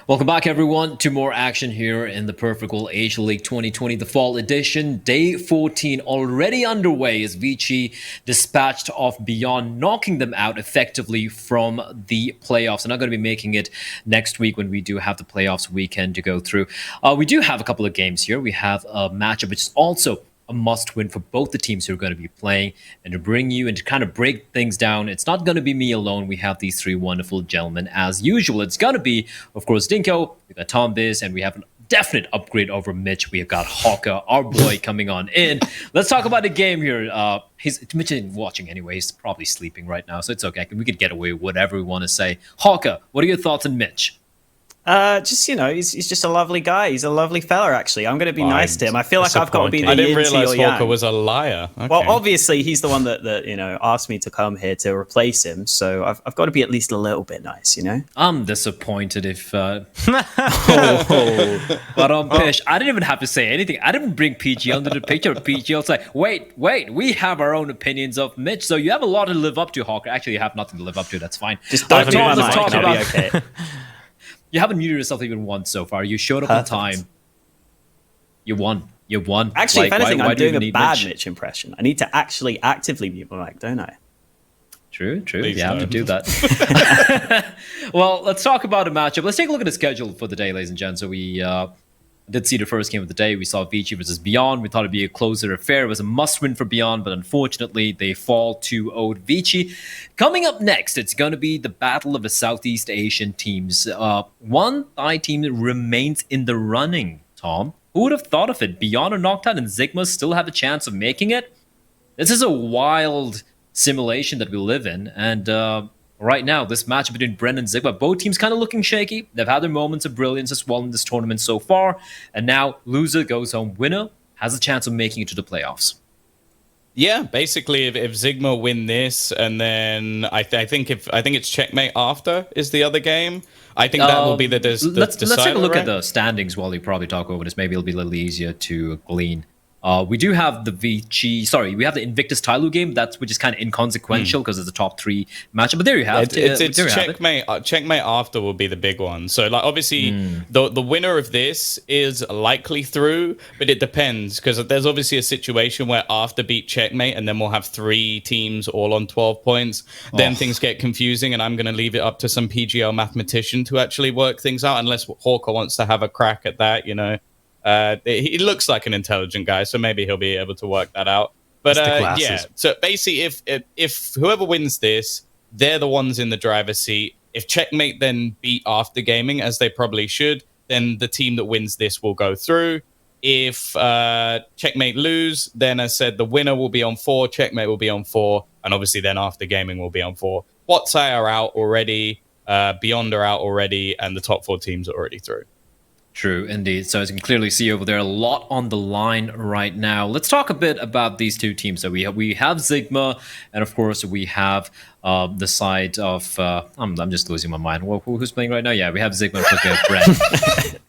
Welcome back, everyone, to more action here in the Perfect World Asia League 2020, the Fall Edition. Day 14 already underway as Vici dispatched off Beyond, knocking them out effectively from the playoffs. They're not going to be making it next week when we do have the playoffs weekend to go through. We do have a couple of games here. We have a matchup which is also a must-win for both the teams who are going to be playing. And to bring you and to kind of break things down, it's not going to be me alone. We have these three wonderful gentlemen as usual. It's going to be, of course, Dinko, we got Tom Biz, and we have a definite upgrade over Mitch. We have got Hawker, our boy, coming on in. Let's talk about the game here. Mitch isn't watching anyway. He's probably sleeping right now, so it's okay. We could get away with whatever we want to say. Hawker, what are your thoughts on Mitch? He's just a lovely guy. He's a lovely fella, actually. I'm going to be nice to him. I feel like I've got to be the I didn't yin to realize your Hawker yang. was a liar. Okay. Well, obviously, he's the one that asked me to come here to replace him. So I've got to be at least a little bit nice, I'm disappointed if... But Pish, I didn't even have to say anything. I didn't bring PGL into the picture. PGL was like, wait, we have our own opinions of Mitch, so you have a lot to live up to, Hawker. Actually, you have nothing to live up to. That's fine. Just don't do my let's mic, talk I'll about... be okay. You haven't muted yourself even once so far. You showed up on time. You won. Actually, if anything, I'm doing a bad Mitch? Mitch impression. I need to actually actively mute my mic, don't I? True. Please You have to do that. Well, let's talk about a matchup. Let's take a look at the schedule for the day, ladies and gents. So we did see the first game of the day. We saw Vici versus Beyond. We thought it'd be a closer affair. It was a must-win for Beyond, but unfortunately, they fall 2-0 Vici. Coming up next, it's going to be the battle of the Southeast Asian teams. One Thai team remains in the running, Tom. Who would have thought of it? Beyond or Nocturne and ZIGMA still have a chance of making it? This is a wild simulation that we live in, and right now, this match between Bren and ZIGMA, both teams kind of looking shaky. They've had their moments of brilliance as well in this tournament so far, and now loser goes home. Winner has a chance of making it to the playoffs. Yeah, basically, if ZIGMA win this, and then I think it's checkmate after is the other game. I think that will be the decider. Let's take a look right? at the standings while you probably talk over this. Maybe it'll be a little easier to glean. We do have the we have the Invictus Tyloo game, which is kind of inconsequential because it's the top three matchup. But there you have it. It's checkmate. Checkmate after will be the big one. So, like, obviously, the winner of this is likely through, but it depends because there's obviously a situation where after beat checkmate, and then we'll have three teams all on 12 points. Then things get confusing, and I'm going to leave it up to some PGL mathematician to actually work things out, unless Hawker wants to have a crack at that, He looks like an intelligent guy, so maybe he'll be able to work that out. But yeah, so basically, if whoever wins this, they're the ones in the driver's seat. If checkmate then beat after gaming, as they probably should, then the team that wins this will go through. If checkmate lose, then as I said, the winner will be on 4, checkmate will be on 4, and obviously then after gaming will be on 4. Watsai are out already, Beyond are out already, and the top 4 teams are already through. True, indeed. So as you can clearly see over there, a lot on the line right now. Let's talk a bit about these two teams. So we have ZIGMA, and of course we have the side of... I'm just losing my mind. Who's playing right now? Yeah, we have ZIGMA looking at Bren.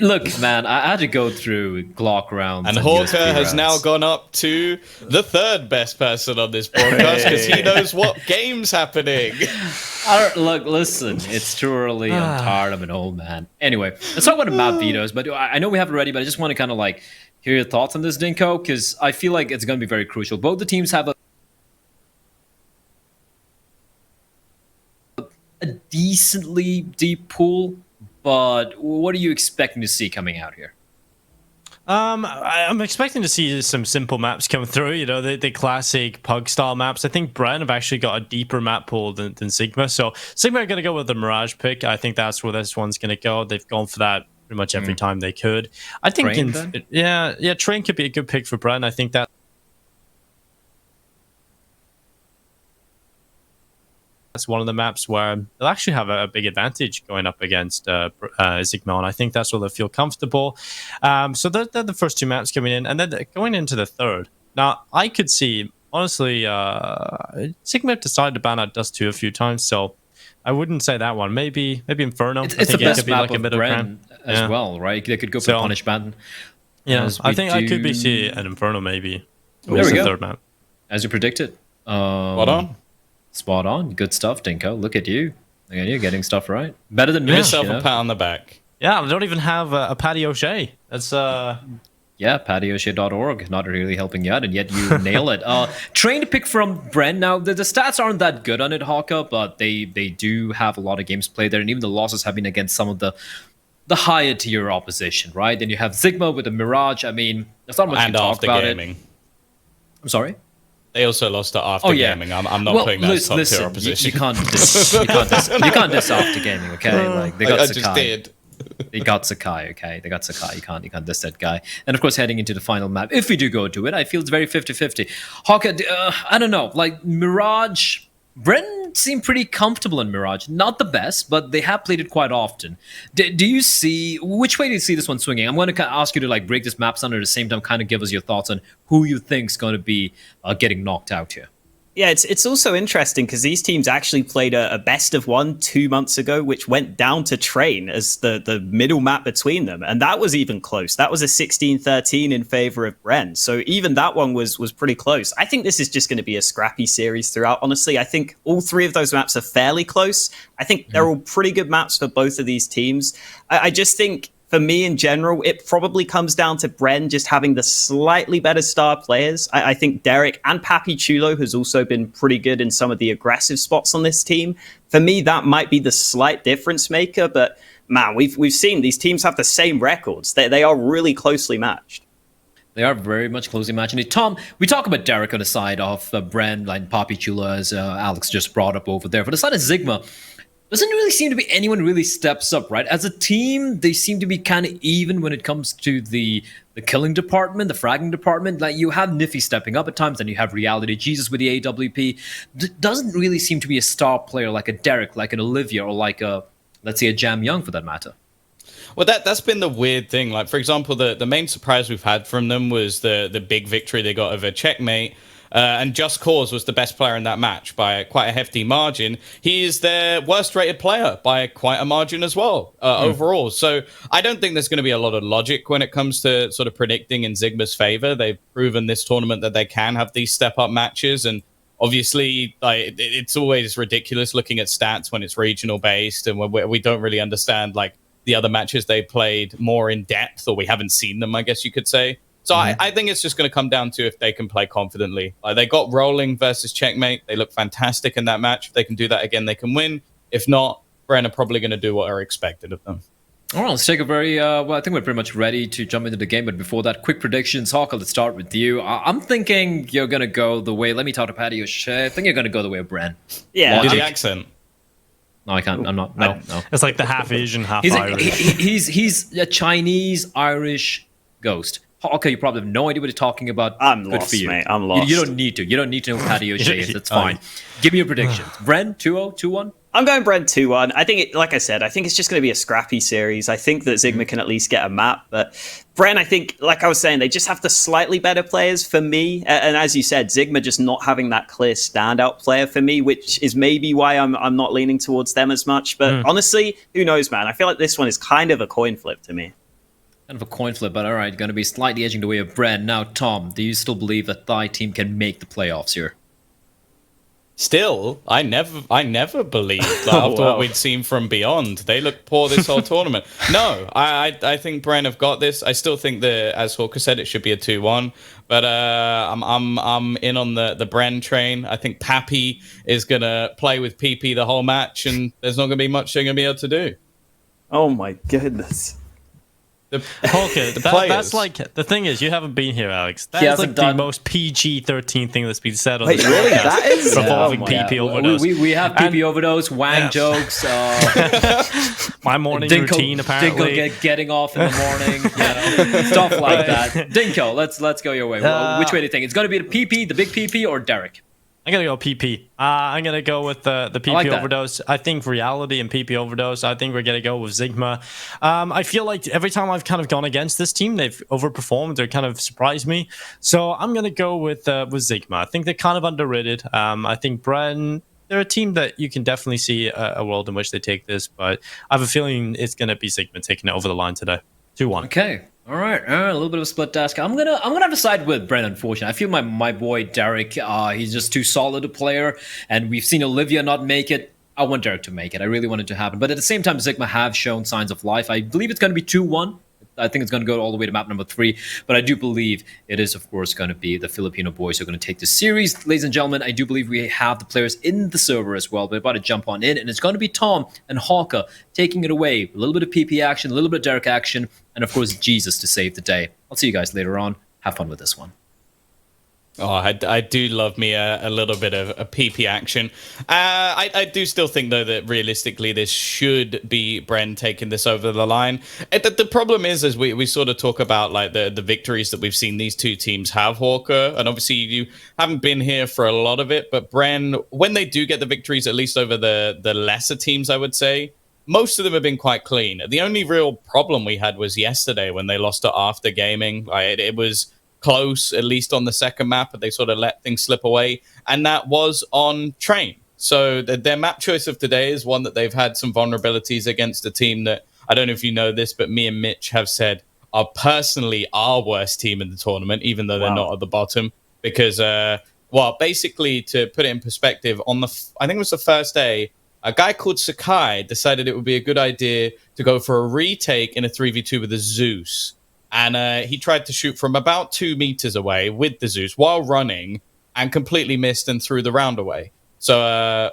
Look, man, I had to go through Glock rounds. And Hawker has now gone up to the third best person on this broadcast because he knows what game's happening. Look, listen, it's too early. I'm tired. I'm an old man. Anyway, let's talk about the map vetoes. But I know we have it ready, but I just want to kind of like hear your thoughts on this, Dinko, because I feel like it's going to be very crucial. Both the teams have a decently deep pool. But what are you expecting to see coming out here? I'm expecting to see some simple maps come through, the classic pug style maps. I think Bren have actually got a deeper map pool than ZIGMA. So ZIGMA are going to go with the Mirage pick. I think that's where this one's going to go. They've gone for that pretty much every time they could. I think, Train could be a good pick for Bren. I think that's one of the maps where they'll actually have a big advantage going up against ZIGMA, and I think that's where they'll feel comfortable. So they're the first two maps coming in, and then going into the third. Now, I could see, honestly, ZIGMA decided to ban out Dust 2 a few times, so I wouldn't say that one. Maybe Inferno. It's I think the best it could be map like a of bit Bren as well, right? They could go for Punish Ban. Yeah, I think I could be see an Inferno maybe. There we go. Third map. As you predicted. Spot on. Spot on. Good stuff, Dinko. Look at you. Yeah, you're getting stuff right. Better than Give me. yourself you know? a pat on the back. Yeah, I don't even have a Paddy O'Shea. That's Yeah, pattyoshea.org, not really helping you out, and yet you nail it. Trained pick from Bren. Now, the stats aren't that good on it, Hawka, but they do have a lot of games played there, and even the losses have been against some of the higher tier opposition, right? Then you have ZIGMA with the Mirage. I mean, there's not much And to talk after about gaming. it. I'm sorry? They also lost to after Oh, yeah. gaming. I'm not putting that as top listen, tier opposition. you can't diss after gaming, okay? Like, they got I Sakai. just did. They got Sakai, okay? They got Sakai. You can't diss that guy. And of course, heading into the final map, if we do go to it, I feel it's very 50-50. Hawka, I don't know. Like, Mirage, Bren seemed pretty comfortable in Mirage. Not the best, but they have played it quite often. Do you see, which way do you see this one swinging? I'm going to ask you to like break this map down at the same time, kind of give us your thoughts on who you think is going to be getting knocked out here. Yeah, it's also interesting because these teams actually played a best of 1 2 months ago, which went down to Train as the middle map between them. And that was even close. That was a 16-13 in favor of Bren. So even that one was pretty close. I think this is just going to be a scrappy series throughout, honestly. I think all 3 of those maps are fairly close. I think they're all pretty good maps for both of these teams. I just think, for me in general, it probably comes down to Bren just having the slightly better star players. I think Derek and Papi Chulo has also been pretty good in some of the aggressive spots on this team. For me, that might be the slight difference maker, but man, we've seen these teams have the same records. They are really closely matched. They are very much closely matched. And Tom, we talk about Derek on the side of Bren, like Papi Chulo, as Alex just brought up over there. For the side of ZIGMA, doesn't really seem to be anyone really steps up, right? As a team, they seem to be kind of even when it comes to the killing department, the fragging department. Like, you have Niffy stepping up at times, and you have Reality Jesus with the AWP. Doesn't really seem to be a star player like a Derek, like an Olivia, or like a, let's say, a Jam Young for that matter. Well, that's been the weird thing. Like, for example, the main surprise we've had from them was the big victory they got over Checkmate. And Just Cause was the best player in that match by quite a hefty margin. He is their worst rated player by quite a margin as well, overall. So I don't think there's going to be a lot of logic when it comes to sort of predicting in ZIGMA's favor. They've proven this tournament that they can have these step up matches. And obviously, it's always ridiculous looking at stats when it's regional based and when we don't really understand like the other matches they played more in depth, or we haven't seen them, I guess you could say. So I think it's just going to come down to if they can play confidently. They got rolling versus Checkmate. They look fantastic in that match. If they can do that again, they can win. If not, Bren are probably going to do what are expected of them. All right, let's take a very, well, I think we're pretty much ready to jump into the game. But before that, quick predictions. Hawka, let's start with you. I'm thinking you're going to go the way, let me talk to Paddy O'Shea. I think you're going to go the way of Bren. Yeah. Do the accent. No, I can't. I'm not. No. It's like the half Asian, half He's Irish. he's a Chinese Irish ghost. Okay, you probably have no idea what you're talking about. I'm Good lost, for you. mate. I'm lost. You don't need to. You don't need to know who Paddy O'Shea is. That's fine. Give me your predictions. Bren, 2-0, 2-1? I'm going Bren 2-1. I think, like I said, I think it's just going to be a scrappy series. I think that ZIGMA can at least get a map. But Bren, I think, like I was saying, they just have the slightly better players for me. And as you said, ZIGMA just not having that clear standout player for me, which is maybe why I'm not leaning towards them as much. But honestly, who knows, man? I feel like this one is kind of a coin flip to me. Kind of a coin flip, but all right, going to be slightly edging the way of Bren. Now, Tom, do you still believe that thy team can make the playoffs here? Still, I never believed after what we'd seen from Beyond. They look poor this whole tournament. No, I think Bren have got this. I still think that, as Hawker said, it should be a 2-1. But I'm in on the Bren train. I think Pappy is gonna play with PP the whole match, and there's not gonna be much they're gonna be able to do. Oh my goodness. Okay, that's like, the thing is, you haven't been here, Alex. That is like the most PG-13 thing that's been said on this really? podcast That is revolving PP overdose. We have PP overdose, wang jokes, my morning routine apparently. Dinkle getting off in the morning, stuff like that. Dinko, let's go your way. Which way do you think it's going to be? The PP, the big PP, or Derek? I'm going to go PP. I'm going to go with the PP like overdose. I think Reality and PP overdose. I think we're going to go with ZIGMA. I feel like every time I've kind of gone against this team, they've overperformed. They kind of surprised me. So I'm going to go with ZIGMA. I think they're kind of underrated. I think Bren, they're a team that you can definitely see a world in which they take this. But I have a feeling it's going to be ZIGMA taking it over the line today. 2-1. Okay. All right, a little bit of a split task. I'm gonna have to side with Bren. Unfortunately, I feel my boy Derek. He's just too solid a player, and we've seen Olivia not make it. I want Derek to make it. I really want it to happen. But at the same time, ZIGMA have shown signs of life. I believe it's going to be 2-1. I think it's going to go all the way to map number 3. But I do believe it is, of course, going to be the Filipino boys who are going to take the series. Ladies and gentlemen, I do believe we have the players in the server as well. We're about to jump on in. And it's going to be Tom and Hawka taking it away. A little bit of PP action, a little bit of Derek action, and, of course, Jesus to save the day. I'll see you guys later on. Have fun with this one. Oh, I do love me a little bit of a PP action. I do still think, though, that realistically this should be Bren taking this over the line. The problem is, as we sort of talk about like the victories that we've seen these two teams have, Hawker, and obviously you haven't been here for a lot of it, but Bren, when they do get the victories, at least over the lesser teams, I would say, most of them have been quite clean. The only real problem we had was yesterday when they lost to After Gaming. Like, it was close, at least on the second map, but they sort of let things slip away, and that was on Train. So their map choice of today is one that they've had some vulnerabilities against a team that, I don't know if you know this, but me and Mitch have said are personally our worst team in the tournament, even though they're not at the bottom, because, basically, to put it in perspective, I think it was the first day, a guy called Sakai decided it would be a good idea to go for a retake in a 3v2 with a Zeus. And he tried to shoot from about 2 meters away with the Zeus while running and completely missed and threw the round away. So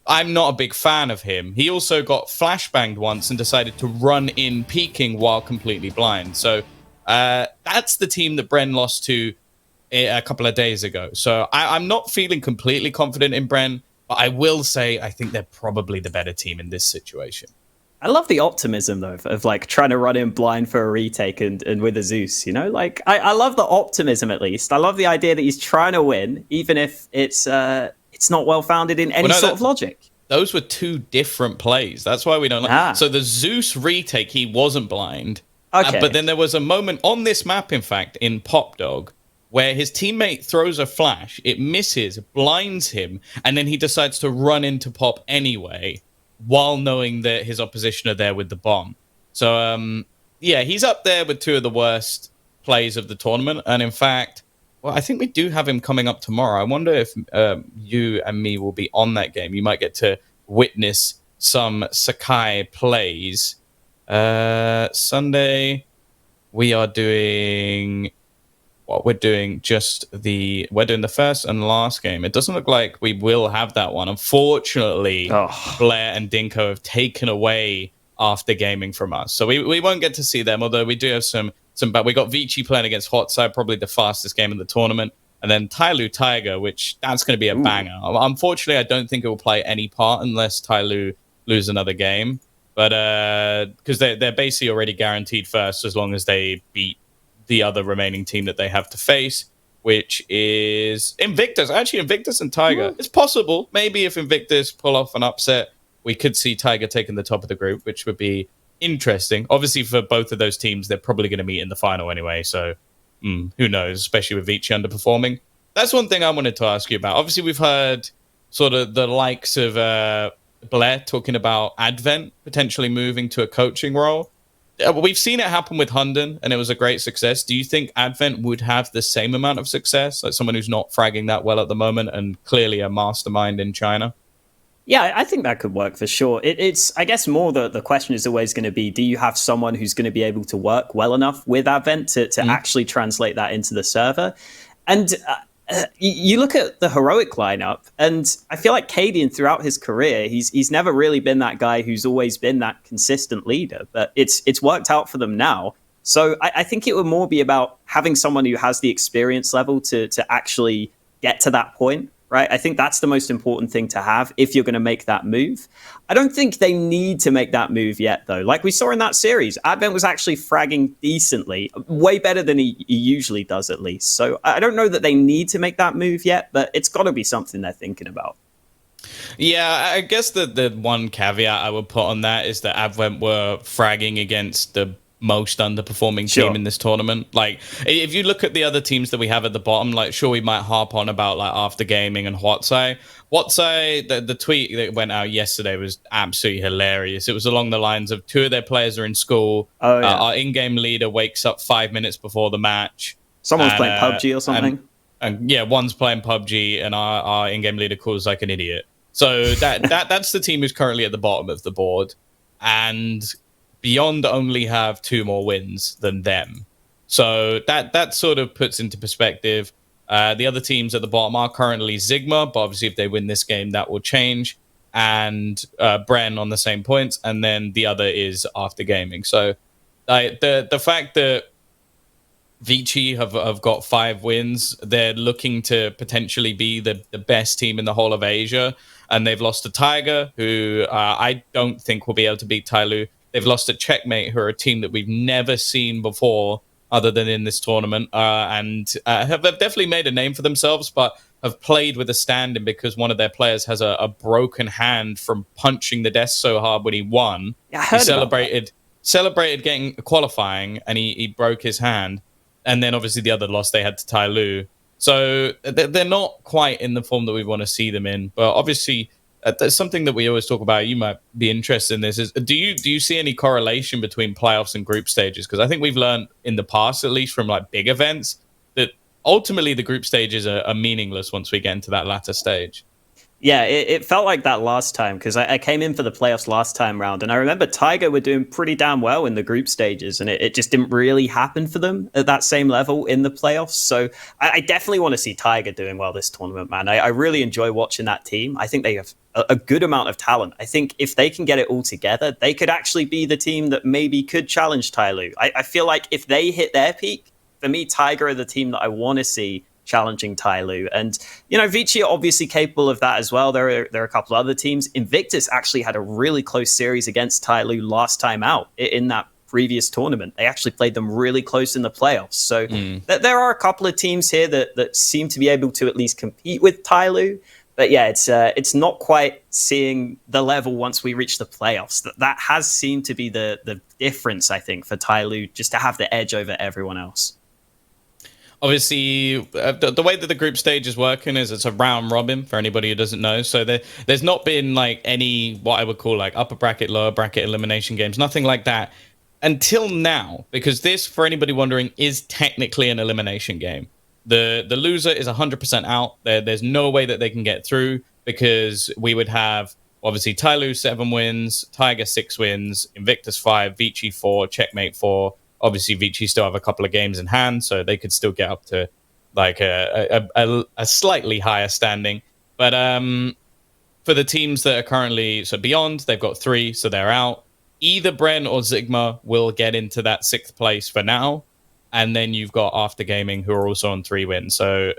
I'm not a big fan of him. He also got flashbanged once and decided to run in peeking while completely blind. So that's the team that Bren lost to a couple of days ago. So I'm not feeling completely confident in Bren, but I will say I think they're probably the better team in this situation. I love the optimism, though, of like trying to run in blind for a retake and with a Zeus, you know? Like, I love the optimism, at least. I love the idea that he's trying to win, even if it's not well-founded in any sort of logic. Those were two different plays. That's why we don't like... So the Zeus retake, he wasn't blind. Okay. But then there was a moment on this map, in fact, in Pop Dog, where his teammate throws a flash, it misses, blinds him, and then he decides to run into Pop anyway, while knowing that his opposition are there with the bomb. So, he's up there with two of the worst plays of the tournament. And in fact, I think we do have him coming up tomorrow. I wonder if you and me will be on that game. You might get to witness some Sakai plays. Sunday, we are doing... we're doing the first and last game. It doesn't look like we will have that one. Unfortunately, Blair and Dinko have taken away After Gaming from us. So we won't get to see them, although we do have some but we got Vici playing against Hotside, probably the fastest game in the tournament. And then Tyloo Tiger, which that's going to be a banger. Unfortunately, I don't think it will play any part unless Tyloo lose another game. But because they're basically already guaranteed first as long as they beat the other remaining team that they have to face, which is Invictus. Actually, Invictus and Tiger. It's possible. Maybe if Invictus pull off an upset, we could see Tiger taking the top of the group, which would be interesting. Obviously, for both of those teams, they're probably going to meet in the final anyway, so who knows, especially with Vici underperforming. That's one thing I wanted to ask you about. Obviously, we've heard sort of the likes of Blair talking about Advent potentially moving to a coaching role. We've seen it happen with Hunden, and it was a great success. Do you think Advent would have the same amount of success, like someone who's not fragging that well at the moment and clearly a mastermind in China? Yeah, I think that could work for sure. It's I guess more the question is always going to be, do you have someone who's going to be able to work well enough with Advent to actually translate that into the server? And you look at the Heroic lineup, and I feel like Cadian throughout his career, he's never really been that guy who's always been that consistent leader, but it's worked out for them now. So I think it would more be about having someone who has the experience level to actually get to that point, right? I think that's the most important thing to have if you're going to make that move. I don't think they need to make that move yet, though. Like we saw in that series, Advent was actually fragging decently, way better than he usually does, at least. So I don't know that they need to make that move yet, but it's got to be something they're thinking about. Yeah, I guess the one caveat I would put on that is that Advent were fragging against the most underperforming team in this tournament. Like, if you look at the other teams that we have at the bottom, like, sure, we might harp on about like After Gaming and Hotsai. The tweet that went out yesterday was absolutely hilarious. It was along the lines of two of their players are in school. Our in-game leader wakes up 5 minutes before the match. Someone's playing PUBG or something. And yeah, one's playing PUBG, and our in-game leader calls like an idiot. So that's the team who's currently at the bottom of the board, and Beyond only have 2 more wins than them. So that sort of puts into perspective. The other teams at the bottom are currently ZIGMA, but obviously if they win this game, that will change. And Bren on the same points, and then the other is After Gaming. So the fact that Vici have got 5 wins, they're looking to potentially be the best team in the whole of Asia, and they've lost to Tiger, who I don't think will be able to beat Tyloo. They've lost to Checkmate, who are a team that we've never seen before other than in this tournament, and have definitely made a name for themselves, but have played with a stand-in because one of their players has a broken hand from punching the desk so hard when he won. Yeah, I heard He celebrated getting qualifying, and he broke his hand. And then obviously the other loss they had to Tyloo. So they're not quite in the form that we want to see them in. But obviously, there's something that we always talk about. You might be interested in this. Is do you see any correlation between playoffs and group stages? Because I think we've learned in the past, at least from like big events, that ultimately the group stages are meaningless once we get into that latter stage. Yeah, it felt like that last time because I came in for the playoffs last time round, and I remember Tiger were doing pretty damn well in the group stages, and it just didn't really happen for them at that same level in the playoffs. So I definitely want to see Tiger doing well this tournament, man. I really enjoy watching that team. I think they have a good amount of talent. I think if they can get it all together, they could actually be the team that maybe could challenge Tyloo. I feel like if they hit their peak, for me, Tiger are the team that I want to see challenging Tyloo. And, Vici are obviously capable of that as well. There are a couple of other teams. Invictus actually had a really close series against Tyloo last time out in that previous tournament. They actually played them really close in the playoffs. So there are a couple of teams here that seem to be able to at least compete with Tyloo. But yeah, it's not quite seeing the level once we reach the playoffs. That has seemed to be the difference, I think, for Tyloo, just to have the edge over everyone else. Obviously, the way that the group stage is working is it's a round robin for anybody who doesn't know. So there's not been like any what I would call like upper bracket, lower bracket elimination games, nothing like that until now. Because this, for anybody wondering, is technically an elimination game. The loser is 100% out. There's no way that they can get through because we would have obviously Tyloo 7 wins, Tiger 6 wins, Invictus 5, Vici 4, Checkmate 4. Obviously, Vici still have a couple of games in hand, so they could still get up to like a slightly higher standing. But for the teams that are currently Beyond, they've got 3, so they're out. Either Bren or ZIGMA will get into that 6th place for now, and then you've got After Gaming, who are also on 3 wins. So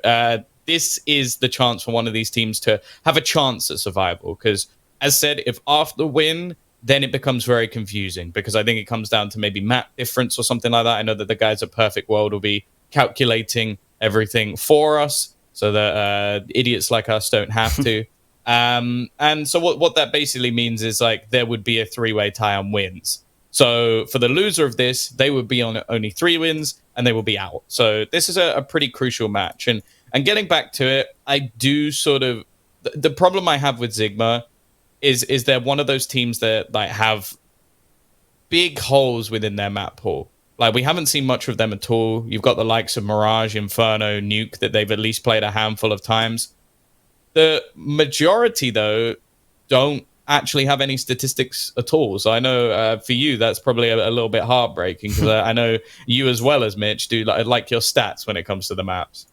this is the chance for one of these teams to have a chance at survival. Because, as said, if After win, then it becomes very confusing because I think it comes down to maybe map difference or something like that. I know that the guys at Perfect World will be calculating everything for us so that idiots like us don't have to. And so what that basically means is like there would be a 3-way tie on wins. So for the loser of this, they would be on only 3 wins and they will be out. So this is a pretty crucial match. And getting back to it, I do sort of the problem I have with ZIGMA is they're one of those teams that like have big holes within their map pool. Like we haven't seen much of them at all. You've got the likes of Mirage, Inferno, Nuke that they've at least played a handful of times. The majority, though, don't actually have any statistics at all. So I know for you, that's probably a little bit heartbreaking because I know you as well as Mitch do like your stats when it comes to the maps.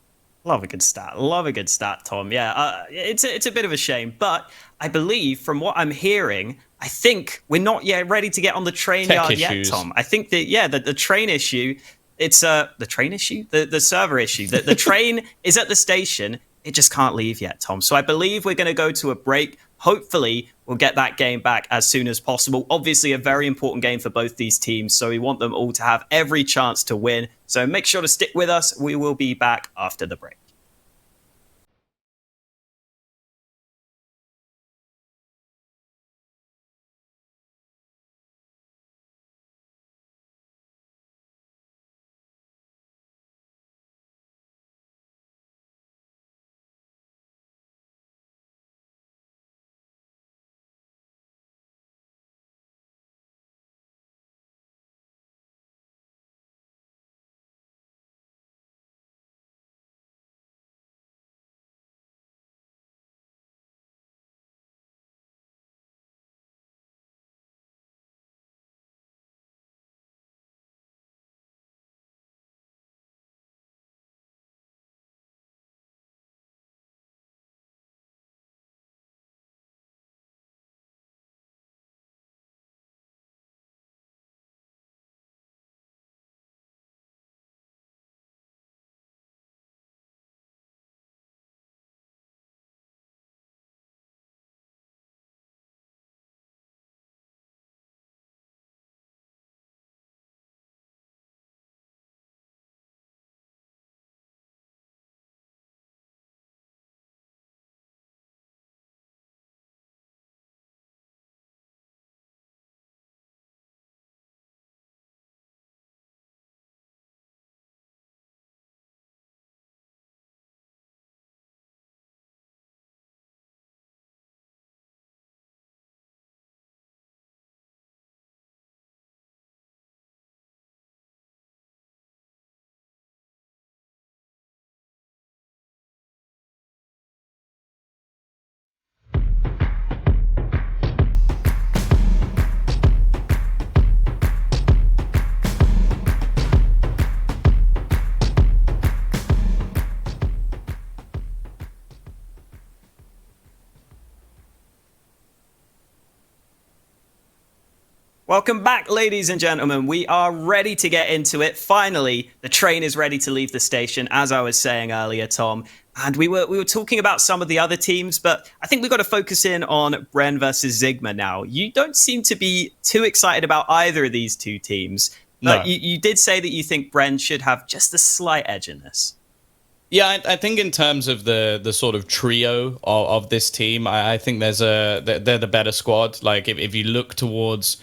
Love a good stat. Love a good stat, Tom. Yeah, it's a bit of a shame, but I believe from what I'm hearing, I think we're not yet ready to get on the train yard yet, Tom. I think that the train issue, it's the train issue, the server issue. The train is at the station. It just can't leave yet, Tom. So I believe we're going to go to a break. Hopefully, we'll get that game back as soon as possible. Obviously, a very important game for both these teams, so we want them all to have every chance to win. So make sure to stick with us. We will be back after the break. Welcome back, ladies and gentlemen. We are ready to get into it. Finally, the train is ready to leave the station, as I was saying earlier, Tom. And we were talking about some of the other teams, but I think we've got to focus in on Bren versus ZIGMA now. You don't seem to be too excited about either of these two teams. But No. you did say that you think Bren should have just a slight edge in this. Yeah, I think in terms of the sort of trio of this team, I think they're the better squad. Like if you look towards,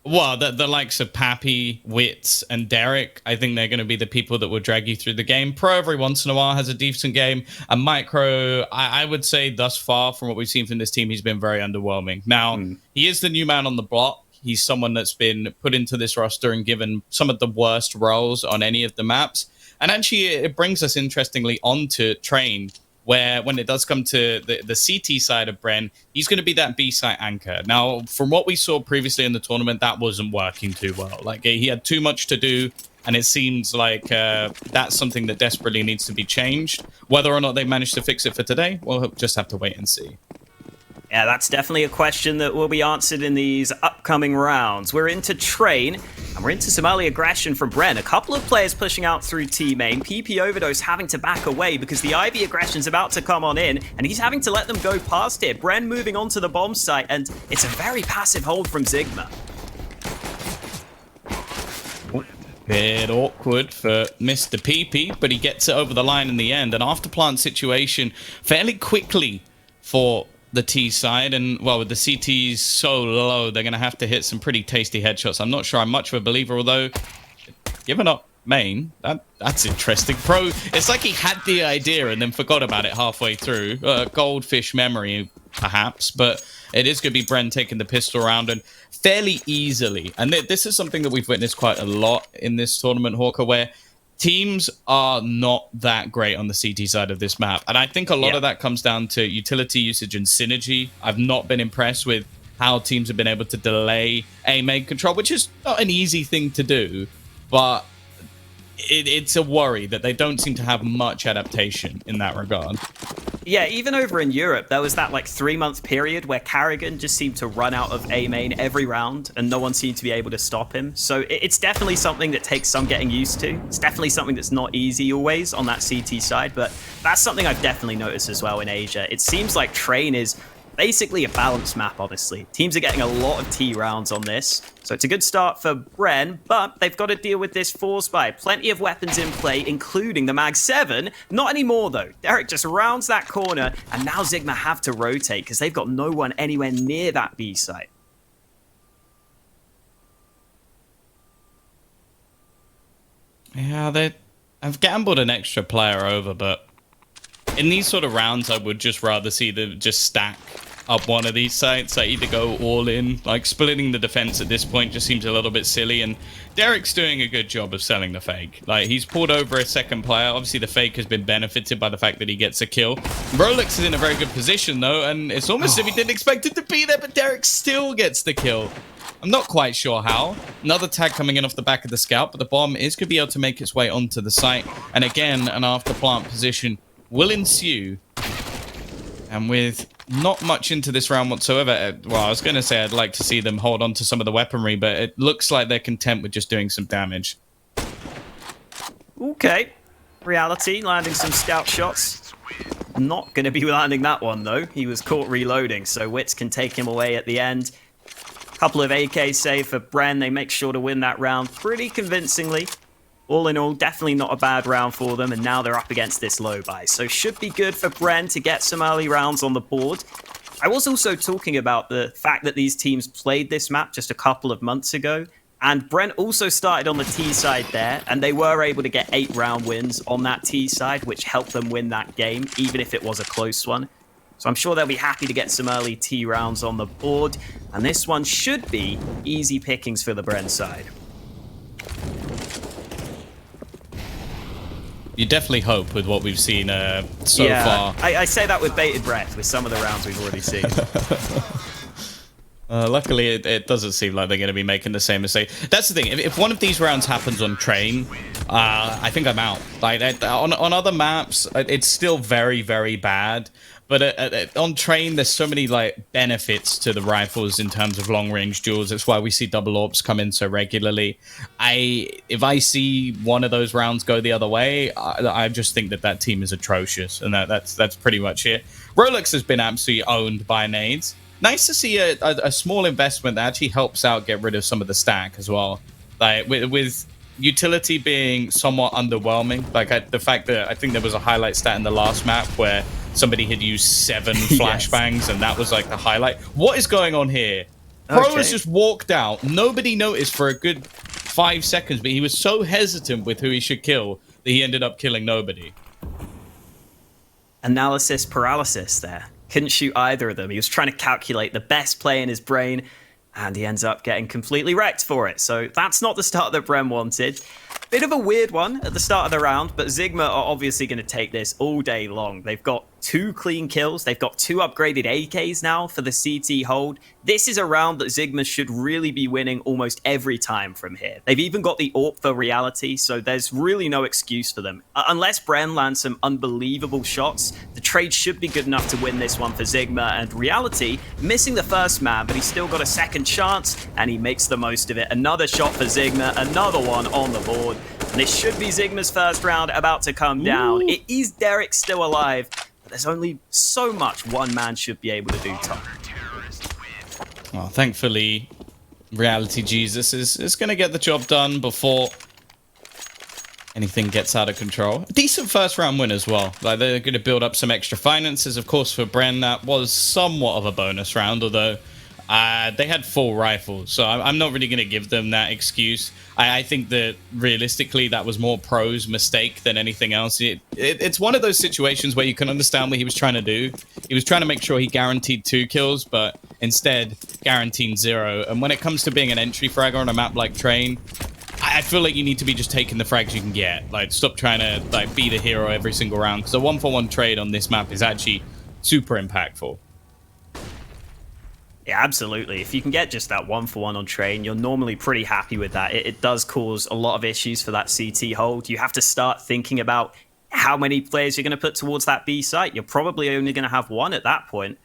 well, the likes of Pappy, Wits, and Derek, I think they're going to be the people that will drag you through the game. Pro every once in a while has a decent game. And Micro, I would say thus far from what we've seen from this team, he's been very underwhelming. Now, he is the new man on the block. He's someone that's been put into this roster and given some of the worst roles on any of the maps. And actually, it brings us, interestingly, onto Train, where when it does come to the CT side of Bren, he's going to be that B-site anchor. Now, from what we saw previously in the tournament, that wasn't working too well. Like, he had too much to do, and it seems like that's something that desperately needs to be changed. Whether or not they managed to fix it for today, we'll just have to wait and see. Yeah, that's definitely a question that will be answered in these upcoming rounds. We're into Train, and we're into some early aggression from Bren. A couple of players pushing out through T-Main. PP Overdose having to back away because the Ivy aggression's about to come on in, and he's having to let them go past here. Bren moving on to the bomb site, and it's a very passive hold from ZIGMA. Bit awkward for Mr. PP, but he gets it over the line in the end. An after-plant situation fairly quickly for the T side, and well, with the CTs so low, they're going to have to hit some pretty tasty headshots. I'm not sure I'm much of a believer, although giving up main, that's interesting. Pro, it's like he had the idea and then forgot about it halfway through. Goldfish memory, perhaps, but it is going to be Bren taking the pistol round and fairly easily. And this is something that we've witnessed quite a lot in this tournament, Hawker, where teams are not that great on the CT side of this map. And I think a lot of that comes down to utility usage and synergy. I've not been impressed with how teams have been able to delay A-main control, which is not an easy thing to do, but it's a worry that they don't seem to have much adaptation in that regard. Yeah, even over in Europe, there was that like 3-month period where Carrigan just seemed to run out of A main every round and no one seemed to be able to stop him. So it's definitely something that takes some getting used to. It's definitely something that's not easy always on that CT side, but that's something I've definitely noticed as well in Asia. It seems like Train is basically a balanced map, honestly. Teams are getting a lot of T rounds on this. So it's a good start for Bren, but they've got to deal with this force buy. Plenty of weapons in play, including the Mag 7. Not anymore, though. Derek just rounds that corner, and now ZIGMA have to rotate because they've got no one anywhere near that B site. Yeah, I've gambled an extra player over, but in these sort of rounds, I would just rather see them just stack up one of these sites. I either go all in, like splitting the defense at this point just seems a little bit silly, and Derek's doing a good job of selling the fake. Like, he's pulled over a second player. Obviously, the fake has been benefited by the fact that he gets a kill. Rolex is in a very good position, though, and it's almost as if he didn't expect it to be there, but Derek still gets the kill. I'm not quite sure how. Another tag coming in off the back of the scout, but the bomb is going to be able to make its way onto the site, and again, an after-plant position will ensue. And with not much into this round whatsoever, well, I was going to say I'd like to see them hold on to some of the weaponry, but it looks like they're content with just doing some damage. Okay. Reality, landing some scout shots. Not going to be landing that one, though. He was caught reloading, so Wits can take him away at the end. Couple of AK save for Bren. They make sure to win that round pretty convincingly. All in all, definitely not a bad round for them, and now they're up against this low buy. So should be good for Bren to get some early rounds on the board. I was also talking about the fact that these teams played this map just a couple of months ago, and Bren also started on the T side there, and they were able to get 8-round wins on that T side, which helped them win that game, even if it was a close one. So I'm sure they'll be happy to get some early T rounds on the board, and this one should be easy pickings for the Bren side. You definitely hope with what we've seen so far. I say that with bated breath with some of the rounds we've already seen. Luckily, it doesn't seem like they're going to be making the same mistake. That's the thing. If one of these rounds happens on Train, I think I'm out. Like on other maps, it's still very, very bad. But on train, there's so many like benefits to the rifles in terms of long range duels. That's why we see double AWPs come in so regularly. If I see one of those rounds go the other way, I just think that team is atrocious, and that's pretty much it. Rolex has been absolutely owned by nades. Nice to see a small investment that actually helps out get rid of some of the stack as well. Like with utility being somewhat underwhelming, like the fact that I think there was a highlight stat in the last map where somebody had used 7 flashbangs, and that was like the highlight. What is going on here? Pro has just walked out. Nobody noticed for a good 5 seconds, but he was so hesitant with who he should kill that he ended up killing nobody. Analysis paralysis there. Couldn't shoot either of them. He was trying to calculate the best play in his brain, and he ends up getting completely wrecked for it. So that's not the start that Bren wanted. Bit of a weird one at the start of the round, but ZIGMA are obviously going to take this all day long. They've got 2 clean kills. They've got 2 upgraded AKs now for the CT hold. This is a round that ZIGMA should really be winning almost every time from here. They've even got the AWP for reality, so there's really no excuse for them. Unless Bren lands some unbelievable shots, the trade should be good enough to win this one for ZIGMA, and reality, missing the first man, but he's still got a second chance, and he makes the most of it. Another shot for ZIGMA, another one on the board. And this should be ZIGMA's first round about to come down. It is Derek still alive, but there's only so much one man should be able to do, Tom. Well, thankfully, Reality Jesus is going to get the job done before anything gets out of control. A decent first round win as well. Like, they're going to build up some extra finances. Of course, for Bren, that was somewhat of a bonus round, although they had 4 rifles, so I'm not really going to give them that excuse. I think that realistically, that was more Pro's mistake than anything else. It's one of those situations where you can understand what he was trying to do. He was trying to make sure he guaranteed 2 kills, but instead guaranteed 0. And when it comes to being an entry fragger on a map like Train, I feel like you need to be just taking the frags you can get. Like, stop trying to like be the hero every single round, because a 1-for-1 trade on this map is actually super impactful. Yeah, absolutely. If you can get just that 1-for-1 on Train, you're normally pretty happy with that. It does cause a lot of issues for that CT hold. You have to start thinking about how many players you're going to put towards that B site. You're probably only going to have 1 at that point.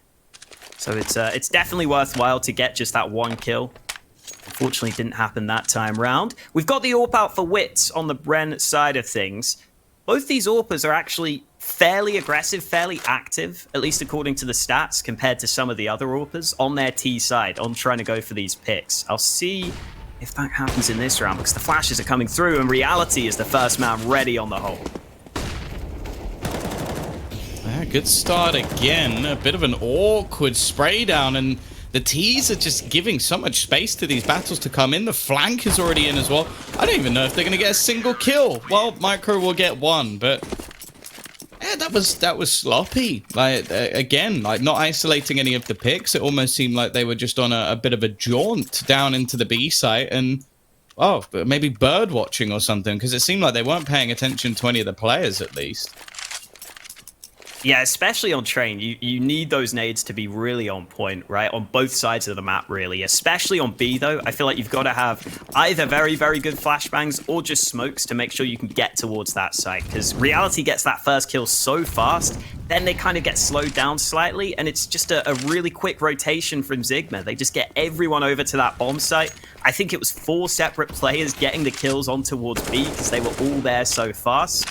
So it's definitely worthwhile to get just that 1 kill. Unfortunately, didn't happen that time round. We've got the AWP out for Wits on the Bren side of things. Both these AWPers are actually fairly aggressive, fairly active, at least according to the stats, compared to some of the other AWPers on their T side, on trying to go for these picks. I'll see if that happens in this round, because the flashes are coming through, and reality is the first man ready on the hole. Yeah, good start again. A bit of an awkward spray down, and the T's are just giving so much space to these battles to come in. The flank is already in as well. I don't even know if they're going to get a single kill. Well, Micro will get 1, but yeah, that was sloppy. Like, again, like, not isolating any of the picks. It almost seemed like they were just on a bit of a jaunt down into the B site, and oh, maybe bird watching or something, because it seemed like they weren't paying attention to any of the players at least. Yeah, especially on Train, you need those nades to be really on point, right? On both sides of the map, really. Especially on B, though. I feel like you've got to have either very, very good flashbangs or just smokes to make sure you can get towards that site. Because reality gets that first kill so fast, then they kind of get slowed down slightly, and it's just a really quick rotation from ZIGMA. They just get everyone over to that bomb site. I think it was 4 separate players getting the kills on towards B because they were all there so fast.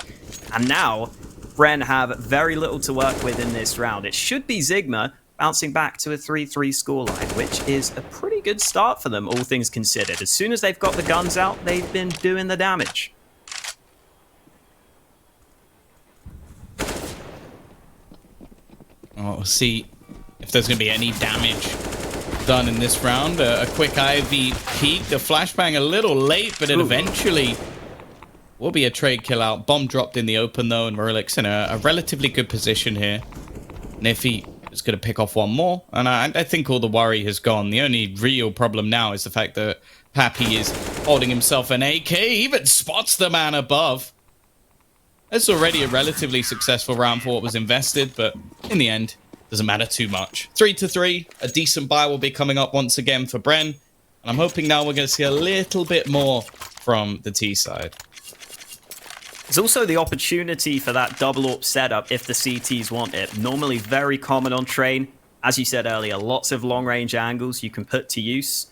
And now Bren have very little to work with in this round. It should be ZIGMA bouncing back to a 3-3 scoreline, which is a pretty good start for them, all things considered. As soon as they've got the guns out, they've been doing the damage. Well, we'll see if there's going to be any damage done in this round. A quick IV peek. The flashbang a little late, but it eventually will be a trade kill out. Bomb dropped in the open, though, and Rolex in a relatively good position here. Niffy is going to pick off 1 more, and I think all the worry has gone. The only real problem now is the fact that Pappy is holding himself an AK, even spots the man above. It's already a relatively successful round for what was invested, but in the end, doesn't matter too much. 3-3, a decent buy will be coming up once again for Bren, and I'm hoping now we're going to see a little bit more from the T side. There's also the opportunity for that double AWP setup if the CTs want it. Normally very common on Train. As you said earlier, lots of long-range angles you can put to use.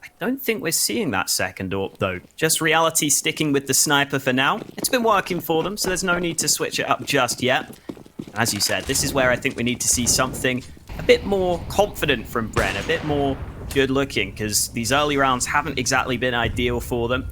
I don't think we're seeing that second AWP, though. Just Reality sticking with the sniper for now. It's been working for them, so there's no need to switch it up just yet. As you said, this is where I think we need to see something a bit more confident from Bren, a bit more good-looking, because these early rounds haven't exactly been ideal for them.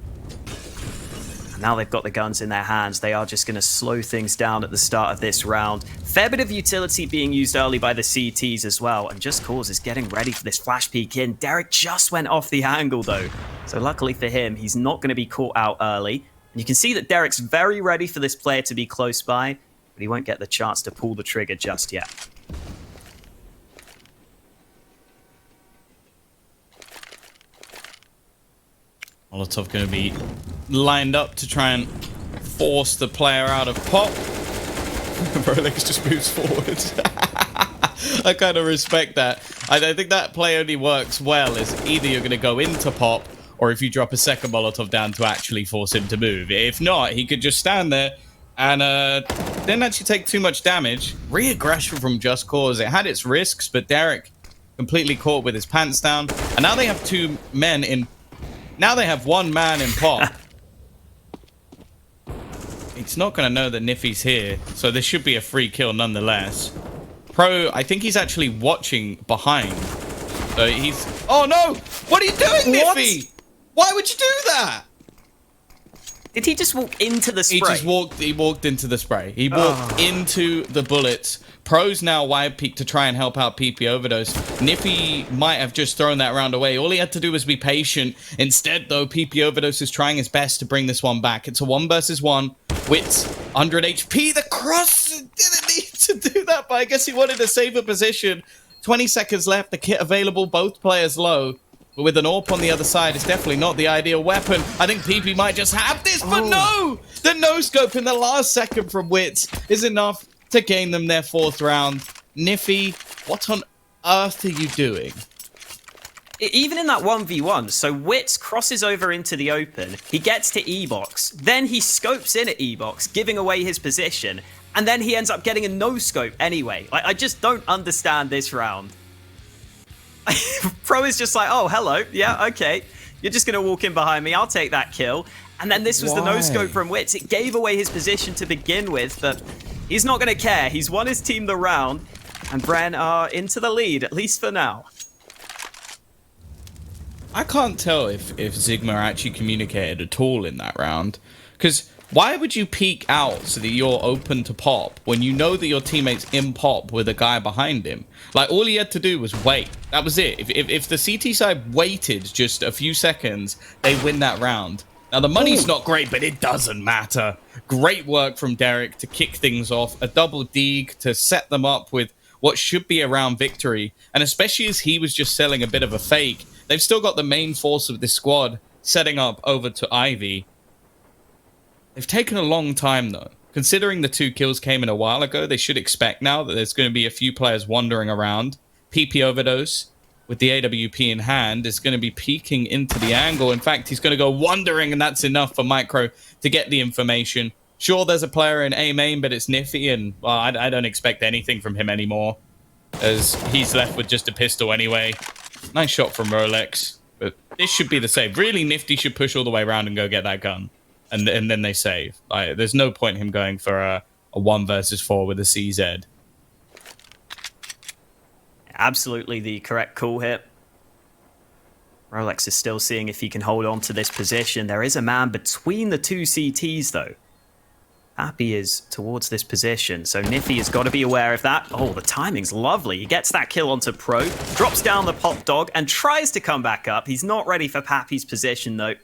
Now they've got the guns in their hands. They are just going to slow things down at the start of this round. Fair bit of utility being used early by the CTs as well. And Just Cause is getting ready for this flash peek in. Derek just went off the angle though. So luckily for him, he's not going to be caught out early. And you can see that Derek's very ready for this player to be close by, but he won't get the chance to pull the trigger just yet. Molotov going to be lined up to try and force the player out of pop. Rolex just moves forward. I kind of respect that. I think that play only works well is either you're going to go into pop or if you drop a second Molotov down to actually force him to move. If not, he could just stand there and didn't actually take too much damage. Re-aggression from Just Cause. It had its risks, but Derek completely caught with his pants down. And now they have two men in... Now they have one man in pop. He's not going to know that Niffy's here, so this should be a free kill nonetheless. Pro, I think he's actually watching behind. So he's... Oh no! What are you doing, Niffy? Why would you do that? Did he just walk into the spray? He walked into the spray. He walked into the bullets. Pro's now wide peak to try and help out PP Overdose. Niffy might have just thrown that round away. All he had to do was be patient. Instead, though, PP Overdose is trying his best to bring this one back. It's a 1 versus 1. Wits, 100 HP. The cross didn't need to do that, but I guess he wanted to save a position. 20 seconds left. The kit available. Both players low. But with an AWP on the other side, it's definitely not the ideal weapon. I think PP might just have this, but no! The no-scope in the last second from Wits is enough to gain them their 4th round. Niffy, what on earth are you doing? Even in that 1v1, so Wits crosses over into the open, he gets to E-Box, then he scopes in at E-Box, giving away his position, and then he ends up getting a no-scope anyway. I just don't understand this round. Pro is just like, oh, hello, yeah, okay. You're just going to walk in behind me, I'll take that kill. And then this was the no-scope from Wits. It gave away his position to begin with, but he's not going to care. He's won his team the round, and Bren are into the lead, at least for now. I can't tell if ZIGMA actually communicated at all in that round. Because why would you peek out so that you're open to pop when you know that your teammate's in pop with a guy behind him? Like, all he had to do was wait. That was it. If the CT side waited just a few seconds, they win that round. Now, the money's not great, but it doesn't matter. Great work from Derek to kick things off. A double dig to set them up with what should be a round victory. And especially as he was just selling a bit of a fake, they've still got the main force of this squad setting up over to Ivy. They've taken a long time, though. Considering the 2 kills came in a while ago, they should expect now that there's going to be a few players wandering around. PP Overdose, with the AWP in hand, is going to be peeking into the angle. In fact, he's going to go wandering, and that's enough for Micro to get the information. Sure, there's a player in A main, but it's Niffy, and well, I don't expect anything from him anymore, as he's left with just a pistol anyway. Nice shot from Rolex, but this should be the save. Really, Nifty should push all the way around and go get that gun. And then they save. There's no point in him going for a 1 versus 4 with a CZ. Absolutely the correct call here. Rolex is still seeing if he can hold on to this position. There is a man between the 2 CTs, though. Happy is towards this position, so Niffy has got to be aware of that. Oh, the timing's lovely. He gets that kill onto Pro, drops down the pop dog, and tries to come back up. He's not ready for Pappy's position, though.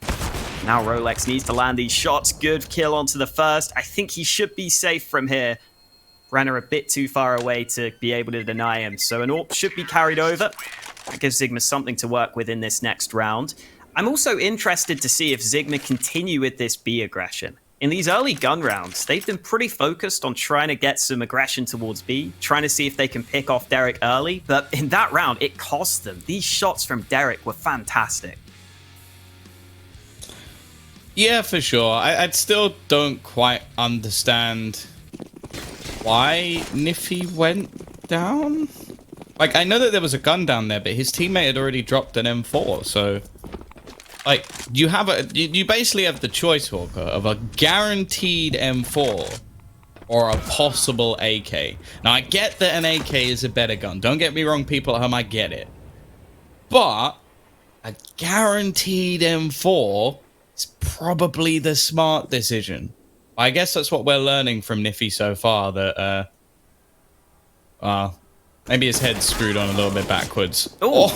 Now Rolex needs to land these shots. Good kill onto the first. I think he should be safe from here. Brenner a bit too far away to be able to deny him. So an AWP should be carried over. That gives ZIGMA something to work with in this next round. I'm also interested to see if ZIGMA continue with this B aggression. In these early gun rounds, they've been pretty focused on trying to get some aggression towards B, trying to see if they can pick off Derek early. But in that round, it cost them. These shots from Derek were fantastic. Yeah, for sure. I still don't quite understand why Niffy went down. Like, I know that there was a gun down there, but his teammate had already dropped an M4, so... Like, you basically have the choice, Hawker, of a guaranteed M4 or a possible AK. Now, I get that an AK is a better gun. Don't get me wrong, people at home, I get it. But a guaranteed M4 is probably the smart decision. I guess that's what we're learning from Niffy so far, that, maybe his head's screwed on a little bit backwards. Oh,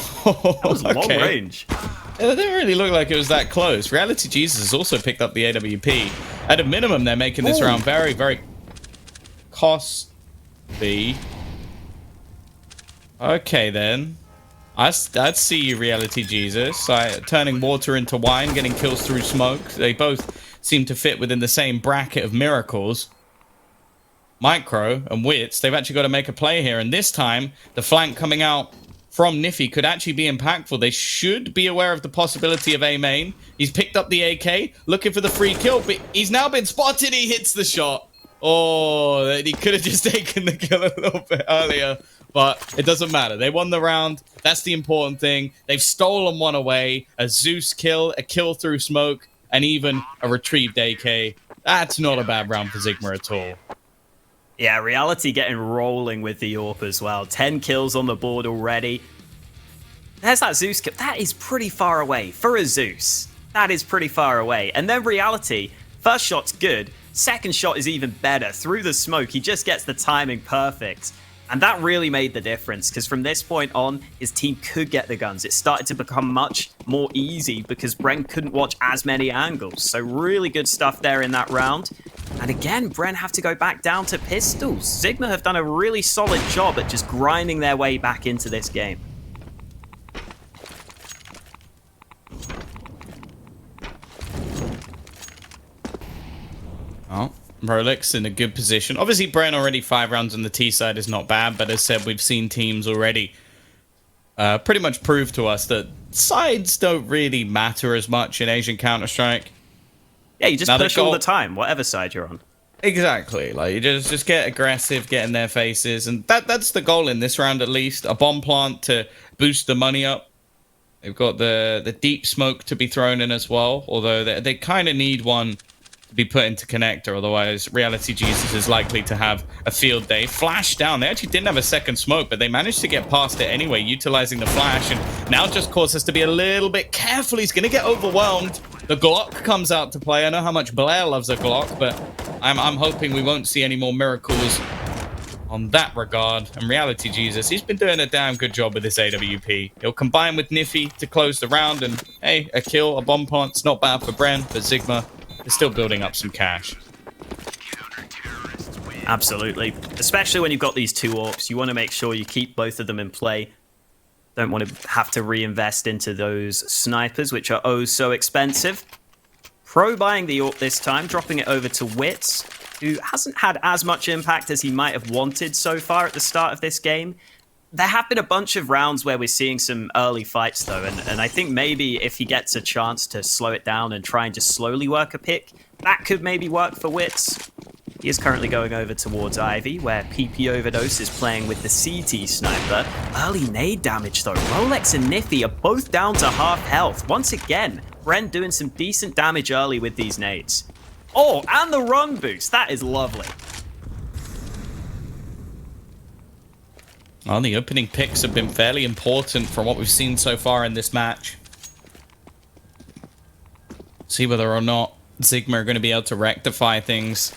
that was long range. It didn't really look like it was that close. Reality Jesus has also picked up the AWP. At a minimum, they're making this round very, very costly. Okay, then. I'd see you, Reality Jesus. Turning water into wine, getting kills through smoke. They both seem to fit within the same bracket of miracles. Micro and Wits, they've actually got to make a play here. And this time, the flank coming out from Niffy could actually be impactful. They should be aware of the possibility of A main. He's picked up the AK, looking for the free kill, but he's now been spotted. He hits the shot. Oh, he could have just taken the kill a little bit earlier, but it doesn't matter. They won the round. That's the important thing. They've stolen one away. A Zeus kill, a kill through smoke, and even a retrieved AK. That's not a bad round for ZIGMA at all. Yeah, Reality getting rolling with the AWP as well. 10 kills on the board already. There's that Zeus kill. That is pretty far away. For a Zeus, that is pretty far away. And then Reality, first shot's good. Second shot is even better. Through the smoke, he just gets the timing perfect. And that really made the difference, because from this point on, his team could get the guns. It started to become much more easy because Bren couldn't watch as many angles. So really good stuff there in that round. And again, Bren have to go back down to pistols. ZIGMA have done a really solid job at just grinding their way back into this game. Oh, Rolex in a good position. Obviously, Bren already 5 rounds on the T side is not bad, but as said, we've seen teams already pretty much prove to us that sides don't really matter as much in Asian Counter-Strike. Yeah, you just push all the time, whatever side you're on. Exactly. Like, you just get aggressive, get in their faces, and that's the goal in this round at least. A bomb plant to boost the money up. They've got the deep smoke to be thrown in as well, although they kind of need one to be put into connector, otherwise Reality Jesus is likely to have a field day. Flash down. They actually didn't have a second smoke, but they managed to get past it anyway, utilizing the flash, and now just causes us to be a little bit careful. He's going to get overwhelmed. The Glock comes out to play. I know how much Blair loves a Glock, but I'm hoping we won't see any more miracles on that regard. And Reality Jesus, he's been doing a damn good job with this AWP. He'll combine with Niffy to close the round, and hey, a kill, a bomb plant's not bad for Bren, but ZIGMA is still building up some cash. Absolutely. Especially when you've got these two AWPs, you want to make sure you keep both of them in play. Don't want to have to reinvest into those snipers, which are oh so expensive. Pro buying the AWP this time, dropping it over to Wits, who hasn't had as much impact as he might have wanted so far at the start of this game. There have been a bunch of rounds where we're seeing some early fights, though, and I think maybe if he gets a chance to slow it down and try and just slowly work a pick, that could maybe work for Wits. He is currently going over towards Ivy, where PP Overdose is playing with the CT sniper. Early nade damage, though. Rolex and Niffy are both down to half health. Once again, Bren doing some decent damage early with these nades. Oh, and the run boost. That is lovely. Well, the opening picks have been fairly important from what we've seen so far in this match. See whether or not ZIGMA are going to be able to rectify things.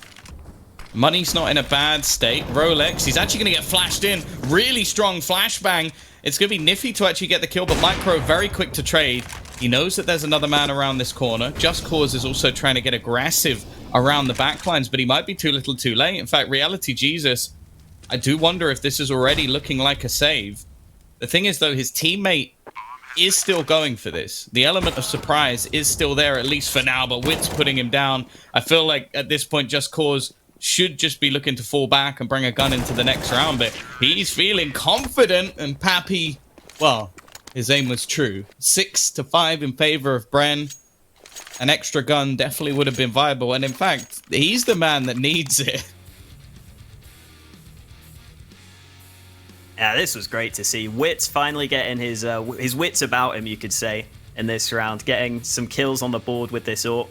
Money's not in a bad state. Rolex, he's actually going to get flashed in. Really strong flashbang. It's going to be Niffy to actually get the kill, but Micro very quick to trade. He knows that there's another man around this corner. Just Cause is also trying to get aggressive around the backlines, but he might be too little too late. In fact, Reality Jesus, I do wonder if this is already looking like a save. The thing is, though, his teammate is still going for this. The element of surprise is still there, at least for now, but Wit's putting him down. I feel like at this point, Just Cause should just be looking to fall back and bring a gun into the next round, but he's feeling confident, and Pappy, well, his aim was true. 6-5 in favor of Bren. an extra gun definitely would have been viable. And in fact, he's the man that needs it. Yeah, this was great to see. Wits finally getting his wits about him, you could say, in this round, getting some kills on the board with this AWP.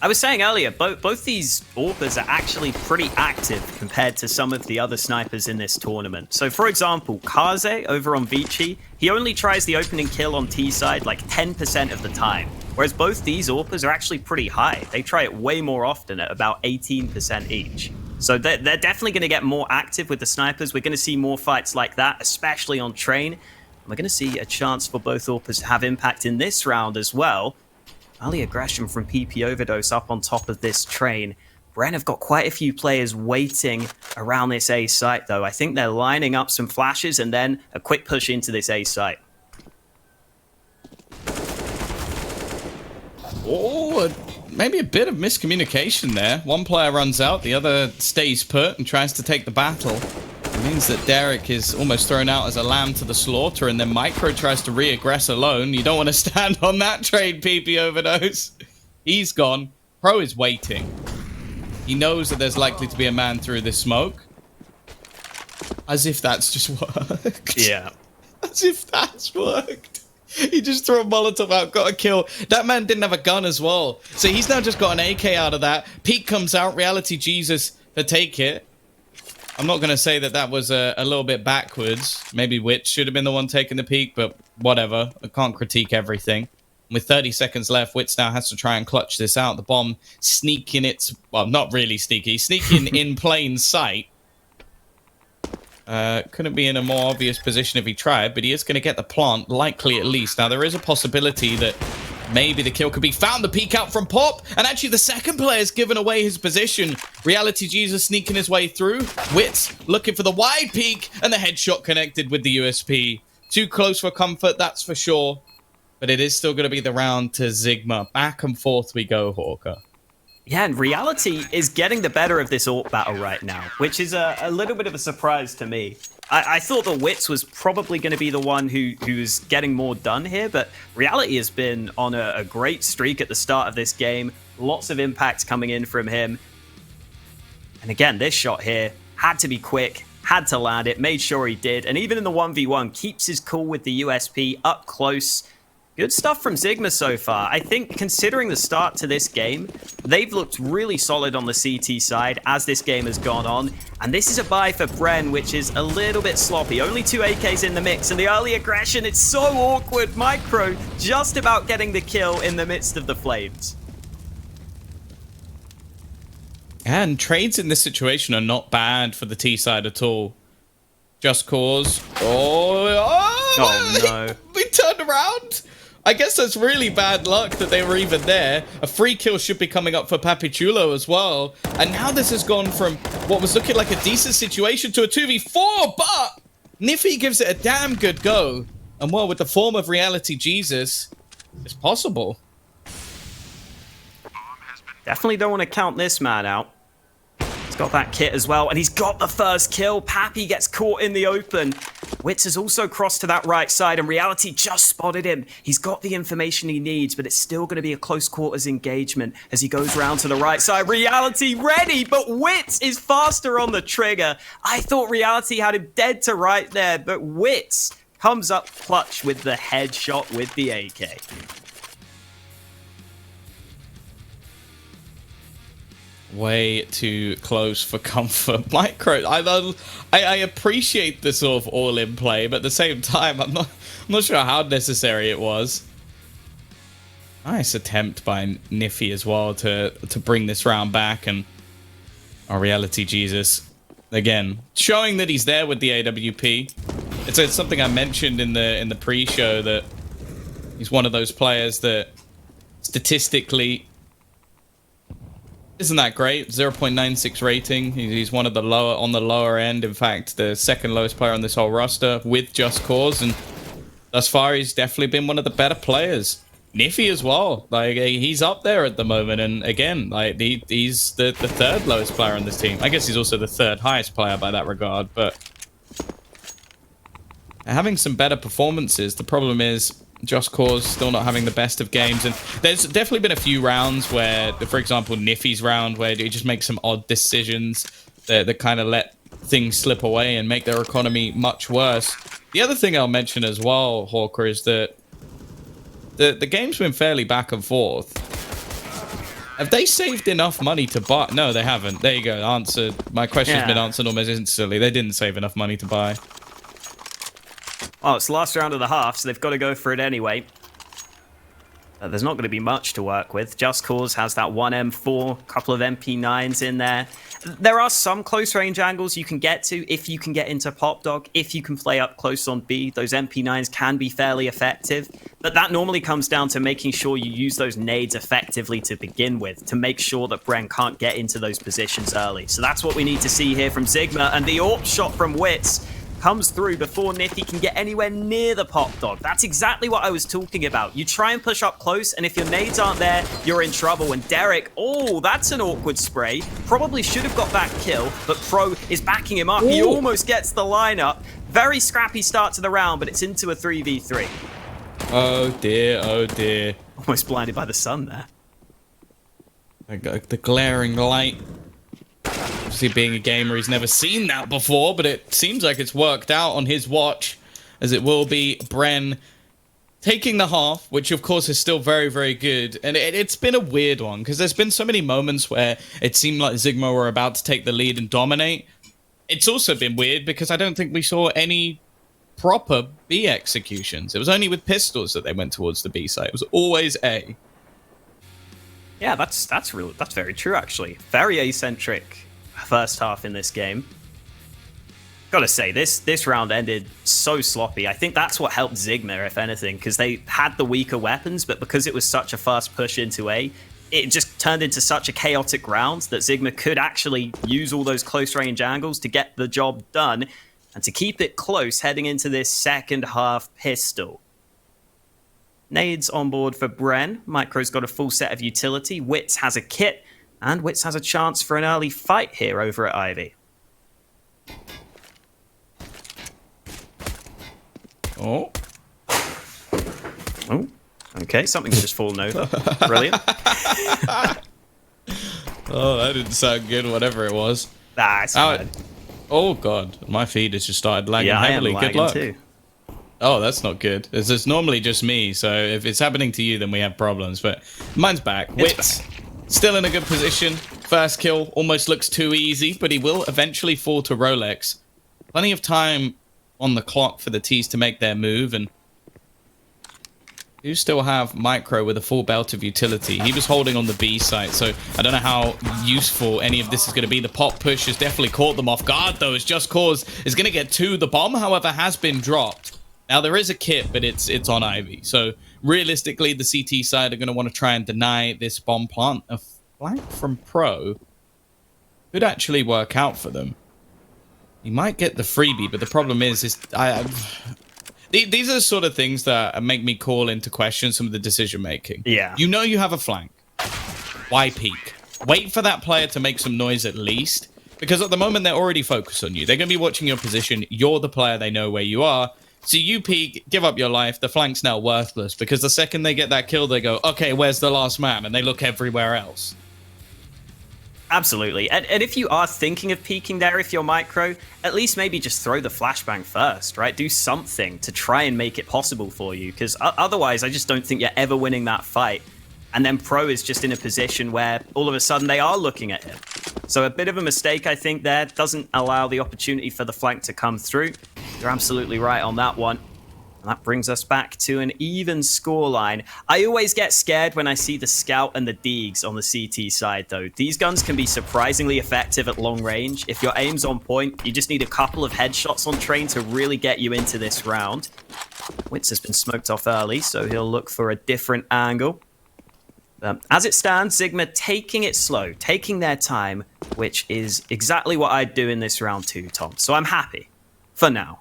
I was saying earlier, both these AWPers are actually pretty active compared to some of the other snipers in this tournament. So, for example, Kaze over on Vici, he only tries the opening kill on T side like 10% of the time, whereas both these AWPers are actually pretty high. They try it way more often at about 18% each. So they're definitely going to get more active with the snipers. We're going to see more fights like that, especially on Train. And we're going to see a chance for both AWPers to have impact in this round as well. Early aggression from PP Overdose up on top of this Train. Bren have got quite a few players waiting around this A site, though. I think they're lining up some flashes and then a quick push into this A site. Oh, maybe a bit of miscommunication there. One player runs out, the other stays put and tries to take the battle. It means that Derek is almost thrown out as a lamb to the slaughter, and then Micro tries to re-aggress alone. You don't want to stand on that trade, PP Overdose. He's gone. Pro is waiting. He knows that there's likely to be a man through this smoke. As if that's just worked. Yeah. As if that's worked. He just threw a Molotov out, got a kill. That man didn't have a gun as well. So he's now just got an AK out of that. Peak comes out, Reality Jesus to take it. I'm not going to say that that was a little bit backwards. Maybe Witch should have been the one taking the peak, but whatever. I can't critique everything. With 30 seconds left, Witz now has to try and clutch this out. The bomb sneaking its... Well, not really sneaky. Sneaking in plain sight. Couldn't be in a more obvious position if he tried, but he is going to get the plant, likely at least. Now, there is a possibility that maybe the kill could be found. The peek out from Pop, and actually the second player's given away his position. Reality Jesus sneaking his way through. Witz looking for the wide peek, and the headshot connected with the USP. Too close for comfort, that's for sure. But it is still going to be the round to ZIGMA. Back and forth we go, Hawker. Yeah, and Reality is getting the better of this AWP battle right now, which is a little bit of a surprise to me. I thought that Witz was probably going to be the one who's getting more done here, but Reality has been on a great streak at the start of this game. Lots of impact coming in from him. And again, this shot here had to be quick, had to land it, made sure he did. And even in the 1v1, keeps his cool with the USP up close. Good stuff from ZIGMA so far. I think considering the start to this game, they've looked really solid on the CT side as this game has gone on. And this is a buy for Bren, which is a little bit sloppy. Only 2 AKs in the mix, and the early aggression, it's so awkward. Micro just about getting the kill in the midst of the flames. And trades in this situation are not bad for the T side at all. Just Cause. Oh no. We turned around. I guess that's really bad luck that they were even there. A free kill should be coming up for Papichulo as well. And now this has gone from what was looking like a decent situation to a 2v4, but Niffy gives it a damn good go. And well, with the form of Reality Jesus, it's possible. Definitely don't want to count this man out. He's got that kit as well, and he's got the first kill. Pappy gets caught in the open. Witz has also crossed to that right side, and Reality just spotted him. He's got the information he needs, but it's still going to be a close quarters engagement as he goes round to the right side. Reality ready, but Witz is faster on the trigger. I thought Reality had him dead to right there, but Witz comes up clutch with the headshot with the AK. Way too close for comfort. Micro, I appreciate the sort of all-in play, but at the same time, I'm not sure how necessary it was. Nice attempt by Niffy as well to bring this round back, and our Reality Jesus again showing that he's there with the AWP. It's something I mentioned in the pre-show, that he's one of those players that statistically isn't that great. 0.96 rating. He's one of the on the lower end. In fact, the second lowest player on this whole roster with Just Cause. And thus far, he's definitely been one of the better players. Niffy as well. Like, he's up there at the moment. And again, like he's the third lowest player on this team. I guess he's also the third highest player by that regard. But having some better performances. The problem is Just Cause still not having the best of games, and there's definitely been a few rounds where, for example, Niffy's round, where it just makes some odd decisions that kind of let things slip away and make their economy much worse. The other thing I'll mention as well, Hawker, is that the game's been fairly back and forth. Have they saved enough money to buy? No, they haven't. There you go. Answered. My question's been answered almost instantly. They didn't save enough money to buy. Oh, it's the last round of the half, so they've got to go for it anyway. There's not going to be much to work with. Just Cause has that one M4, couple of MP9s in there. There are some close range angles you can get to if you can get into Pop Dog, if you can play up close on B. Those MP9s can be fairly effective, but that normally comes down to making sure you use those nades effectively to begin with, to make sure that Bren can't get into those positions early. So that's what we need to see here from ZIGMA, and the AWP shot from Wits comes through before Niffy can get anywhere near the Pop Dog. That's exactly what I was talking about. You try and push up close, and if your nades aren't there, you're in trouble. And Derek, oh, that's an awkward spray. Probably should have got that kill, but Pro is backing him up. Ooh. He almost gets the lineup. Very scrappy start to the round, but it's into a 3v3. Oh dear, oh dear. Almost blinded by the sun there. The glaring light. Obviously, being a gamer, he's never seen that before, but it seems like it's worked out on his watch, as it will be Bren taking the half, which of course is still very, very good. And it's been a weird one, because there's been so many moments where it seemed like ZIGMA were about to take the lead and dominate. It's also been weird because I don't think we saw any proper B executions. It was only with pistols that they went towards the B site. It was always A. Yeah, that's very true, actually. Very acentric first half in this game. Gotta say, this round ended so sloppy. I think that's what helped ZIGMA, if anything, because they had the weaker weapons, but because it was such a fast push into A, it just turned into such a chaotic round that ZIGMA could actually use all those close range angles to get the job done and to keep it close heading into this second half pistol. Nades on board for Bren. Micro's got a full set of utility. Wits has a kit. And Wits has a chance for an early fight here over at Ivy. Oh. Oh. Okay, something's just fallen over. Brilliant. Oh, that didn't sound good, whatever it was. That's fine. Oh, God. My feed has just started lagging heavily. I am Good luck. too. Oh, that's not good. It's normally just me, so if it's happening to you, then we have problems. But mine's back. Wits, still in a good position. First kill almost looks too easy, but he will eventually fall to Rolex. Plenty of time on the clock for the T's to make their move, and you still have Micro with a full belt of utility. He was holding on the B site, so I don't know how useful any of this is going to be. The pop push has definitely caught them off guard, though, as Just Cause is going to get to the bomb, however, has been dropped. Now, there is a kit, but it's on Ivy. So, realistically, the CT side are going to want to try and deny this bomb plant. A flank from Pro could actually work out for them. He might get the freebie, but the problem is these are the sort of things that make me call into question some of the decision-making. Yeah. You know you have a flank. Why peek? Wait for that player to make some noise at least, because at the moment, they're already focused on you. They're going to be watching your position. You're the player. They know where you are. So you peek, give up your life, the flank's now worthless, because the second they get that kill, they go, okay, where's the last man? And they look everywhere else. Absolutely. And if you are thinking of peeking there, if you're Micro, at least maybe just throw the flashbang first, right? Do something to try and make it possible for you, because otherwise I just don't think you're ever winning that fight. And then Pro is just in a position where all of a sudden they are looking at him. So a bit of a mistake, I think, there. Doesn't allow the opportunity for the flank to come through. You're absolutely right on that one. And that brings us back to an even scoreline. I always get scared when I see the Scout and the Deegs on the CT side, though. These guns can be surprisingly effective at long range. If your aim's on point, you just need a couple of headshots on train to really get you into this round. Wits has been smoked off early, so he'll look for a different angle. As it stands, ZIGMA taking it slow, taking their time, which is exactly what I'd do in this round too, Tom. So I'm happy. For now.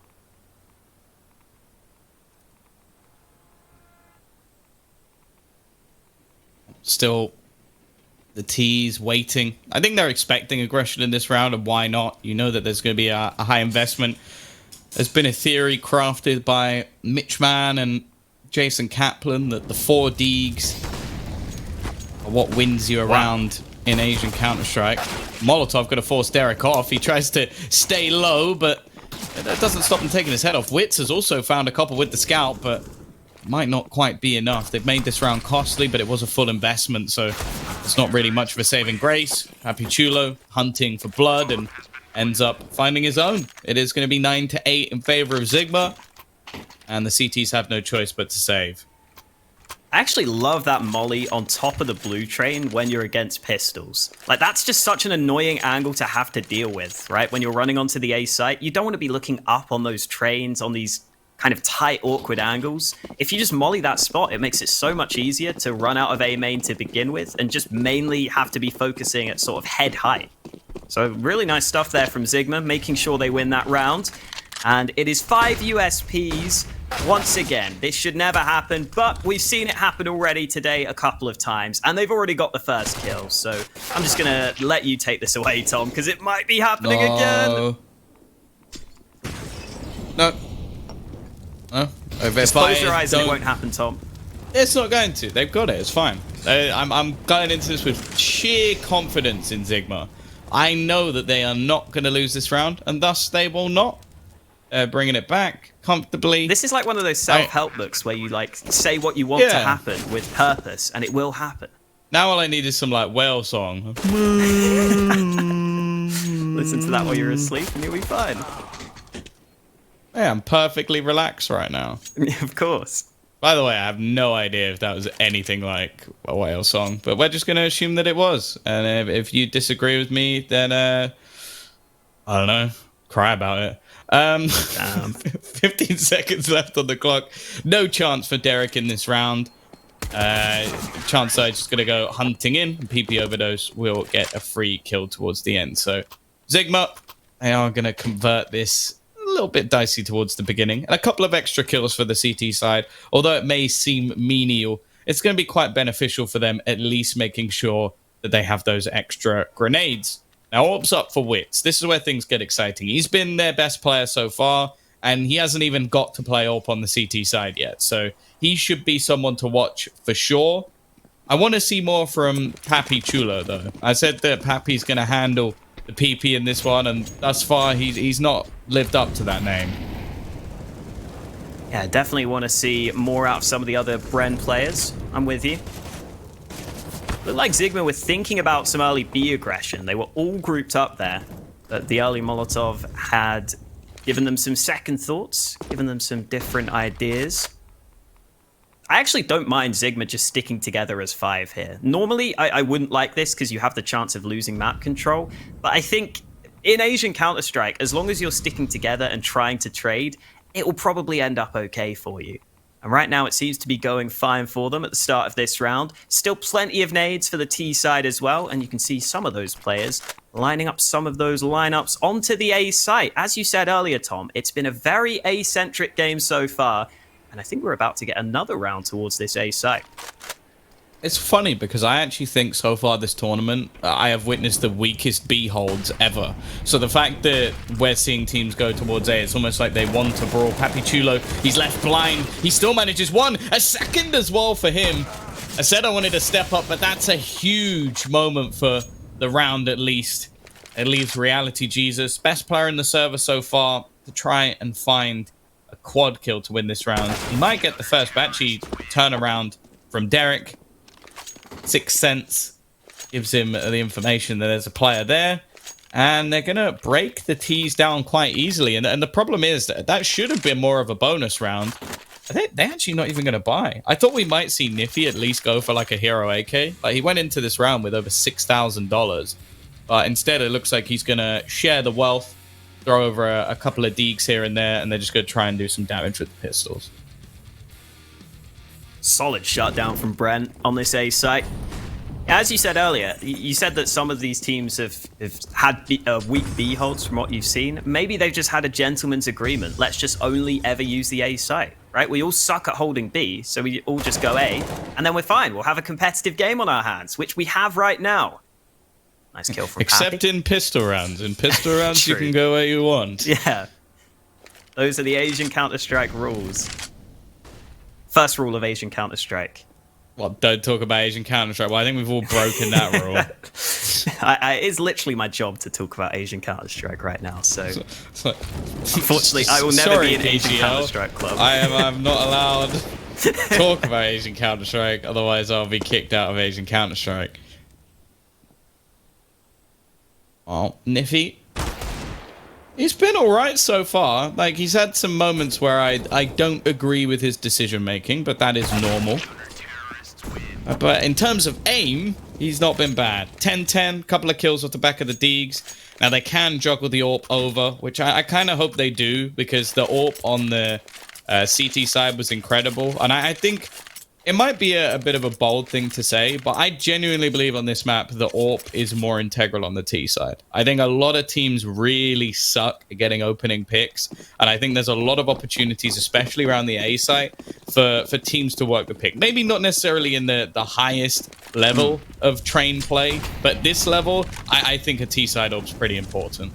Still, the T's waiting. I think they're expecting aggression in this round, and why not? You know that there's going to be a high investment. There's been a theory crafted by Mitchman and Jason Kaplan that the 4 Deegs are what wins you around in Asian Counter-Strike. Molotov going to force Derek off. He tries to stay low, but that doesn't stop him taking his head off. Witz has also found a couple with the Scout, but might not quite be enough. They've made this round costly, but it was a full investment, so it's not really much of a saving grace. Happy Chulo hunting for blood and ends up finding his own. It is going to be 9-8 in favor of ZIGMA, and the CTs have no choice but to save. I actually love that molly on top of the blue train when you're against pistols. Like, that's just such an annoying angle to have to deal with, right? When you're running onto the A site, you don't want to be looking up on those trains on these kind of tight, awkward angles. If you just molly that spot, it makes it so much easier to run out of A main to begin with and just mainly have to be focusing at sort of head height. So really nice stuff there from ZIGMA, making sure they win that round. And it is 5 USPs once again. This should never happen, but we've seen it happen already today a couple of times, and they've already got the first kill. So I'm just going to let you take this away, Tom, because it might be happening again. No. Just close your eyes and it won't happen, Tom. It's not going to. They've got it. It's fine. I'm going into this with sheer confidence in ZIGMA. I know that they are not going to lose this round, and thus they will not. Bringing it back comfortably. This is like one of those self-help books where you like say what you want to happen with purpose, and it will happen. Now all I need is some like whale song. Listen to that while you're asleep, and you'll be fine. Yeah, I'm perfectly relaxed right now. Of course. By the way, I have no idea if that was anything like a whale song, but we're just going to assume that it was. And if you disagree with me, then I don't know, cry about it. 15 seconds left on the clock. No chance for Derek in this round. Chancellor just going to go hunting in. PP Overdose will get a free kill towards the end. So ZIGMA, they are going to convert this a little bit dicey towards the beginning. And a couple of extra kills for the CT side. Although it may seem menial, it's going to be quite beneficial for them, at least making sure that they have those extra grenades. Now, Orb's up for Wits. This is where things get exciting. He's been their best player so far, and he hasn't even got to play Orb on the CT side yet. So he should be someone to watch for sure. I want to see more from Papi Chulo, though. I said that Papi's going to handle the PP in this one, and thus far he's not lived up to that name. Yeah, definitely want to see more out of some of the other Bren players. I'm with you. Looked like ZIGMA were thinking about some early B aggression. They were all grouped up there, but the early Molotov had given them some second thoughts, given them some different ideas. I actually don't mind ZIGMA just sticking together as 5 here. Normally, I wouldn't like this because you have the chance of losing map control, but I think in Asian Counter-Strike, as long as you're sticking together and trying to trade, it will probably end up okay for you. And right now, it seems to be going fine for them at the start of this round. Still plenty of nades for the T side as well. And you can see some of those players lining up some of those lineups onto the A site. As you said earlier, Tom, it's been a very A-centric game so far. And I think we're about to get another round towards this A site. It's funny because I actually think so far this tournament, I have witnessed the weakest B holds ever. So the fact that we're seeing teams go towards A, it's almost like they want to brawl. Papi Chulo, he's left blind. He still manages one, a second as well for him. I said I wanted to step up, but that's a huge moment for the round at least. It leaves Reality Jesus, best player in the server so far, to try and find a quad kill to win this round. He might get the first batchy turnaround from Derek. Sixth Sense gives him the information that there's a player there, and they're going to break the T's down quite easily. And the problem is that should have been more of a bonus round. They're actually not even going to buy. I thought we might see Niffy at least go for like a hero AK. Like, he went into this round with over $6,000. But instead, it looks like he's going to share the wealth, throw over a couple of deeks here and there, and they're just going to try and do some damage with the pistols. Solid Shutdown from Bren on this A site. As you said earlier, you said that some of these teams have had weak B holds from what you've seen. Maybe they've just had a gentleman's agreement. Let's just only ever use the A site, right? We all suck at holding B, so we all just go A, and then we're fine. We'll have a competitive game on our hands, which we have right now. Nice kill from Except Pappy. in pistol rounds. In pistol rounds, you can go where you want. Yeah. Those are the Asian Counter-Strike rules. First rule of Asian Counter-Strike. Well, don't talk about Asian Counter-Strike. Well, I think we've all broken that rule. It's literally my job to talk about Asian Counter-Strike right now, so unfortunately, I will never be in Asian Counter-Strike club. I'm not allowed to talk about Asian Counter-Strike, otherwise I'll be kicked out of Asian Counter-Strike. Oh, Niffy. He's been alright so far. Like, he's had some moments where I don't agree with his decision-making, but that is normal. But in terms of aim, he's not been bad. 10-10, couple of kills off the back of the Deegs. Now, they can juggle the AWP over, which I kind of hope they do, because the AWP on the CT side was incredible. And I think it might be a bit of a bold thing to say, but I genuinely believe on this map, the AWP is more integral on the T side. I think a lot of teams really suck at getting opening picks, and I think there's a lot of opportunities, especially around the A side, for teams to work the pick. Maybe not necessarily in the highest level of train play, but this level, I think a T side AWP's pretty important.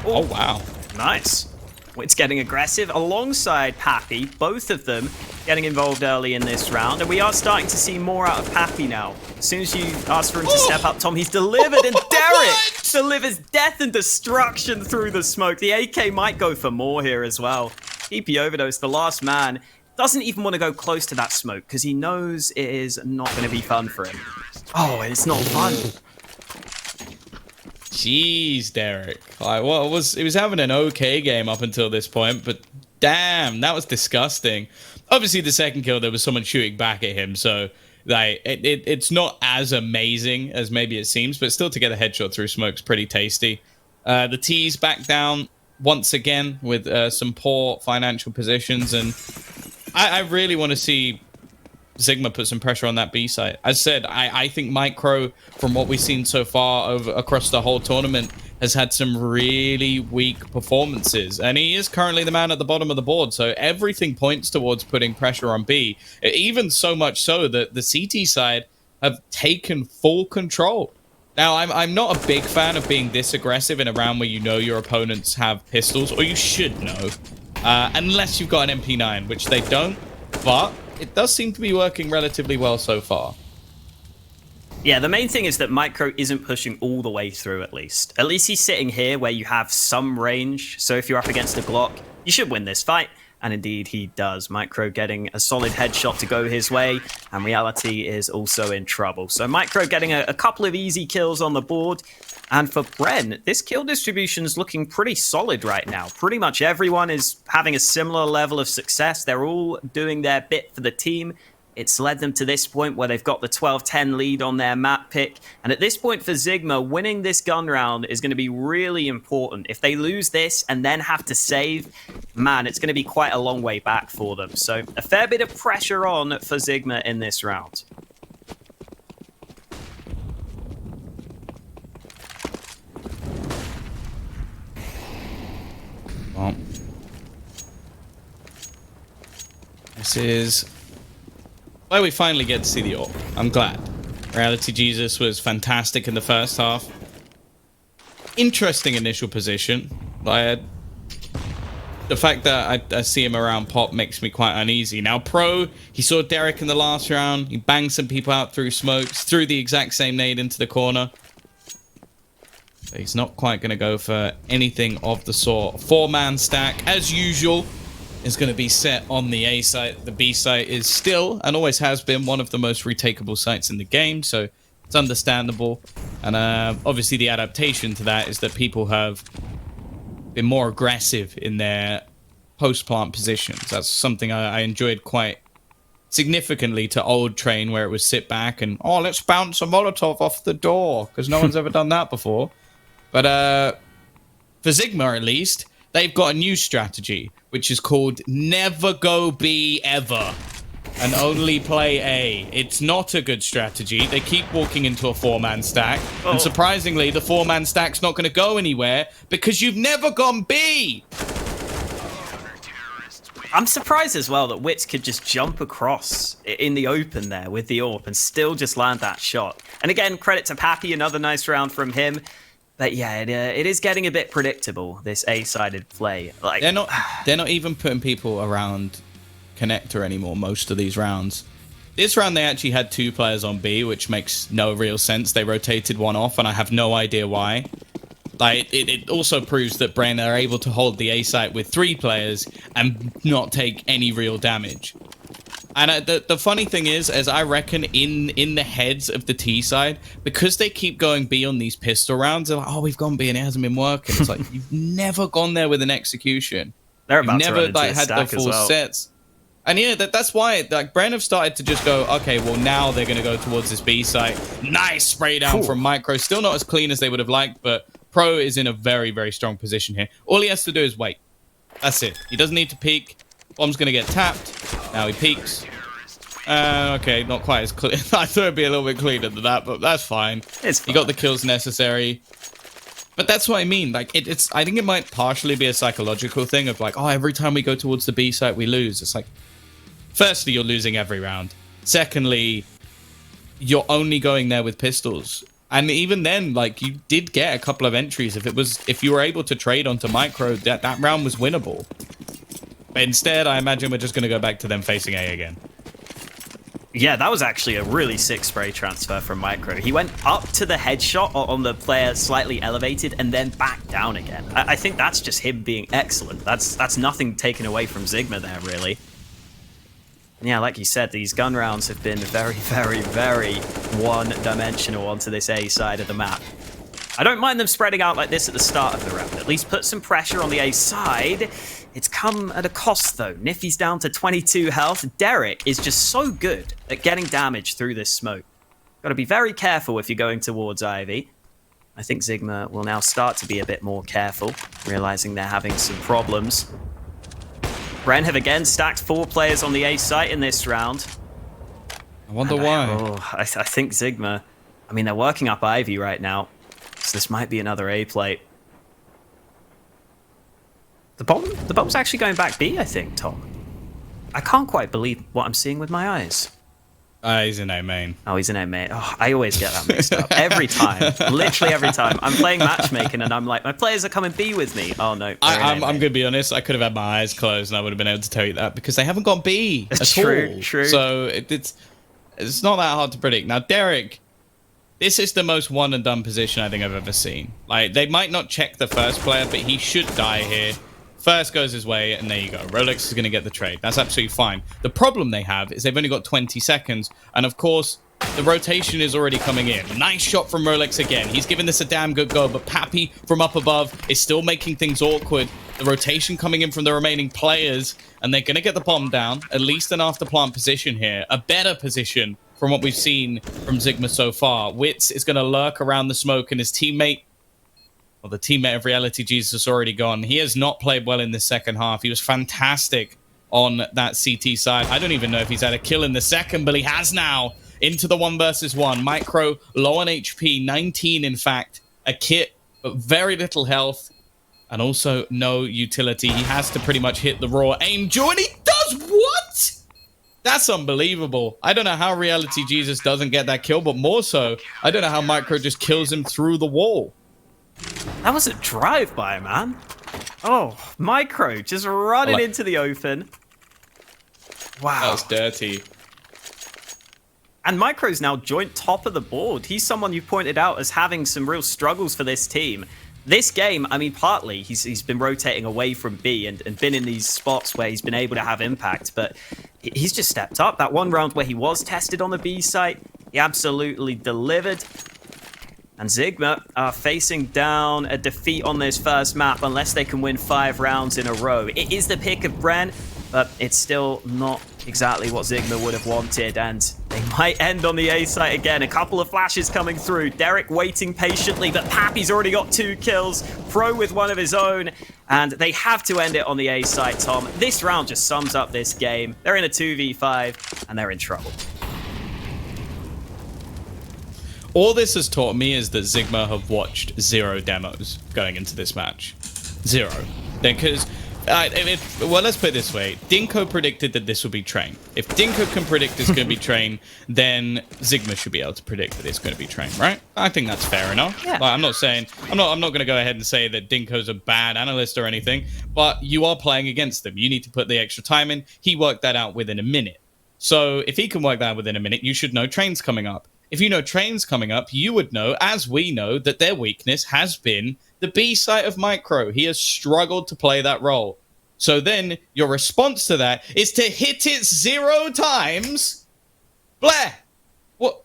Oh, wow. Nice. It's getting aggressive alongside Pappy, both of them getting involved early in this round, and we are starting to see more out of Pappy now. As soon as you ask for him to step up, Tom, he's delivered, and Derek delivers death and destruction through the smoke. The AK might go for more here as well. EP Overdose, the last man, doesn't even want to go close to that smoke because he knows it is not going to be fun for him. Oh, it's not fun. Jeez, Derek. Like, he was having an okay game up until this point, but damn, that was disgusting. Obviously, the second kill, there was someone shooting back at him, so like it's not as amazing as maybe it seems, but still to get a headshot through smoke's pretty tasty. The T's back down once again with some poor financial positions, and I really want to see ZIGMA put some pressure on that B site. As said, I think Micro, from what we've seen so far across the whole tournament, has had some really weak performances. And he is currently the man at the bottom of the board, so everything points towards putting pressure on B. Even so much so that the CT side have taken full control. Now, I'm not a big fan of being this aggressive in a round where you know your opponents have pistols, or you should know, unless you've got an MP9, which they don't, but it does seem to be working relatively well so far. Yeah, the main thing is that Micro isn't pushing all the way through, at least. At least he's sitting here where you have some range, so if you're up against a Glock, you should win this fight. And indeed, he does. Micro getting a solid headshot to go his way, and Reality is also in trouble. So Micro getting a couple of easy kills on the board. And for Bren, this kill distribution is looking pretty solid right now. Pretty much everyone is having a similar level of success. They're all doing their bit for the team. It's led them to this point where they've got the 12-10 lead on their map pick. And at this point for ZIGMA, winning this gun round is going to be really important. If they lose this and then have to save, man, it's going to be quite a long way back for them. So a fair bit of pressure on for ZIGMA in this round. Well, this is where we finally get to see the AWP. I'm glad. Reality Jesus was fantastic in the first half. Interesting initial position. The fact that I see him around pop makes me quite uneasy. Now, Pro, he saw Derek in the last round. He banged some people out through smokes, threw the exact same nade into the corner. But he's not quite going to go for anything of the sort. 4-man stack, as usual, is going to be set on the A site. The B site is still, and always has been, one of the most retakeable sites in the game, so it's understandable. And obviously the adaptation to that is that people have been more aggressive in their post-plant positions. That's something I enjoyed quite significantly to old train, where it was sit back and, oh, let's bounce a Molotov off the door, because no one's ever done that before. But for ZIGMA, at least, they've got a new strategy, which is called Never Go B Ever, and only play A. It's not a good strategy. They keep walking into a 4-man stack, and surprisingly, the 4-man stack's not going to go anywhere because you've never gone B. I'm surprised as well that Wits could just jump across in the open there with the AWP and still just land that shot. And again, credit to Pappy, another nice round from him. But yeah, it is getting a bit predictable, this A-sided play. Like they're not even putting people around connector anymore most of these rounds. This round, they actually had 2 players on B, which makes no real sense. They rotated one off, and I have no idea why. Like, it also proves that Bren are able to hold the A site with 3 players and not take any real damage. And the funny thing is I reckon in the heads of the T side, because they keep going B on these pistol rounds, they're like, oh, we've gone B and it hasn't been working. It's like, you've never gone there with an execution. They're about You've to never run into like a had the stack as full well. sets. And yeah, that's why like Bren have started to just go, okay, well now they're going to go towards this B site. Nice spray down from Micro. Still not as clean as they would have liked, but Pro is in a very, very strong position here. All he has to do is wait. That's it. He doesn't need to peek. Bomb's going to get tapped. Now he peeks. Okay, not quite as clean. I thought it'd be a little bit cleaner than that, but that's fine. It's fine. He got the kills necessary. But that's what I mean. Like, it's. I think it might partially be a psychological thing of like, oh, every time we go towards the B site, we lose. It's like, firstly, you're losing every round. Secondly, you're only going there with pistols. And even then, like, you did get a couple of entries. If you were able to trade onto Micro, that round was winnable. But instead, I imagine we're just going to go back to them facing A again. Yeah, that was actually a really sick spray transfer from Micro. He went up to the headshot on the player slightly elevated and then back down again. I think that's just him being excellent. That's nothing taken away from ZIGMA there, really. And yeah, like you said, these gun rounds have been very, very, very one-dimensional onto this A side of the map. I don't mind them spreading out like this at the start of the round. At least put some pressure on the A side. It's come at a cost, though. Nifty's down to 22 health. Derek is just so good at getting damage through this smoke. Got to be very careful if you're going towards Ivy. I think ZIGMA will now start to be a bit more careful, realizing they're having some problems. Bren have again stacked 4 players on the A site in this round. I wonder why. I think ZIGMA, I mean, they're working up Ivy right now, so this might be another A plate. The bomb's actually going back B, I think, Tom. I can't quite believe what I'm seeing with my eyes. He's in A main. Oh, he's in A main. Oh, I always get that mixed up. Every time. Literally every time. I'm playing matchmaking and I'm like, my players are coming B with me. Oh, no. I'm going to be honest. I could have had my eyes closed and I would have been able to tell you that because they haven't gone B at all. True. So it's not that hard to predict. Now, Derek, this is the most one and done position I think I've ever seen. Like, they might not check the first player, but he should die here. First goes his way, and there you go. Rolex is going to get the trade. That's absolutely fine. The problem they have is they've only got 20 seconds, and of course, the rotation is already coming in. Nice shot from Rolex again. He's giving this a damn good go, but Pappy from up above is still making things awkward. The rotation coming in from the remaining players, and they're going to get the bomb down, at least an after-plant position here. A better position from what we've seen from ZIGMA so far. Wits is going to lurk around the smoke, and his teammate, well, the teammate of Reality Jesus is already gone. He has not played well in the second half. He was fantastic on that CT side. I don't even know if he's had a kill in the second, but he has now into the 1 versus 1. Micro, low on HP, 19 in fact. A kit, but very little health, and also no utility. He has to pretty much hit the raw aim. Jordy does what? That's unbelievable. I don't know how Reality Jesus doesn't get that kill, but more so, I don't know how Micro just kills him through the wall. That was a drive-by, man. Oh, Micro just running into the open. Wow. That was dirty. And Micro's now joint top of the board. He's someone you pointed out as having some real struggles for this team. This game, I mean, partly he's been rotating away from B and been in these spots where he's been able to have impact, but he's just stepped up. That one round where he was tested on the B site, he absolutely delivered. And ZIGMA are facing down a defeat on this first map unless they can win 5 rounds in a row. It is the pick of Bren, but it's still not exactly what ZIGMA would have wanted, and they might end on the A site again. A couple of flashes coming through. Derek waiting patiently, but Pappy's already got 2 kills. Pro with one of his own, and they have to end it on the A site, Tom. This round just sums up this game. They're in a 2v5, and they're in trouble. All this has taught me is that ZIGMA have watched 0 demos going into this match. 0. Because Well, let's put it this way. Dinko predicted that this would be Train. If Dinko can predict it's going to be Train, then ZIGMA should be able to predict that it's going to be Train, right? I think that's fair enough. Yeah. Like, I'm not going to go ahead and say that Dinko's a bad analyst or anything, but you are playing against them. You need to put the extra time in. He worked that out within a minute. So if he can work that out within a minute, you should know Train's coming up. If you know Train's coming up, you would know, as we know, that their weakness has been the B site of Micro. He has struggled to play that role. So then your response to that is to hit it 0 times. Blah. What?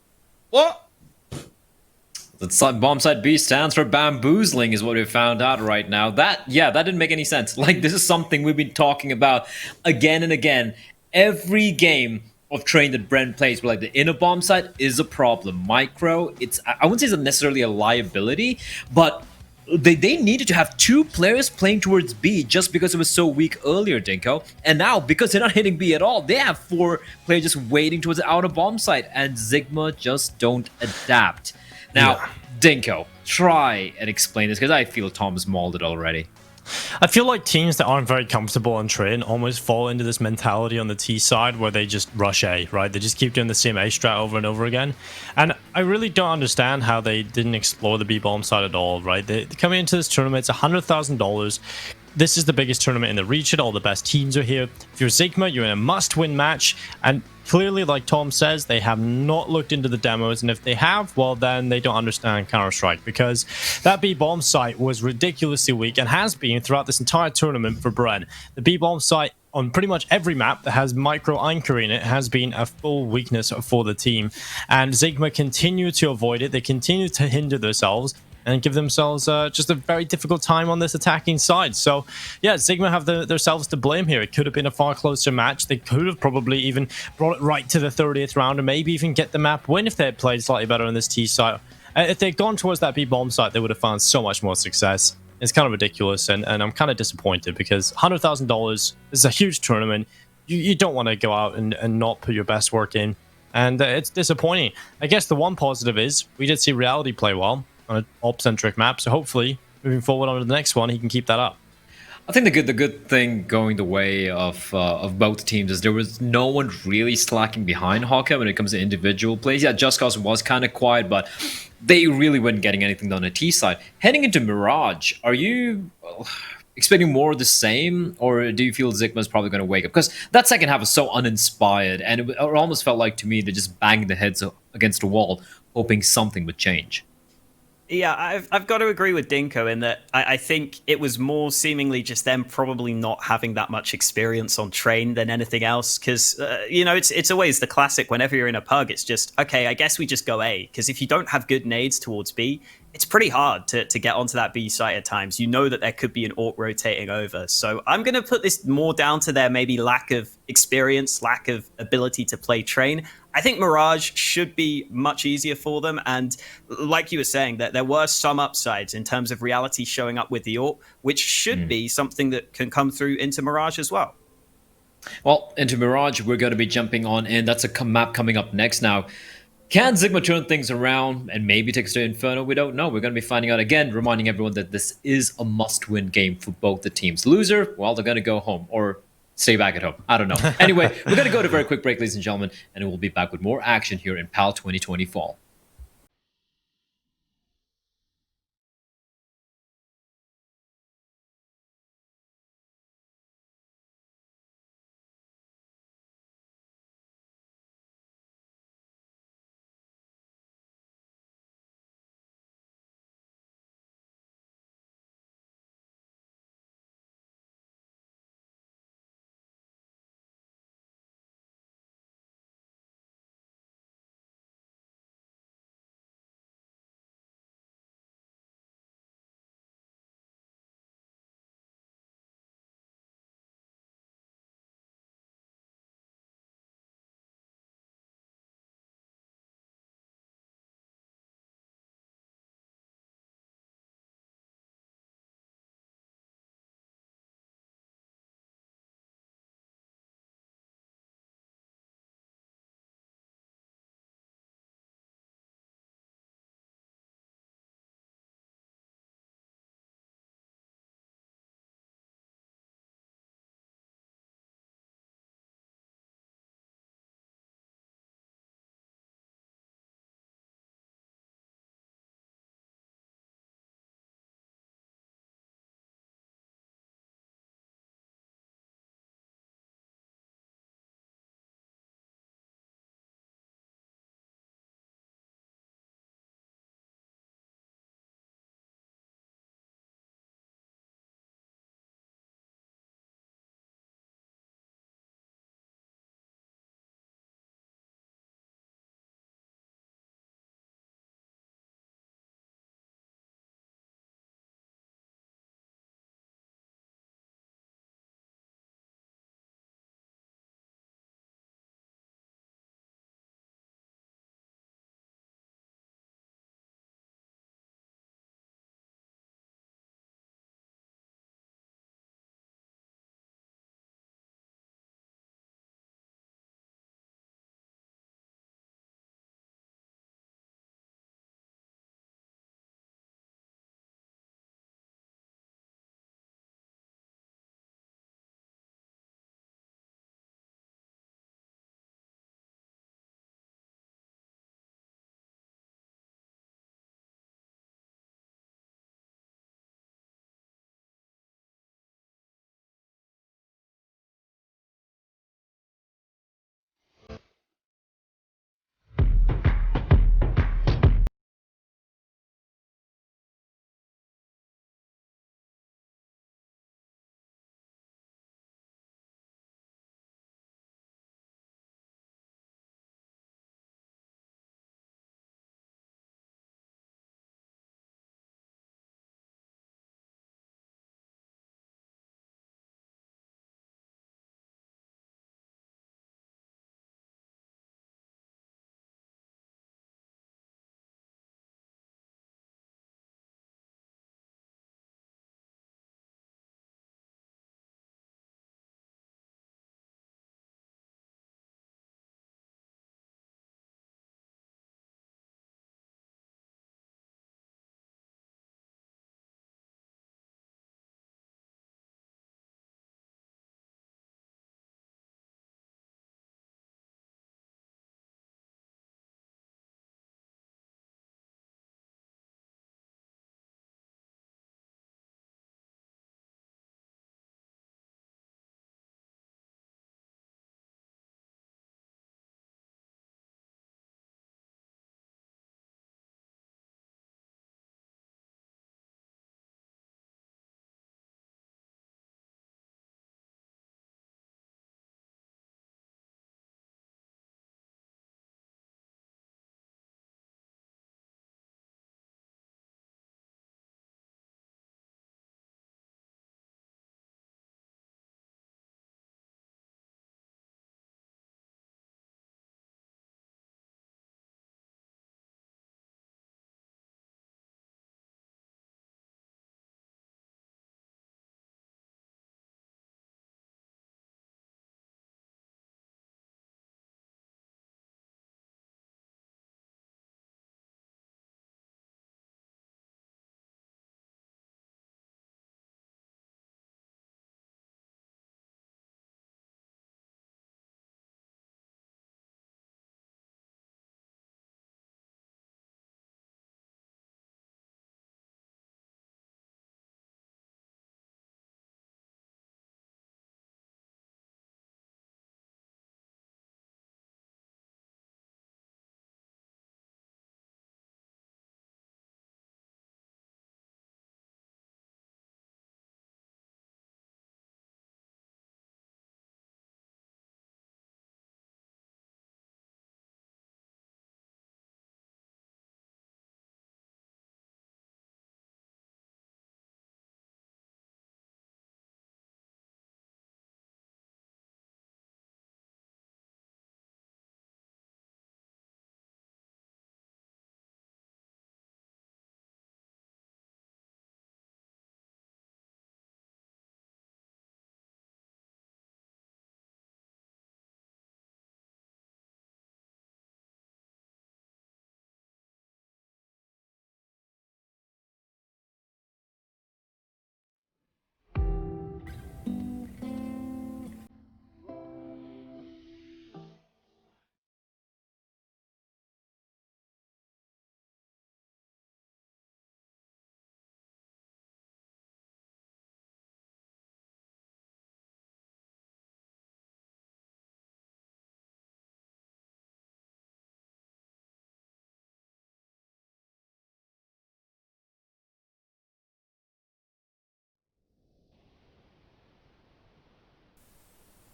The bomb site B stands for bamboozling, is what we found out right now. That didn't make any sense. Like, this is something we've been talking about again and again. Every game of Train that Bren plays, but like the inner bomb site is a problem. Micro, I wouldn't say it's necessarily a liability, but they needed to have 2 players playing towards B just because it was so weak earlier, Dinko. And now, because they're not hitting B at all, they have 4 players just waiting towards the outer bomb site, and ZIGMA just don't adapt. Now, Dinko, try and explain this, because I feel Tom's mauled it already. I feel like teams that aren't very comfortable on Train almost fall into this mentality on the T side where they just rush A, right? They just keep doing the same A strat over and over again. And I really don't understand how they didn't explore the B bomb side at all, right? They coming into this tournament, it's $100,000. This is the biggest tournament in the region. All the best teams are here. If you're ZIGMA, you're in a must-win match. And clearly, like Tom says, they have not looked into the demos. And if they have, well, then they don't understand Counter-Strike. Because that B-bomb site was ridiculously weak and has been throughout this entire tournament for Bren. The B-bomb site on pretty much every map that has micro anchor in it has been a full weakness for the team. And ZIGMA continue to avoid it. They continue to hinder themselves and give themselves just a very difficult time on this attacking side. So, yeah, ZIGMA have themselves to blame here. It could have been a far closer match. They could have probably even brought it right to the 30th round and maybe even get the map win if they had played slightly better on this T site. If they'd gone towards that B-bomb site, they would have found so much more success. It's kind of ridiculous, and I'm kind of disappointed because $100,000 is a huge tournament. You don't want to go out and not put your best work in, and it's disappointing. I guess the one positive is we did see Reality play well on an op-centric map, so hopefully moving forward on to the next one, he can keep that up. I think the good thing going the way of both teams is there was no one really slacking behind Hawkeye when it comes to individual plays. Yeah, Just Cause was kind of quiet, but they really weren't getting anything done on the T side. Heading into Mirage, are you expecting more of the same, or do you feel ZIGMA's probably going to wake up? Because that second half was so uninspired, and it almost felt like to me they just banged their heads against the wall, hoping something would change. Yeah, I've got to agree with Dinko in that I think it was more seemingly just them probably not having that much experience on Train than anything else. Because, it's always the classic whenever you're in a pug, it's just, okay, I guess we just go A. Because if you don't have good nades towards B, it's pretty hard to get onto that B site at times. You know that there could be an AWP rotating over. So I'm going to put this more down to their maybe lack of experience, lack of ability to play Train. I think Mirage should be much easier for them. And like you were saying, that there were some upsides in terms of Reality showing up with the AWP, which should be something that can come through into Mirage as well. Well, into Mirage, we're going to be jumping on in. That's a map coming up next now. Can ZIGMA turn things around and maybe take us to Inferno? We don't know. We're going to be finding out again, reminding everyone that this is a must-win game for both the teams. Loser, well, they're going to go home or stay back at home. I don't know. Anyway, we're going to go to a very quick break, ladies and gentlemen, and we'll be back with more action here in PAL 2020 Fall.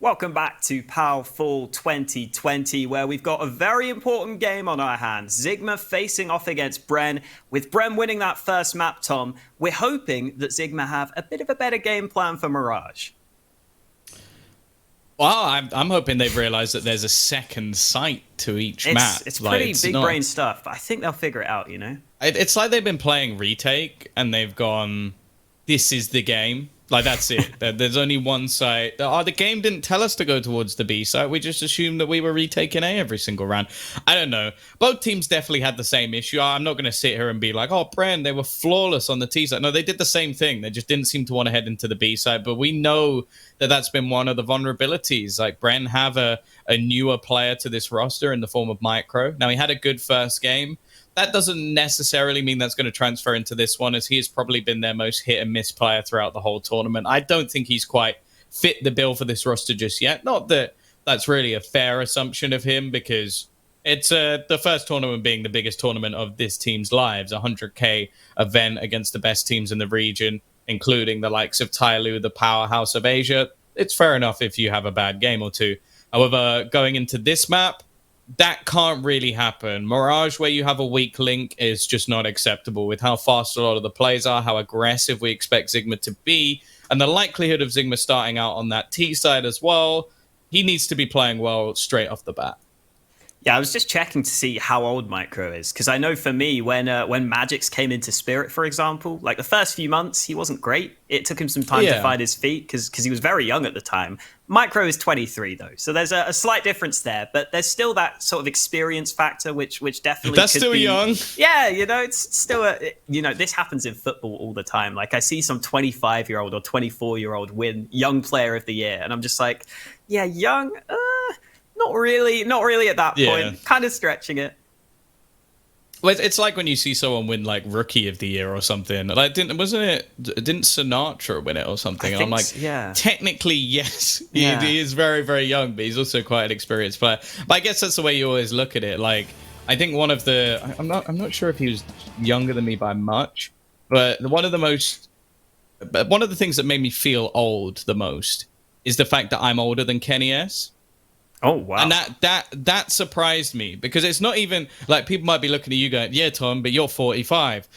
Welcome back to Powerful 2020, where we've got a very important game on our hands. ZIGMA facing off against Bren. With Bren winning that first map, Tom, we're hoping that ZIGMA have a bit of a better game plan for Mirage. Well, I'm hoping they've realized that there's a second site to each map. It's pretty big brain stuff, but I think they'll figure it out, you know? It's like they've been playing retake and they've gone, this is the game. Like, that's it. There's only one site. The game didn't tell us to go towards the B site. We just assumed that we were retaking A every single round. I don't know. Both teams definitely had the same issue. I'm not going to sit here and be like, oh, Bren, they were flawless on the T site. No, they did the same thing. They just didn't seem to want to head into the B site. But we know that that's been one of the vulnerabilities. Like, Bren have a newer player to this roster in the form of Micro. Now, he had a good first game. That doesn't necessarily mean that's going to transfer into this one, as he has probably been their most hit and miss player throughout the whole tournament. I don't think he's quite fit the bill for this roster just yet. Not that that's really a fair assumption of him, because it's the first tournament being the biggest tournament of this team's lives, a 100K event against the best teams in the region, including the likes of Tyloo, the powerhouse of Asia. It's fair enough if you have a bad game or two. However, going into this map, that can't really happen. Mirage, where you have a weak link, is just not acceptable with how fast a lot of the plays are, how aggressive we expect ZIGMA to be, and the likelihood of ZIGMA starting out on that T side as well. He needs to be playing well straight off the bat. Yeah, I was just checking to see how old Micro is, because I know for me, when Magix came into Spirit, for example, like the first few months, he wasn't great. It took him some time to find his feet, because he was very young at the time. Micro is 23, though, so there's a slight difference there, but there's still that sort of experience factor, which definitely that's could still be young. Yeah, you know, it's still this happens in football all the time. Like, I see some 25-year-old or 24-year-old win Young Player of the Year, and I'm just like, yeah, young. Not really at that point. Kind of stretching it. Well, it's like when you see someone win like Rookie of the Year or something. Like, didn't Sinatra win it or something? And I'm like, technically yes, he is very, very young, but he's also quite an experienced player. But I guess that's the way you always look at it. Like, I think I'm not sure if he was younger than me by much, but one of the things that made me feel old the most is the fact that I'm older than Kenny S. Oh, wow. And that surprised me, because it's not even like people might be looking at you going, yeah, Tom, but you're 45.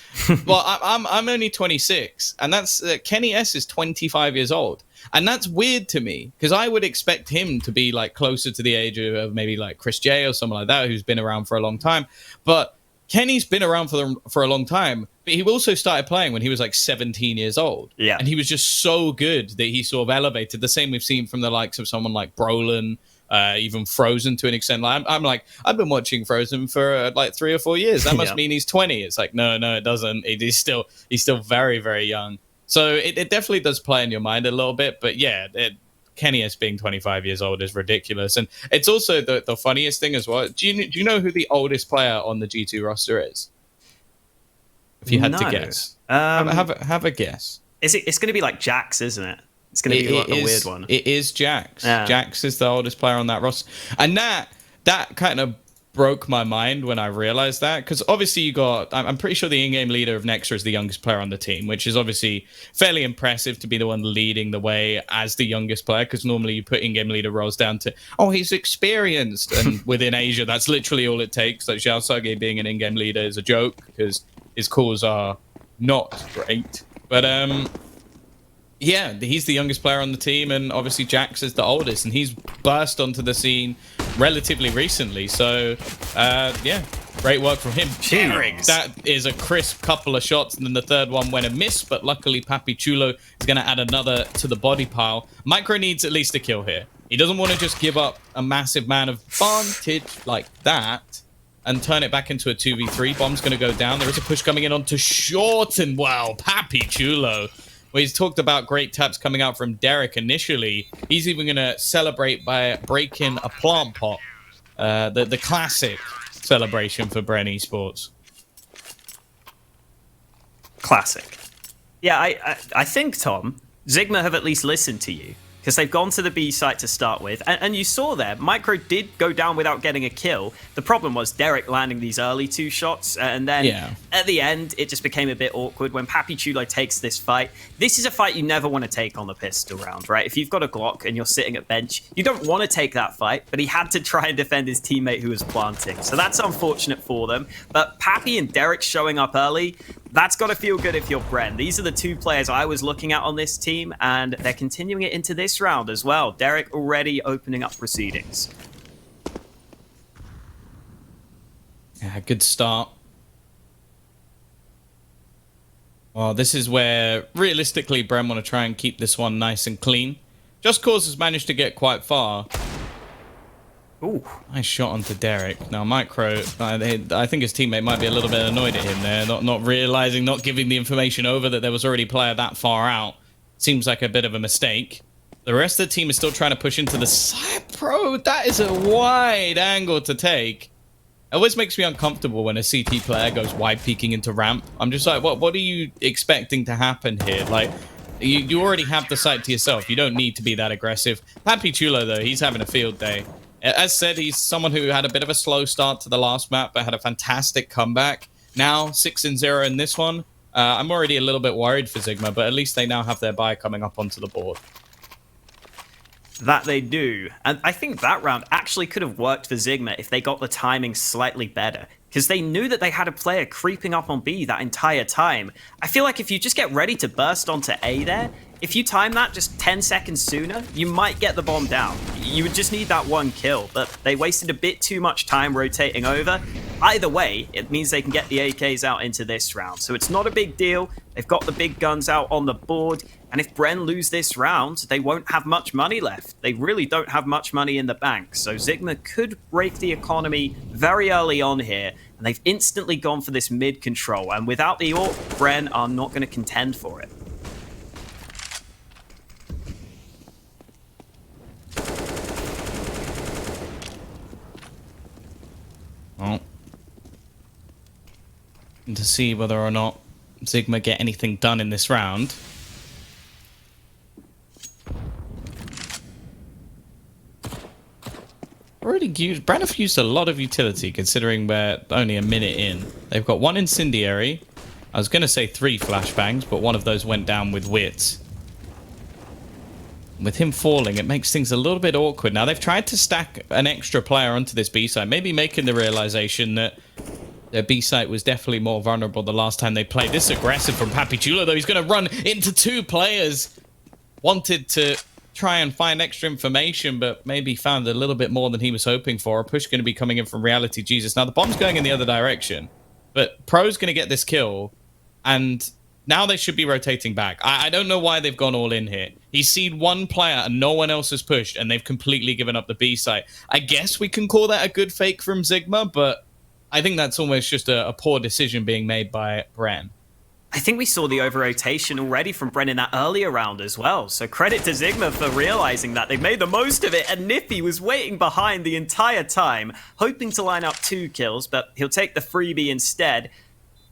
Well, I'm only 26, and that's Kenny S is 25 years old. And that's weird to me, because I would expect him to be like closer to the age of maybe like Chris J or someone like that, who's been around for a long time. But Kenny's been around for a long time, but he also started playing when he was like 17 years old. Yeah. And he was just so good that he sort of elevated. The same we've seen from the likes of someone like Brolin, even Frozen to an extent. Like, I'm like, I've been watching Frozen for like 3 or 4 years. That must mean he's 20. It's like, no, it doesn't. He's still very, very young. So it definitely does play in your mind a little bit. But yeah, Kenny S being 25 years old is ridiculous. And it's also the funniest thing as well. Do you know who the oldest player on the G2 roster is? If you had to guess. Have a guess. It's going to be like Jax, isn't it? It's going to be a weird one. It is Jax. Yeah. Jax is the oldest player on that roster. And that kind of broke my mind when I realized that, because obviously I'm pretty sure the in-game leader of Nexa is the youngest player on the team, which is obviously fairly impressive to be the one leading the way as the youngest player, because normally you put in-game leader roles down to, oh, he's experienced. And within Asia, that's literally all it takes. Like, Xiao Sage being an in-game leader is a joke, because his calls are not great. But yeah, he's the youngest player on the team, and obviously Jax is the oldest, and he's burst onto the scene relatively recently. So, yeah, great work from him. That is a crisp couple of shots, and then the third one went a miss, but luckily Papi Chulo is going to add another to the body pile. Micro needs at least a kill here. He doesn't want to just give up a massive man of advantage like that and turn it back into a 2v3. Bomb's going to go down. There is a push coming in onto short, and wow, Papi Chulo. Well, he's talked about great taps coming out from Derek initially. He's even going to celebrate by breaking a plant pot. The classic celebration for Bren Esports. Classic. Yeah, I think, Tom, ZIGMA have at least listened to you. because they've gone to the B site to start with. And you saw there, Micro did go down without getting a kill. The problem was Derek landing these early 2 shots, and then at the end, it just became a bit awkward when Papi Chulo takes this fight. This is a fight you never want to take on the pistol round, right? If you've got a Glock and you're sitting at bench, you don't want to take that fight, but he had to try and defend his teammate who was planting. So that's unfortunate for them. But Papi and Derek showing up early, that's got to feel good if you're Bren. These are the 2 players I was looking at on this team, and they're continuing it into this round as well. Derek already opening up proceedings. Yeah, good start. Well, this is where, realistically, Bren want to try and keep this one nice and clean. Just Cause has managed to get quite far. Ooh. Nice shot onto Derek. Now, Micro, I think his teammate might be a little bit annoyed at him there, not realizing, not giving the information over that there was already a player that far out. Seems like a bit of a mistake. The rest of the team is still trying to push into the side. Bro, that is a wide angle to take. It always makes me uncomfortable when a CT player goes wide peeking into ramp. I'm just like, what are you expecting to happen here? Like, you already have the site to yourself. You don't need to be that aggressive. Papi Chulo, though, he's having a field day. As said, he's someone who had a bit of a slow start to the last map, but had a fantastic comeback. Now, 6-0 in this one. I'm already a little bit worried for ZIGMA, but at least they now have their buy coming up onto the board. That they do. And I think that round actually could have worked for ZIGMA if they got the timing slightly better, because they knew that they had a player creeping up on B that entire time. I feel like if you just get ready to burst onto A there, if you time that just 10 seconds sooner, you might get the bomb down. You would just need that 1 kill, but they wasted a bit too much time rotating over. Either way, it means they can get the AKs out into this round. So it's not a big deal. They've got the big guns out on the board. And if Bren lose this round, they won't have much money left. They really don't have much money in the bank. So ZIGMA could break the economy very early on here. And they've instantly gone for this mid control. And without the AWP, Bren are not going to contend for it. Well, to see whether or not ZIGMA get anything done in this round. Bren have used a lot of utility considering we're only a minute in. They've got 1 incendiary. I was going to say 3 flashbangs, but one of those went down with wits. With him falling, it makes things a little bit awkward. Now, they've tried to stack an extra player onto this B site, maybe making the realization that their B site was definitely more vulnerable the last time they played. This is aggressive from Papi Chulo, though. He's going to run into 2 players. Wanted to try and find extra information, but maybe found a little bit more than he was hoping for. A push going to be coming in from Reality Jesus. Now, the bomb's going in the other direction, but Pro's going to get this kill, and now they should be rotating back. I don't know why they've gone all in here. He's seen 1 player and no one else has pushed, and they've completely given up the B site. I guess we can call that a good fake from ZIGMA, but I think that's almost just a poor decision being made by Bren. I think we saw the over-rotation already from Bren in that earlier round as well. So credit to ZIGMA for realizing that. They've made the most of it, and Nippy was waiting behind the entire time, hoping to line up 2 kills, but he'll take the freebie instead.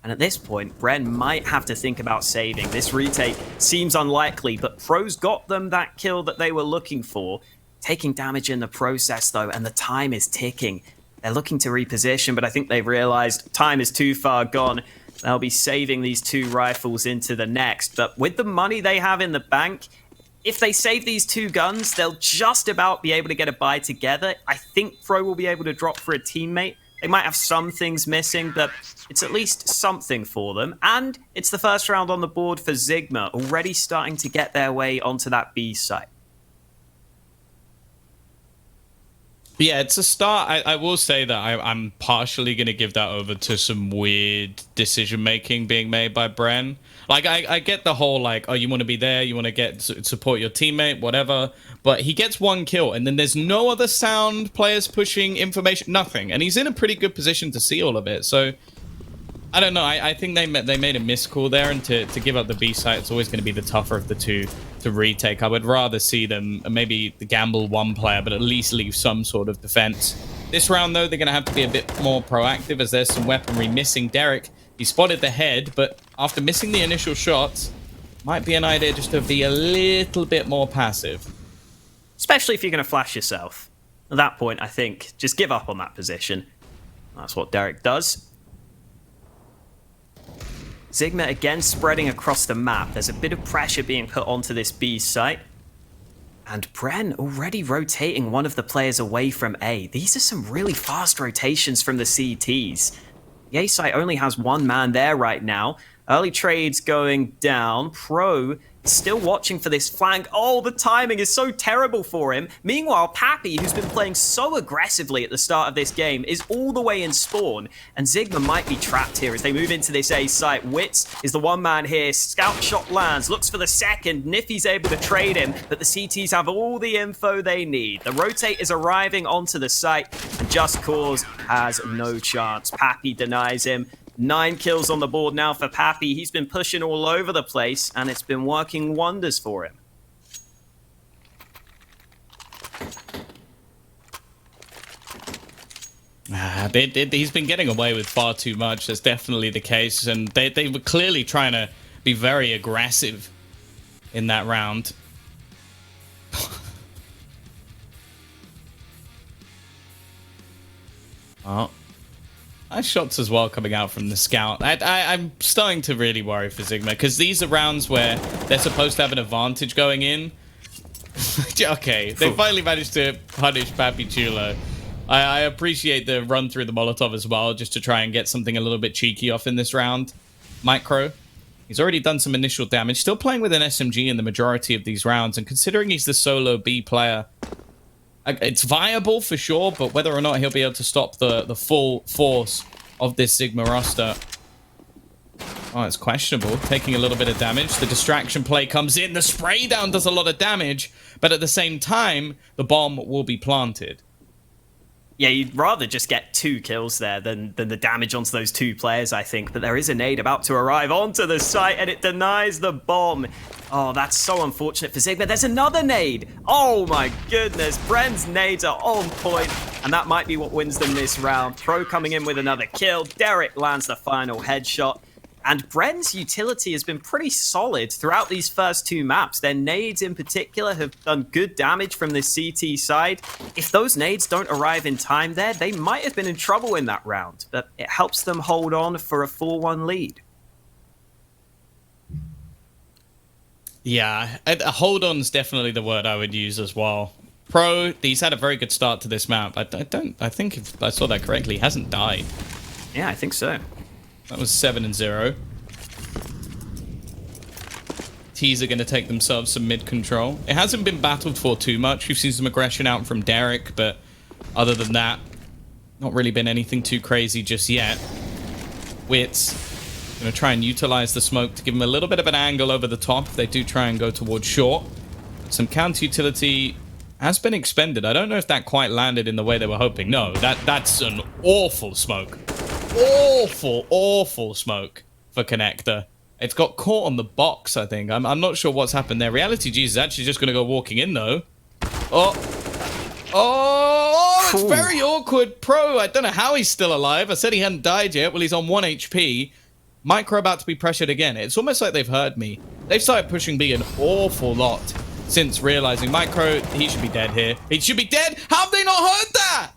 And at this point, Bren might have to think about saving. This retake seems unlikely, but Pro's got them that kill that they were looking for. Taking damage in the process, though, and the time is ticking. They're looking to reposition, but I think they've realized time is too far gone. They'll be saving these 2 rifles into the next. But with the money they have in the bank, if they save these 2 guns, they'll just about be able to get a buy together. I think Pro will be able to drop for a teammate. They might have some things missing, but it's at least something for them. And it's the first round on the board for ZIGMA, already starting to get their way onto that B site. Yeah, it's a start. I will say that I'm partially going to give that over to some weird decision-making being made by Bren. Like, I get the whole, like, oh, you want to be there, you want to support your teammate, whatever. But he gets 1 kill, and then there's no other sound, players pushing information, nothing. And he's in a pretty good position to see all of it. So, I don't know. I think they made a miscall there, and to give up the B site, it's always going to be the tougher of the 2 to retake. I would rather see them maybe gamble 1 player, but at least leave some sort of defense. This round, though, they're going to have to be a bit more proactive as there's some weaponry missing. Derek, he spotted the head, but after missing the initial shots, might be an idea just to be a little bit more passive. especially if you're going to flash yourself. At that point, I think just give up on that position. That's what Derek does. ZIGMA again spreading across the map. There's a bit of pressure being put onto this B site. And Bren already rotating one of the players away from A. These are some really fast rotations from the CTs. The A site only has one man there right now. Early trades going down. Pro still watching for this flank. Oh, the timing is so terrible for him. Meanwhile, Pappy, who's been playing so aggressively at the start of this game, is all the way in spawn. And ZIGMA might be trapped here as they move into this A site. Wits is the one man here. Scout shot lands, looks for the second. Nifty's able to trade him, but the CTs have all the info they need. The rotate is arriving onto the site, and Just Cause has no chance. Pappy denies him. 9 kills on the board now for Pappy. He's been pushing all over the place, and it's been working wonders for him. He's been getting away with far too much. That's definitely the case. And they were clearly trying to be very aggressive in that round. Oh. Nice shots as well coming out from the scout. I'm starting to really worry for ZIGMA because these are rounds where they're supposed to have an advantage going in. Okay, they finally managed to punish Pappy Chulo. I appreciate the run through the Molotov as well, just to try and get something a little bit cheeky off in this round. Micro, he's already done some initial damage, still playing with an SMG in the majority of these rounds, and considering he's the solo B player, it's viable for sure, but whether or not he'll be able to stop the full force of this ZIGMA roster, oh, it's questionable. Taking a little bit of damage. The distraction play comes in. The spray down does a lot of damage, but at the same time, the bomb will be planted. Yeah, you'd rather just get 2 kills there than the damage onto those 2 players, I think. But there is a nade about to arrive onto the site, and it denies the bomb. Oh, that's so unfortunate for ZIGMA. There's another nade. Oh, my goodness. Bren's nades are on point, and that might be what wins them this round. Pro coming in with another kill. Derek lands the final headshot. And Bren's utility has been pretty solid throughout these first 2 maps. Their nades in particular have done good damage from the CT side. If those nades don't arrive in time there, they might have been in trouble in that round. But it helps them hold on for a 4-1 lead. Yeah, hold on is definitely the word I would use as well. Pro, he's had a very good start to this map. I think if I saw that correctly, he hasn't died. Yeah, I think so. That was 7-0. T's are going to take themselves some mid control. It hasn't been battled for too much. We've seen some aggression out from Derek, but other than that, not really been anything too crazy just yet. Wits going to try and utilize the smoke to give him a little bit of an angle over the top. They do try and go towards short. Some counter utility has been expended. I don't know if that quite landed in the way they were hoping. No, that's an awful smoke. Awful smoke for Connector. It's got caught on the box, I think. I'm not sure what's happened there. Reality G is actually just going to go walking in, though. Oh, it's very awkward. Pro, I don't know how he's still alive. I said he hadn't died yet. Well, he's on 1 HP. Micro about to be pressured again. It's almost like they've heard me. They've started pushing B an awful lot since realizing Micro, he should be dead here. He should be dead. How have they not heard that?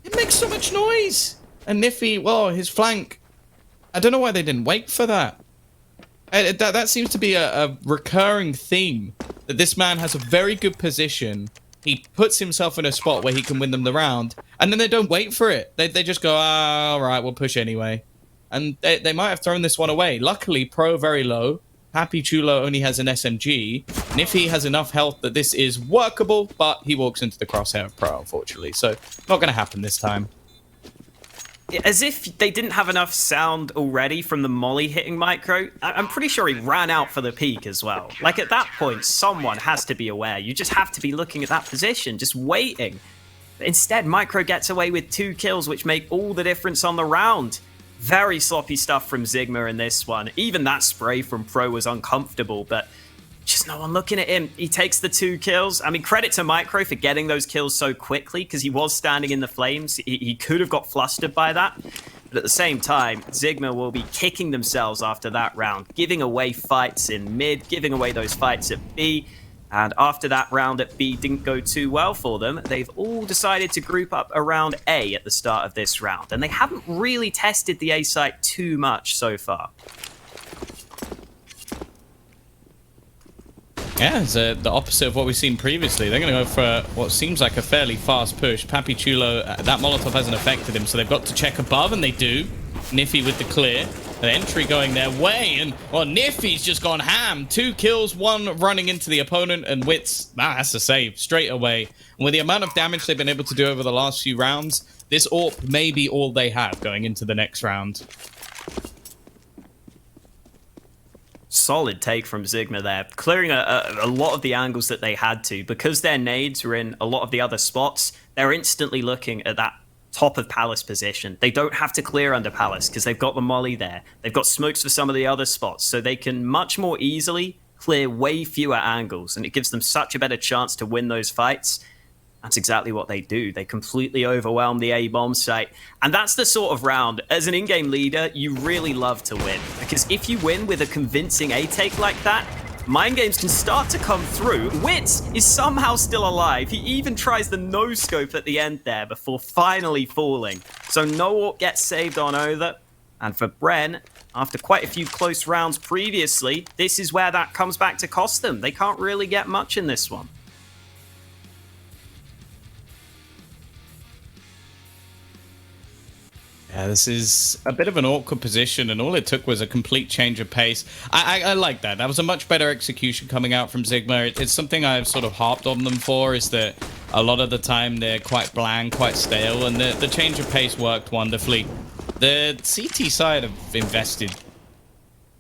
It makes so much noise. And Niffy, well, his flank, I don't know why they didn't wait for that. That seems to be a recurring theme, that this man has a very good position. He puts himself in a spot where he can win them the round, and then they don't wait for it. They just go, all right, we'll push anyway. And they might have thrown this one away. Luckily, Pro very low. Pappy Chulo only has an SMG. Niffy has enough health that this is workable, but he walks into the crosshair of Pro, unfortunately. So, not going to happen this time. As if they didn't have enough sound already from the molly hitting Micro. I'm pretty sure he ran out for the peak as well. Like, at that point, someone has to be aware. You just have to be looking at that position, just waiting. But instead, Micro gets away with 2 kills, which make all the difference on the round. Very sloppy stuff from ZIGMA in this one. Even that spray from Pro was uncomfortable, but just no one looking at him. He takes the 2 kills. I mean, credit to Micro for getting those kills so quickly, because he was standing in the flames. He could have got flustered by that. But at the same time, ZIGMA will be kicking themselves after that round, giving away fights in mid, giving away those fights at B. And after that round at B didn't go too well for them, they've all decided to group up around A at the start of this round. And they haven't really tested the A site too much so far. Yeah, it's the opposite of what we've seen previously. They're going to go for what seems like a fairly fast push. Papi Chulo, that Molotov hasn't affected him, so they've got to check above, and they do. Niffy with the clear. The entry going their way, and well, Niffy's just gone ham. 2 kills, 1 running into the opponent, and Wits, that's a save straight away. And with the amount of damage they've been able to do over the last few rounds, this AWP may be all they have going into the next round. Solid take from ZIGMA there, clearing a lot of the angles that they had to. Because their nades were in a lot of the other spots, they're instantly looking at that top of Palace position. They don't have to clear under Palace because they've got the molly there. They've got smokes for some of the other spots, so they can much more easily clear way fewer angles, and it gives them such a better chance to win those fights. That's exactly what they do. They completely overwhelm the A-bomb site. And that's the sort of round, as an in-game leader, you really love to win. Because if you win with a convincing A-take like that, mind games can start to come through. Wits is somehow still alive. He even tries the no-scope at the end there before finally falling. So no AWP gets saved on over. And for Bren, after quite a few close rounds previously, this is where that comes back to cost them. They can't really get much in this one. Yeah, this is a bit of an awkward position, and all it took was a complete change of pace. I like that. That was a much better execution coming out from ZIGMA. It's something I've sort of harped on them for, is that a lot of the time they're quite bland, quite stale, and the change of pace worked wonderfully. The CT side have invested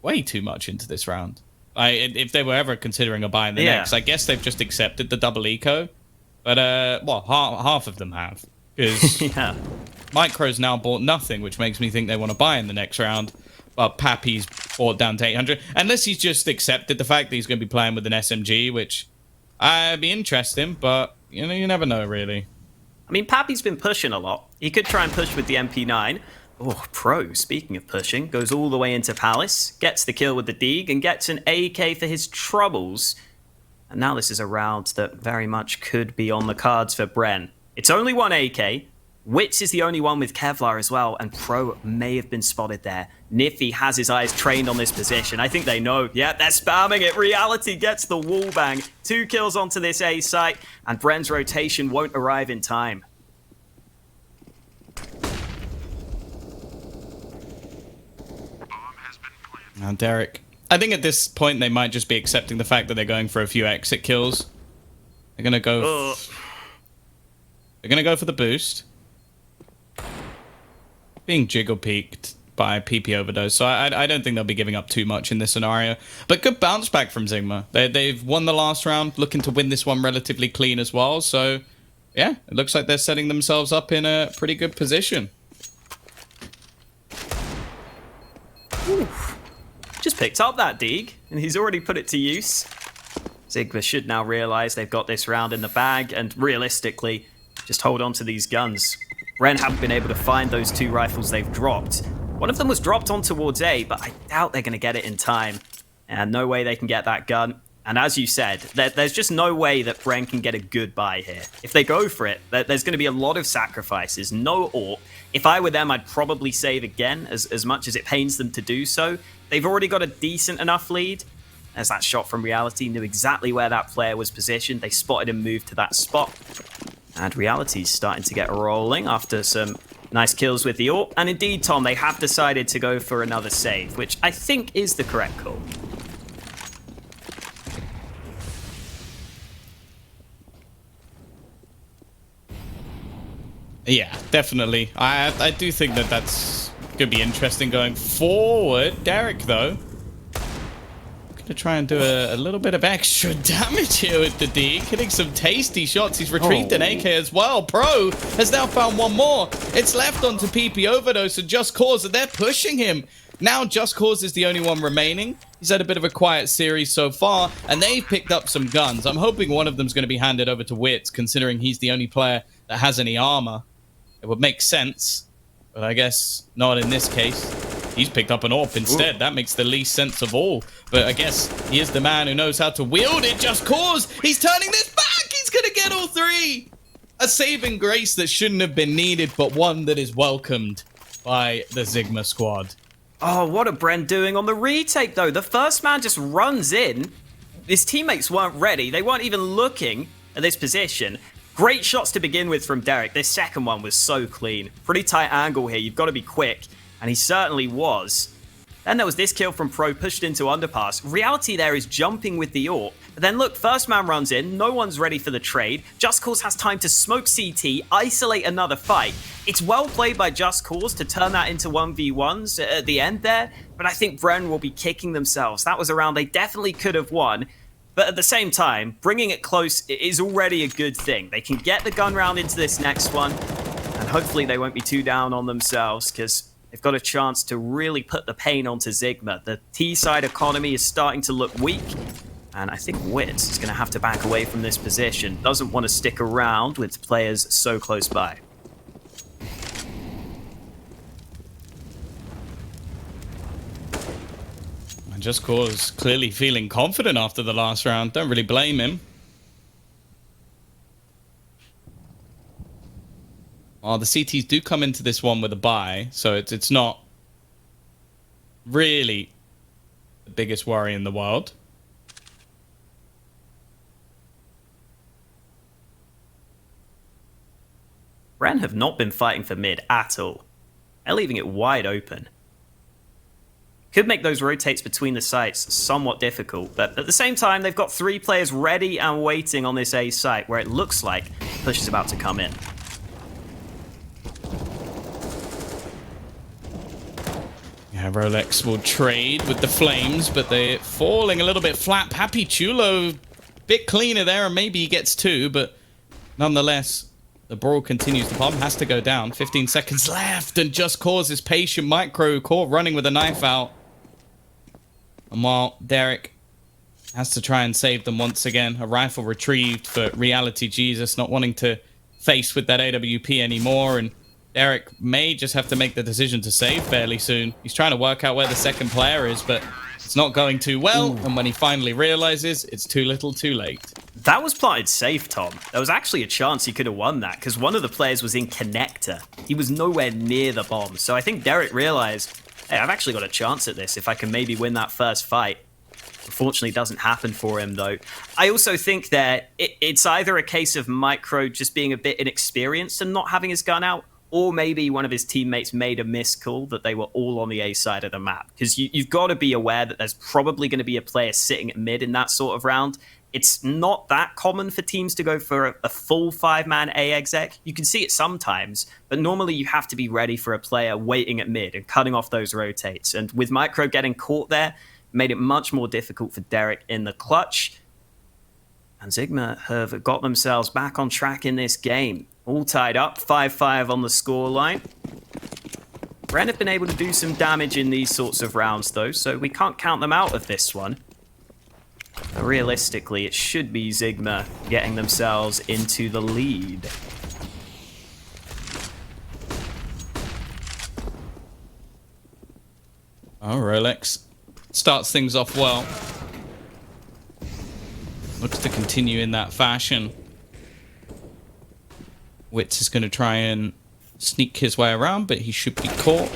way too much into this round. If they were ever considering a buy in the next, I guess they've just accepted the double eco. But, well, half of them have. Because Yeah. Micro's now bought nothing, which makes me think they want to buy in the next round. But Pappy's bought down to 800. Unless he's just accepted the fact that he's going to be playing with an SMG, which I'd be interesting, but you know, you never know, really. I mean, Pappy's been pushing a lot. He could try and push with the MP9. Oh, Pro, speaking of pushing, goes all the way into Palace, gets the kill with the Deeg, and gets an AK for his troubles. And now this is a round that very much could be on the cards for Bren. It's only 1 AK. Wits is the only one with Kevlar as well, and Pro may have been spotted there. Niffy has his eyes trained on this position. I think they know. Yeah, they're spamming it. Reality gets the wall bang. 2 kills onto this A site, and Bren's rotation won't arrive in time. Now, Derek, I think at this point they might just be accepting the fact that they're going for a few exit kills. They're gonna go. They're gonna go for the boost. Being jiggle peaked by PP overdose, so I don't think they'll be giving up too much in this scenario. But good bounce back from ZIGMA. They've won the last round, looking to win this one relatively clean as well. So, yeah, it looks like they're setting themselves up in a pretty good position. Oof. Just picked up that Deeg, and he's already put it to use. ZIGMA should now realize they've got this round in the bag, and realistically, just hold on to these guns. Bren haven't been able to find those 2 rifles they've dropped. One of them was dropped on towards A, but I doubt they're going to get it in time. And no way they can get that gun. And as you said, there's just no way that Bren can get a good buy here. If they go for it, there's going to be a lot of sacrifices, no AWP. If I were them, I'd probably save again, as much as it pains them to do so. They've already got a decent enough lead. There's that shot from Reality, knew exactly where that player was positioned. They spotted him move to that spot. And Reality's starting to get rolling after some nice kills with the AWP. And indeed, Tom, they have decided to go for another save, which I think is the correct call. Yeah, definitely. I do think that that's going to be interesting going forward. Derek, though, to try and do a little bit of extra damage here with the D, hitting some tasty shots. He's retrieved an AK as well. Pro has now found one more. It's left onto PP Overdose and Just Cause, and they're pushing him. Now Just Cause is the only one remaining. He's had a bit of a quiet series so far, and they've picked up some guns. I'm hoping one of them's going to be handed over to Wits, considering he's the only player that has any armor. It would make sense, but I guess not in this case. He's picked up an AWP instead. That makes the least sense of all. But I guess he is the man who knows how to wield it. Just Cause. He's turning this back. He's going to get all three. A saving grace that shouldn't have been needed, but one that is welcomed by the ZIGMA squad. Oh, what are Bren doing on the retake, though? The first man just runs in. His teammates weren't ready. They weren't even looking at this position. Great shots to begin with from Derek. This second one was so clean. Pretty tight angle here. You've got to be quick. And he certainly was. Then there was this kill from Pro, pushed into underpass. Reality there is jumping with the AWP. But then look, first man runs in. No one's ready for the trade. Just Cause has time to smoke CT, isolate another fight. It's well played by Just Cause to turn that into 1v1s at the end there. But I think Bren will be kicking themselves. That was a round they definitely could have won. But at the same time, bringing it close is already a good thing. They can get the gun round into this next one. And hopefully they won't be too down on themselves, because they've got a chance to really put the pain onto ZIGMA. The T-side economy is starting to look weak. And I think Wits is going to have to back away from this position. Doesn't want to stick around with players so close by. Just Cause clearly feeling confident after the last round. Don't really blame him. Oh, the CTs do come into this one with a bye, so it's not really the biggest worry in the world. Bren have not been fighting for mid at all. They're leaving it wide open. Could make those rotates between the sites somewhat difficult, but at the same time, they've got 3 players ready and waiting on this A site, where it looks like push is about to come in. Yeah, Rolex will trade with the Flames, but they're falling a little bit flat. Papi Chulo, bit cleaner there, and maybe he gets 2, but nonetheless, the brawl continues. The bomb has to go down. 15 seconds left, and Just Cause is patient. Micro caught running with a knife out. And while Derek has to try and save them once again, a rifle retrieved for Reality Jesus, not wanting to face with that AWP anymore, and Derek may just have to make the decision to save fairly soon. He's trying to work out where the second player is, but it's not going too well, and when he finally realizes, it's too little too late. That was plotted safe, Tom. There was actually a chance he could have won that, because one of the players was in connector. He was nowhere near the bomb, so I think Derek realized, hey, I've actually got a chance at this if I can maybe win that first fight. Unfortunately, it doesn't happen for him, though. I also think that it's either a case of Micro just being a bit inexperienced and not having his gun out, or maybe one of his teammates made a missed call that they were all on the A side of the map. Because you've got to be aware that there's probably going to be a player sitting at mid in that sort of round. It's not that common for teams to go for a full 5-man A exec. You can see it sometimes, but normally you have to be ready for a player waiting at mid and cutting off those rotates. And with Micro getting caught there, made it much more difficult for Derek in the clutch. And ZIGMA have got themselves back on track in this game. All tied up, 5-5 on the scoreline. Bren have been able to do some damage in these sorts of rounds, though, so we can't count them out of this one. But realistically, it should be ZIGMA getting themselves into the lead. Oh, Rolex starts things off well. Looks to continue in that fashion. Wits is going to try and sneak his way around, but he should be caught.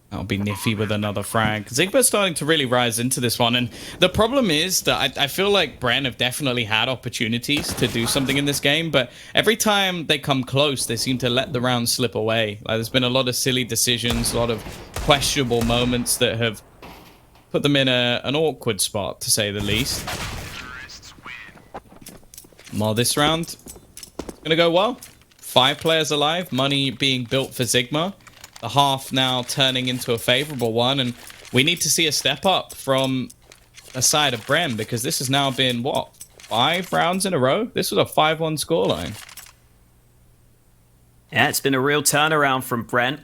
That'll be Niffy with another frag. ZIGMA's starting to really rise into this one, and the problem is that I feel like Bren have definitely had opportunities to do something in this game, but every time they come close, they seem to let the round slip away. Like, there's been a lot of silly decisions, a lot of questionable moments that have put them in an awkward spot, to say the least. Well, this round, it's going to go well. 5 players alive, money being built for ZIGMA. The half now turning into a favorable one, and we need to see a step up from the side of Bren, because this has now been, what, 5 rounds in a row? This was a 5-1 scoreline. Yeah, it's been a real turnaround from Bren.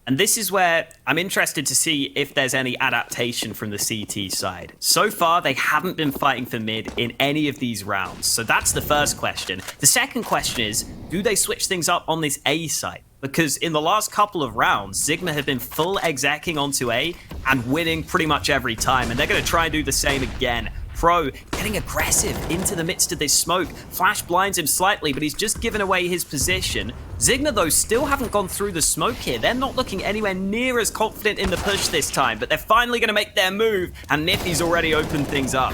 And this is where I'm interested to see if there's any adaptation from the CT side. So far, they haven't been fighting for mid in any of these rounds. So that's the first question. The second question is, do they switch things up on this A side? because in the last couple of rounds, ZIGMA have been full execing onto A and winning pretty much every time, and they're going to try and do the same again. Pro getting aggressive into the midst of this smoke. Flash blinds him slightly, but he's just given away his position. ZIGMA, though, still haven't gone through the smoke here. They're not looking anywhere near as confident in the push this time, but they're finally going to make their move, and Nifty's already opened things up.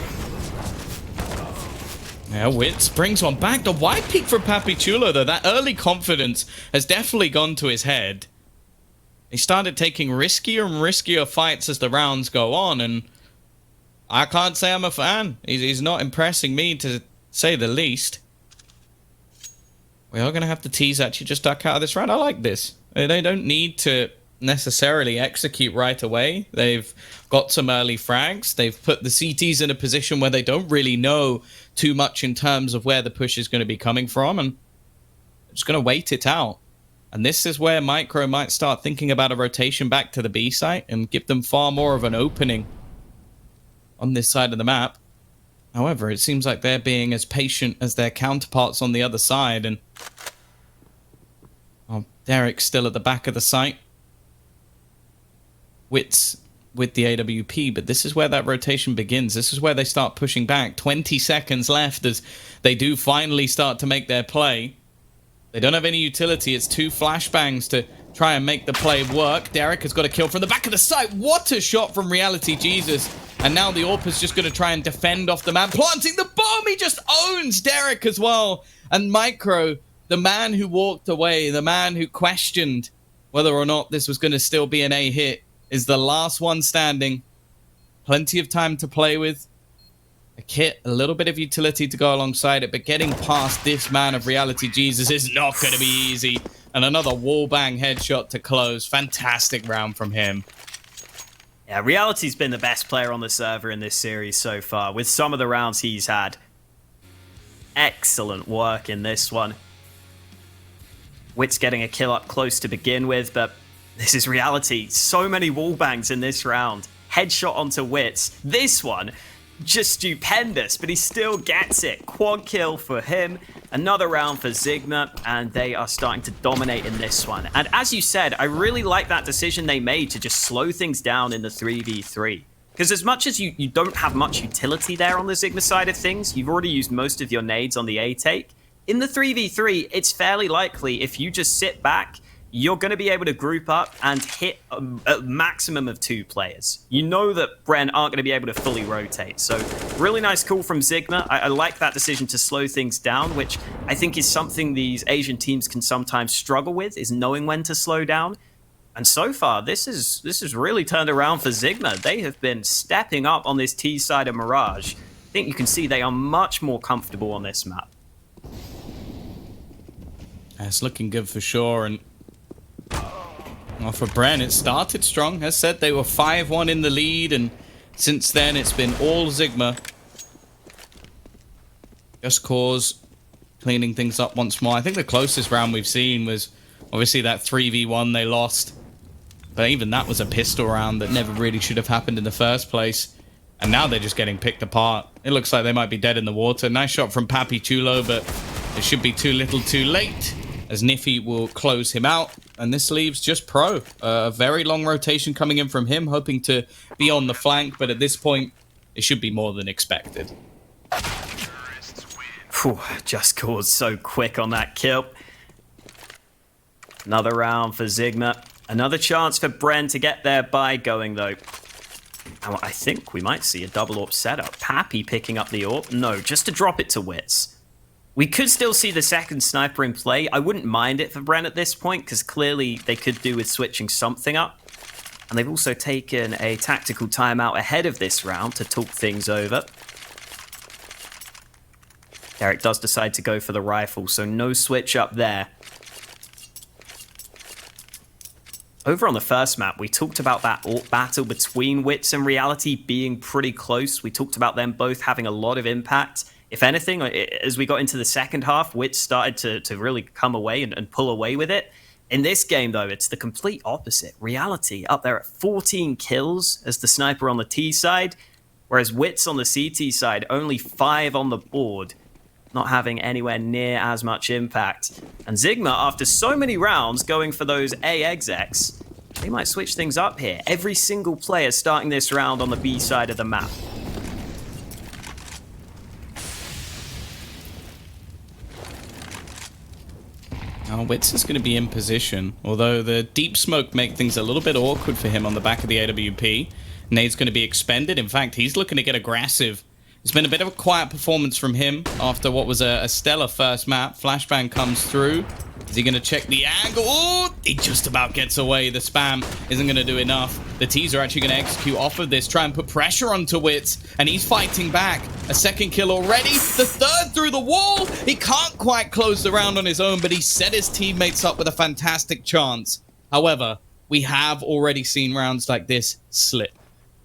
Yeah, Wits brings one back. The wide peak for Papi Chulo, though. That early confidence has definitely gone to his head. He started taking riskier and riskier fights as the rounds go on, and I can't say I'm a fan. He's not impressing me, to say the least. We are going to have to tease actually just duck out of this round. I like this. They don't need to necessarily execute right away. They've got some early frags. They've put the CTs in a position where they don't really know too much in terms of where the push is going to be coming from, and they're just going to wait it out. And this is where Micro might start thinking about a rotation back to the B site and give them far more of an opening on this side of the map. However, it seems like they're being as patient as their counterparts on the other side, and Derek's still at the back of the site. Wits with the AWP, but this is where that rotation begins. This is where they start pushing back. 20 seconds left as they do finally start to make their play. They don't have any utility. It's 2 flashbangs to try and make the play work. Derek has got a kill from the back of the site. What a shot from Reality Jesus. And now the AWP is just going to try and defend off the man. Planting the bomb. He just owns Derek as well. And Micro, the man who walked away, the man who questioned whether or not this was going to still be an A hit, is the last one standing. Plenty of time to play with. A kit, a little bit of utility to go alongside it, but getting past this man of Reality Jesus is not going to be easy. And another wallbang headshot to close. Fantastic round from him. Yeah, Reality's been the best player on the server in this series so far, with some of the rounds he's had. Excellent work in this one. Wits getting a kill up close to begin with, but this is Reality. So many wallbangs in this round. Headshot onto Wits. This one, just stupendous, but he still gets it. Quad kill for him. Another round for ZIGMA, and they are starting to dominate in this one. And as you said, I really like that decision they made to just slow things down in the 3v3. Because as much as you don't have much utility there on the ZIGMA side of things, you've already used most of your nades on the A take. In the 3v3, it's fairly likely if you just sit back, you're going to be able to group up and hit a maximum of 2 players. You know that Bren aren't going to be able to fully rotate. So really nice call from ZIGMA. I like that decision to slow things down, which I think is something these Asian teams can sometimes struggle with, is knowing when to slow down. And so far, this is really turned around for ZIGMA. They have been stepping up on this T side of Mirage. I think you can see they are much more comfortable on this map. It's looking good for sure, and well, for Bren, it started strong. As said, they were 5-1 in the lead, and since then it's been all ZIGMA. Just Cause cleaning things up once more. I think the closest round we've seen was obviously that 3v1 they lost. But even that was a pistol round that never really should have happened in the first place. And now they're just getting picked apart. It looks like they might be dead in the water. Nice shot from Papi Chulo, but it should be too little too late, as Niffy will close him out. And this leaves just Pro. A very long rotation coming in from him, hoping to be on the flank, but at this point, it should be more than expected. Whew, Just Cause so quick on that kill. Another round for ZIGMA. Another chance for Bren to get their buy going, though. And I think we might see a double AWP setup. Pappy picking up the AWP. No, just to drop it to Wits. We could still see the second sniper in play. I wouldn't mind it for Bren at this point, because clearly they could do with switching something up. And they've also taken a tactical timeout ahead of this round to talk things over. Derek does decide to go for the rifle, so no switch up there. Over on the first map, we talked about that AWP battle between Wits and Reality being pretty close. We talked about them both having a lot of impact. If anything, as we got into the second half, Wits started to really come away and pull away with it. In this game, though, it's the complete opposite. Reality up there at 14 kills as the sniper on the T side, whereas Wits on the CT side, only 5 on the board. not having anywhere near as much impact. And ZIGMA, after so many rounds going for those A execs, they might switch things up here. Every single player starting this round on the B side of the map. Now, Wits is going to be in position, although the deep smoke make things a little bit awkward for him on the back of the AWP. Nade's going to be expended. In fact, he's looking to get aggressive. It's been a bit of a quiet performance from him after what was a stellar first map. Flashbang comes through. Is he going to check the angle? Oh, he just about gets away. The spam isn't going to do enough. The T's are actually going to execute off of this, try and put pressure onto Wits, and he's fighting back. A second kill already. The third through the wall. He can't quite close the round on his own, but he set his teammates up with a fantastic chance. However, we have already seen rounds like this slip.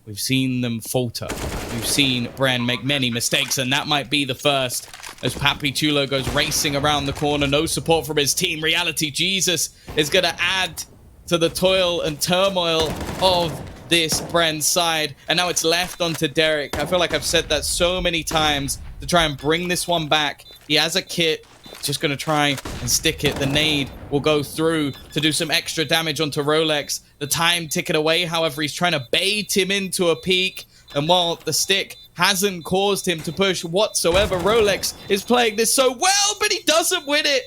We've seen them falter. We've seen Bren make many mistakes, and that might be the first. As Papi Chulo goes racing around the corner, no support from his team. Reality Jesus is going to add to the toil and turmoil of this Bren side. And now it's left onto Derek. I feel like I've said that so many times to try and bring this one back. He has a kit. Just going to try and stick it. The nade will go through to do some extra damage onto Rolex. The time ticking away, however, he's trying to bait him into a peek. And while the stick hasn't caused him to push whatsoever, Rolex is playing this so well, but he doesn't win it.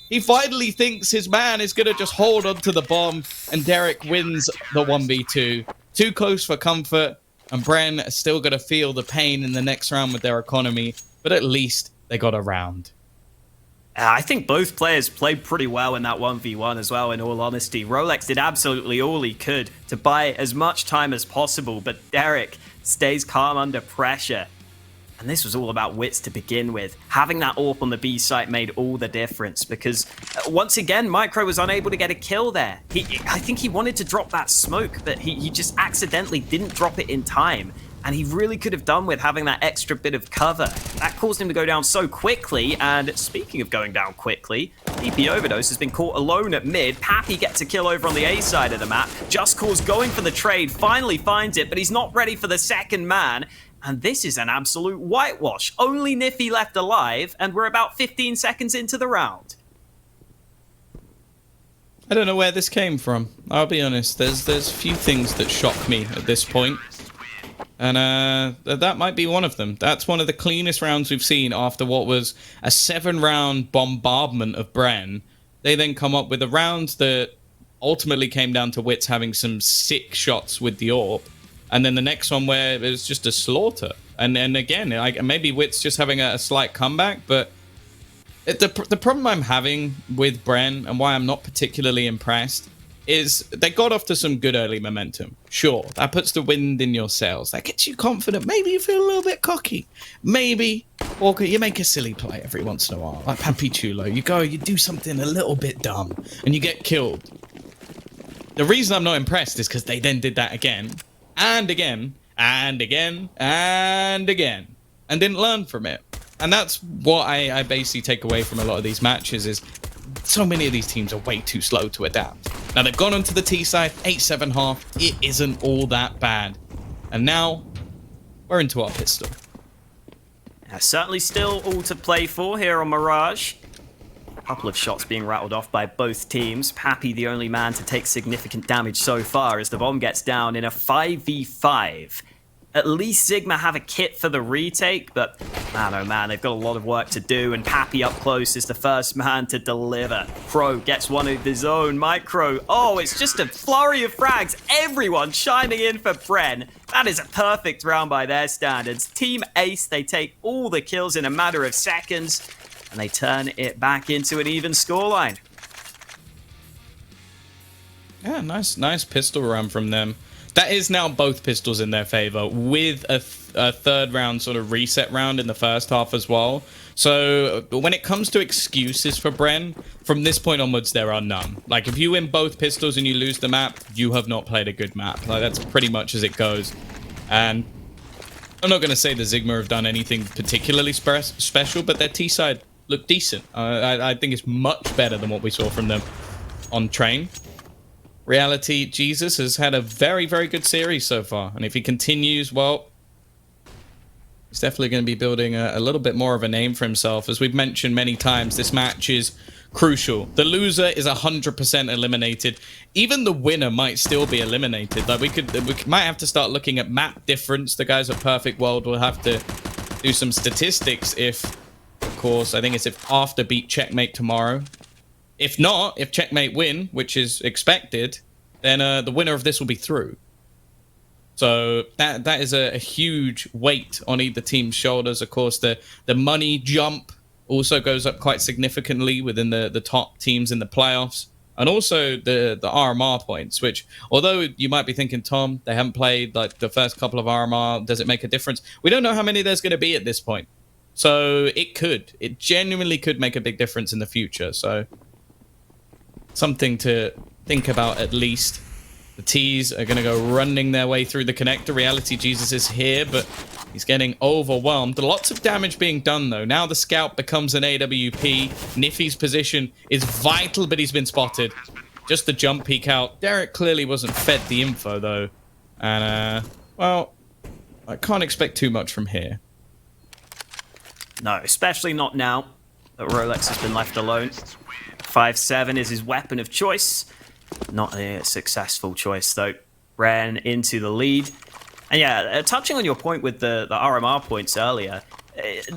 He finally thinks his man is going to just hold onto the bomb, and Derek wins the 1v2. Too close for comfort, and Bren are still going to feel the pain in the next round with their economy, but at least they got a round. I think both players played pretty well in that 1v1 as well, in all honesty. Rolex did absolutely all he could to buy as much time as possible, but Derek stays calm under pressure. And this was all about Wits to begin with. Having that AWP on the B site made all the difference because, once again, Micro was unable to get a kill there. I think he wanted to drop that smoke, but he just accidentally didn't drop it in time. And he really could have done with having that extra bit of cover. That caused him to go down so quickly. And speaking of going down quickly, DP Overdose has been caught alone at mid. Pappy gets a kill over on the A side of the map. Just Cause going for the trade, finally finds it, but he's not ready for the second man. And this is an absolute whitewash. Only Niffy left alive, and we're about 15 seconds into the round. I don't know where this came from. I'll be honest. There's few things that shock me at this point. And that might be one of them. That's one of the cleanest rounds we've seen after what was a 7-round bombardment of Bren. They then come up with a round that ultimately came down to Wits having some sick shots with the AWP. And then the next one where it was just a slaughter. And again, maybe Wits just having a slight comeback. But the problem I'm having with Bren and why I'm not particularly impressed is they got off to some good early momentum. Sure, that puts the wind in your sails. That gets you confident. Maybe you feel a little bit cocky. Maybe, Walker, you make a silly play every once in a while. Like Papi Chulo. You go, you do something a little bit dumb, and you get killed. The reason I'm not impressed is because they then did that again, and again, and again, and again, and didn't learn from it. And that's what I basically take away from a lot of these matches is so many of these teams are way too slow to adapt. Now they've gone onto the T side, 8-7 half. It isn't all that bad. And now we're into our pistol. Certainly still all to play for here on Mirage. A couple of shots being rattled off by both teams. Pappy the only man to take significant damage so far as the bomb gets down in a 5v5. At least ZIGMA have a kit for the retake, but man, oh man, they've got a lot of work to do, and Pappy up close is the first man to deliver. Pro gets one of his own. Micro, oh, it's just a flurry of frags. Everyone chiming in for Bren. That is a perfect round by their standards. Team Ace, they take all the kills in a matter of seconds, and they turn it back into an even scoreline. Yeah, nice pistol run from them. That is now both pistols in their favor with a third round sort of reset round in the first half as well. So when it comes to excuses for Bren, from this point onwards, there are none. Like if you win both pistols and you lose the map, you have not played a good map. Like that's pretty much as it goes. And I'm not going to say the ZIGMA have done anything particularly special, but their T side looked decent. I think it's much better than what we saw from them on Train. Reality Jesus has had a very, very good series so far. And if he continues, well, He's definitely going to be building a little bit more of a name for himself. As we've mentioned many times, this match is crucial. The loser is 100% eliminated. Even the winner might still be eliminated. Like we might have to start looking at map difference. The guys at Perfect World will have to do some statistics if, of course, I think it's if after beat Checkmate tomorrow. If not, if Checkmate win, which is expected, then the winner of this will be through. So that is a huge weight on either team's shoulders. Of course, the money jump also goes up quite significantly within the top teams in the playoffs. And also the RMR points, which, although you might be thinking, Tom, they haven't played like the first couple of RMR, does it make a difference? We don't know how many there's going to be at this point. So it genuinely could make a big difference in the future. So something to think about at least. The T's are going to go running their way through the connector. Reality Jesus is here, but he's getting overwhelmed. Lots of damage being done, though. Now the scout becomes an AWP. Niffy's position is vital, but he's been spotted. Just the jump peek out. Derek clearly wasn't fed the info, though. And, well, I can't expect too much from here. No, especially not now that Rolex has been left alone. 5-7 is his weapon of choice. Not a successful choice, though. Bren into the lead. And yeah, touching on your point with the RMR points earlier,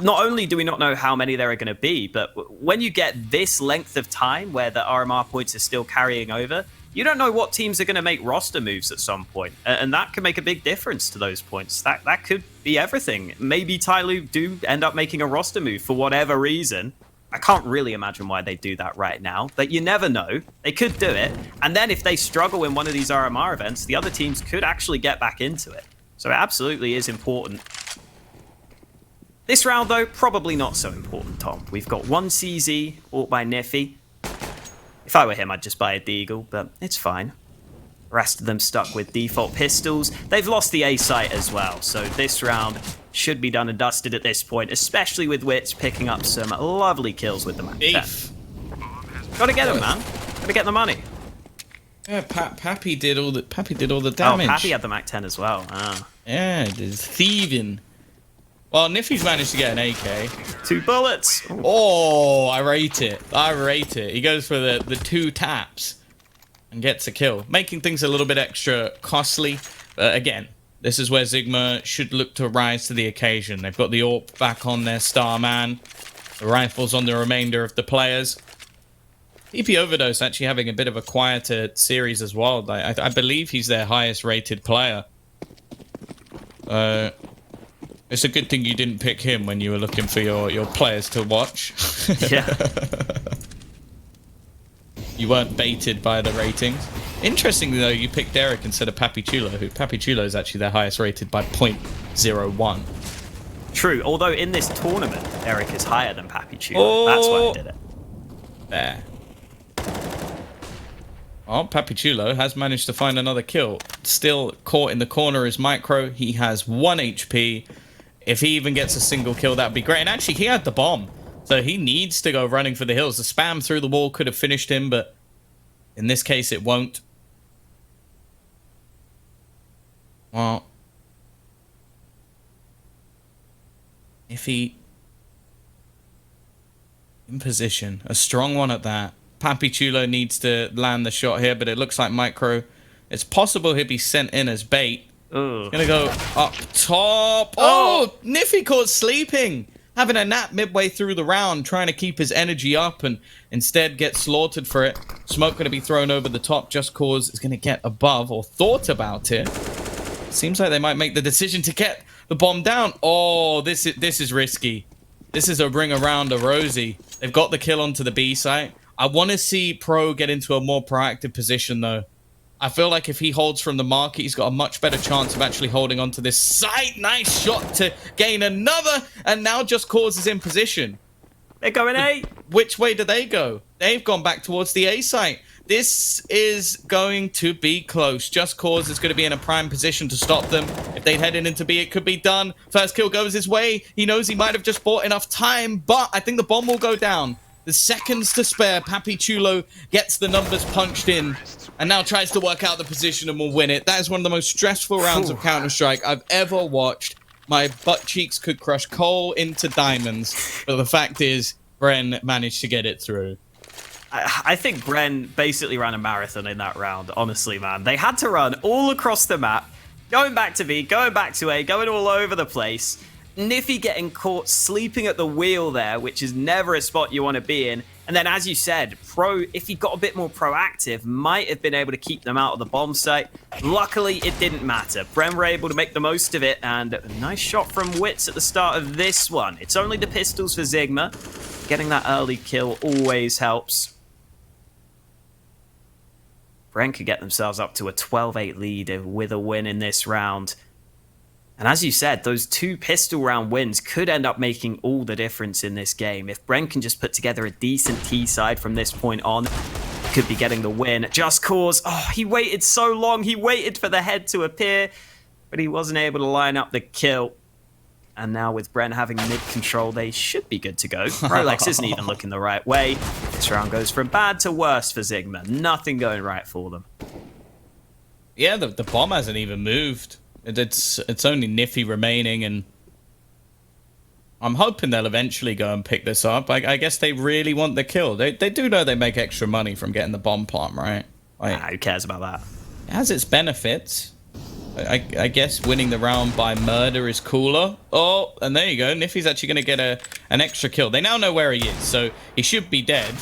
not only do we not know how many there are going to be, but when you get this length of time where the RMR points are still carrying over, you don't know what teams are going to make roster moves at some point. And that can make a big difference to those points. That could be everything. Maybe Tyloo do end up making a roster move for whatever reason. I can't really imagine why they do that right now, but you never know. They could do it, and then if they struggle in one of these RMR events, the other teams could actually get back into it. So it absolutely is important. This round, though, probably not so important, Tom. We've got one CZ, bought by Niffy. If I were him, I'd just buy a Deagle, but it's fine. The rest of them stuck with default pistols. They've lost the A site as well, so this round should be done and dusted at this point, especially with Witch picking up some lovely kills with the Mac 10. Gotta get him, man. Gotta get the money. Yeah, Pappy did all the damage. Oh, Pappy had the Mac 10 as well. Ah. Yeah, there's thieving. Well, Niffy's managed to get an AK. 2 bullets. Ooh. Oh, I rate it. He goes for the 2 taps and gets a kill, making things a little bit extra costly. But again, this is where ZIGMA should look to rise to the occasion. They've got the AWP back on their Starman. The rifles on the remainder of the players. EP Overdose actually having a bit of a quieter series as well. I believe he's their highest rated player. It's a good thing you didn't pick him when you were looking for your players to watch. Yeah. You weren't baited by the ratings. Interestingly, though, you picked Derek instead of Pappy Chulo, who Pappy Chulo is actually their highest rated by 0.01. True, although in this tournament, Derek is higher than Pappy Chulo. Oh, that's why I did it. There. Oh, Pappy Chulo has managed to find another kill. Still caught in the corner is Micro. He has 1 HP. If he even gets a single kill, that would be great. And actually, he had the bomb. So he needs to go running for the hills. The spam through the wall could have finished him, but in this case, it won't. Well, if he in position, a strong one at that. Pappy Chulo needs to land the shot here, but it looks like Micro. It's possible he'll be sent in as bait. He's gonna go up top. Oh, Niffy caught sleeping. Having a nap midway through the round, trying to keep his energy up and instead get slaughtered for it. Smoke going to be thrown over the top. Just Cause is going to get above or thought about it. Seems like they might make the decision to get the bomb down. Oh, this is risky. This is a ring around a Rosie. They've got the kill onto the B site. I want to see Pro get into a more proactive position, though. I feel like if he holds from the market, he's got a much better chance of actually holding onto this site. Nice shot to gain another, and now Just Cause is in position. They're going A. Which way do they go? They've gone back towards the A site. This is going to be close. Just Cause is going to be in a prime position to stop them. If they head into B, it could be done. First kill goes his way. He knows he might have just bought enough time, but I think the bomb will go down. The seconds to spare. Pappy Chulo gets the numbers punched in and now tries to work out the position and will win it. That is one of the most stressful rounds of Counter-Strike I've ever watched. My butt cheeks could crush coal into diamonds, but the fact is, Bren managed to get it through. I think Bren basically ran a marathon in that round, honestly, man. They had to run all across the map, going back to B, going back to A, going all over the place. Niffy getting caught sleeping at the wheel there, which is never a spot you want to be in. And then, as you said, Pro, if he got a bit more proactive, might have been able to keep them out of the bomb site. Luckily, it didn't matter. Bren were able to make the most of it, and a nice shot from Wits at the start of this one. It's only the pistols for ZIGMA. Getting that early kill always helps. Bren could get themselves up to a 12-8 lead with a win in this round. And as you said, those 2 pistol round wins could end up making all the difference in this game. If Bren can just put together a decent T side from this point on, could be getting the win. Just Cause, oh, he waited so long. He waited for the head to appear, but he wasn't able to line up the kill. And now with Bren having mid control, they should be good to go. Rolex isn't even looking the right way. This round goes from bad to worse for ZIGMA. Nothing going right for them. Yeah, the bomb hasn't even moved. It's only Niffy remaining, and I'm hoping they'll eventually go and pick this up. I guess they really want the kill. They do know they make extra money from getting the bomb plant, right? Like, Who cares about that? It has its benefits. I guess winning the round by murder is cooler. Oh, and there you go. Niffy's actually going to get an extra kill. They now know where he is, so he should be dead.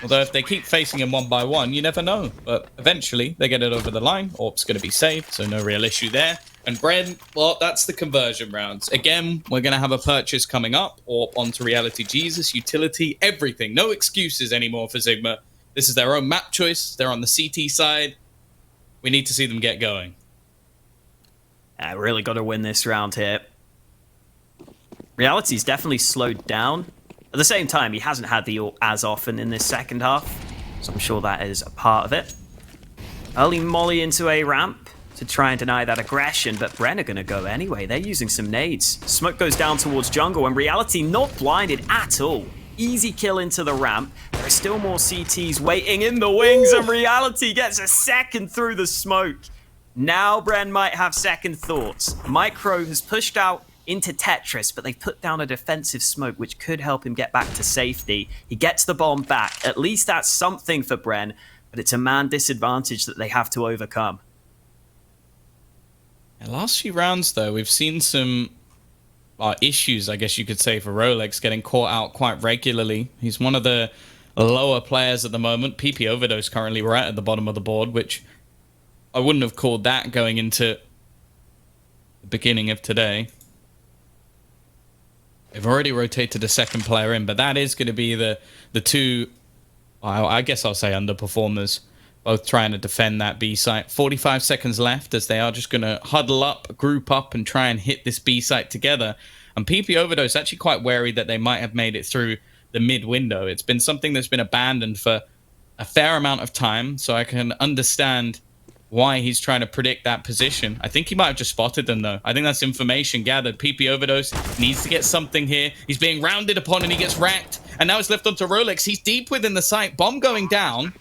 Although if they keep facing him one by one, you never know. But eventually, they get it over the line. Orp's going to be saved, so no real issue there. And Bren, well, that's the conversion rounds. Again, we're going to have a purchase coming up. Orp onto Reality Jesus, utility, everything. No excuses anymore for ZIGMA. This is their own map choice. They're on the CT side. We need to see them get going. I really got to win this round here. Reality's definitely slowed down. At the same time, he hasn't had the ult as often in this second half, so I'm sure that is a part of it. Early molly into a ramp to try and deny that aggression, but Bren are going to go anyway. They're using some nades. Smoke goes down towards jungle, and Reality not blinded at all. Easy kill into the ramp. There are still more CTs waiting in the wings, and Reality gets a second through the smoke. Now Bren might have second thoughts. Micro has pushed out into Tetris, but they've put down a defensive smoke, which could help him get back to safety. He gets the bomb back. At least that's something for Bren, but it's a man disadvantage that they have to overcome. The last few rounds, though, we've seen some issues, I guess you could say, for Rolex getting caught out quite regularly. He's one of the lower players at the moment. PP Overdose currently right at the bottom of the board, which I wouldn't have called that going into the beginning of today. They've already rotated a second player in, but that is going to be the two, I guess I'll say, underperformers, both trying to defend that B site. 45 seconds left as they are just going to huddle up, group up, and try and hit this B site together. And PP Overdose actually quite wary that they might have made it through the mid window. It's been something that's been abandoned for a fair amount of time, so I can understand why he's trying to predict that position. I think he might have just spotted them, though. I think that's information gathered. PP Overdose needs to get something here. He's being rounded upon and he gets racked. And now it's left onto Rolex. He's deep within the site. Bomb going down.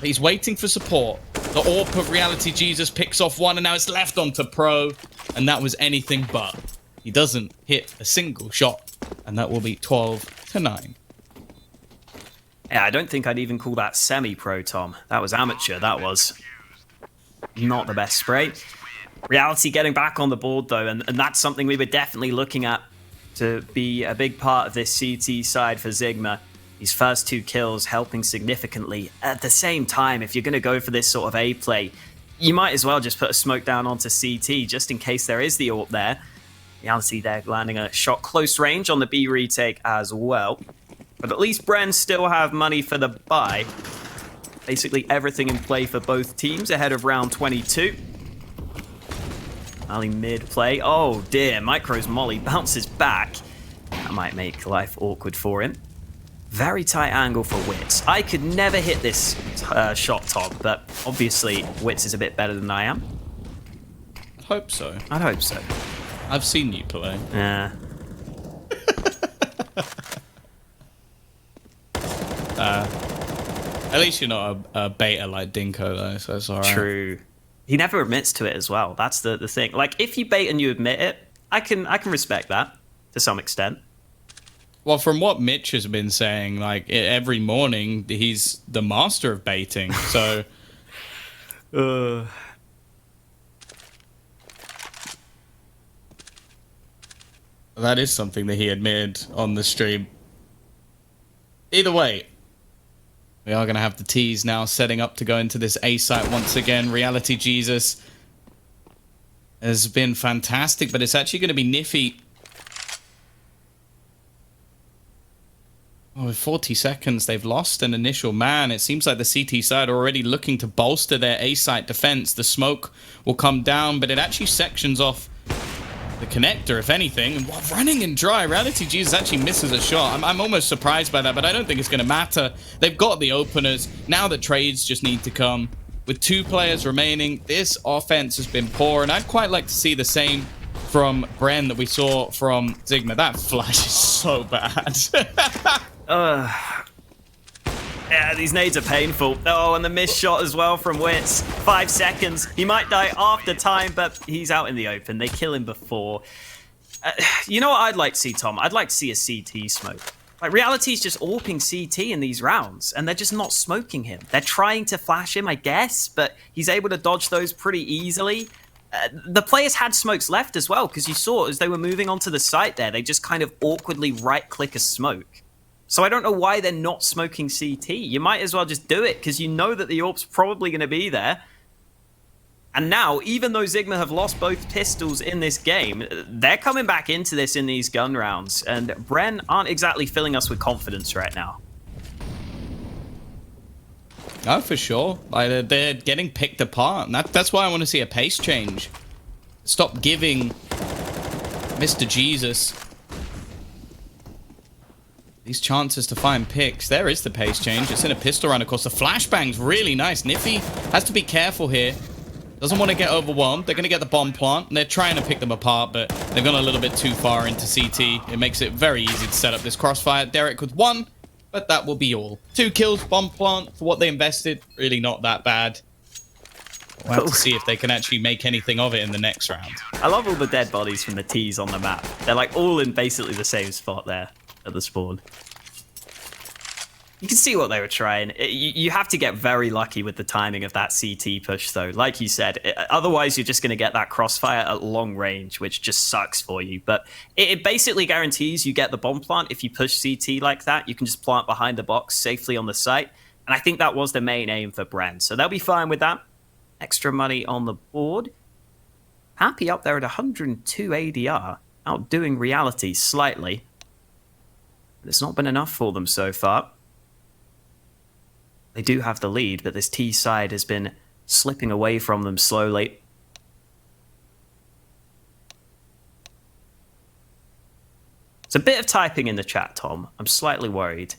He's waiting for support. The Orp of Reality Jesus picks off one, and now it's left onto Pro. And that was anything but. He doesn't hit a single shot. And that will be 12-9. Yeah, I don't think I'd even call that semi-pro, Tom. That was amateur, that was. Not the best spray. Reality getting back on the board, though, and that's something we were definitely looking at to be a big part of this CT side for ZIGMA. These first 2 kills helping significantly. At the same time, if you're going to go for this sort of A play, you might as well just put a smoke down onto CT, just in case there is the AWP there. Reality there landing a shot close range on the B retake as well. But at least Bren still have money for the buy. Basically everything in play for both teams ahead of round 22. Early mid play. Oh dear, Micro's molly bounces back. That might make life awkward for him. Very tight angle for Wits. I could never hit this shot, Tom, but obviously Wits is a bit better than I am. I hope so. I'd hope so. I've seen you play. Yeah. At least you're not a beta like Dinko, though, so it's alright. True. He never admits to it as well. That's the thing. Like, if you bait and you admit it, I can respect that to some extent. Well, from what Mitch has been saying, like every morning, he's the master of baiting. So, that is something that he admitted on the stream. Either way, we are going to have the T's now setting up to go into this A site once again. Reality Jesus has been fantastic, but it's actually going to be Niffy. Oh, with 40 seconds, they've lost an initial man. It seems like the CT side are already looking to bolster their A-site defense. The smoke will come down, but it actually sections off the connector, if anything. And while running in dry, Reality Jesus actually misses a shot. I'm almost surprised by that, but I don't think it's going to matter. They've got the openers. Now the trades just need to come. With 2 players remaining, this offense has been poor, and I'd quite like to see the same from Bren that we saw from ZIGMA. That flash is so bad. Yeah, these nades are painful. Oh, and the missed shot as well from Wits. 5 seconds. He might die after time, but he's out in the open. They kill him before. You know what I'd like to see, Tom? I'd like to see a CT smoke. Like, Reality's just AWPing CT in these rounds, and they're just not smoking him. They're trying to flash him, I guess, but he's able to dodge those pretty easily. The players had smokes left as well, because you saw as they were moving onto the site there, they just kind of awkwardly right-click a smoke. So I don't know why they're not smoking CT. You might as well just do it, because you know that the AWP's probably going to be there. And now, even though ZIGMA have lost both pistols in this game, they're coming back into this in these gun rounds. And Bren aren't exactly filling us with confidence right now. Oh, for sure. Like, they're getting picked apart. And that's why I want to see a pace change. Stop giving Mr. Jesus these chances to find picks. There is the pace change. It's in a pistol round, of course. The flashbang's really nice. Niffy has to be careful here. Doesn't want to get overwhelmed. They're going to get the bomb plant, and they're trying to pick them apart, but they've gone a little bit too far into CT. It makes it very easy to set up this crossfire. Derek with 1, but that will be all. 2 kills, bomb plant, for what they invested. Really not that bad. We'll have to see if they can actually make anything of it in the next round. I love all the dead bodies from the T's on the map. They're like all in basically the same spot there at the spawn. You can see what they were trying. You have to get very lucky with the timing of that CT push, though. Like you said, otherwise you're just going to get that crossfire at long range, which just sucks for you. But it basically guarantees you get the bomb plant. If you push CT like that, you can just plant behind the box safely on the site. And I think that was the main aim for Bren. So they'll be fine with that. Extra money on the board. Happy up there at 102 ADR, outdoing Reality slightly. But it's not been enough for them so far. They do have the lead, but this T side has been slipping away from them slowly. It's a bit of typing in the chat, Tom. I'm slightly worried.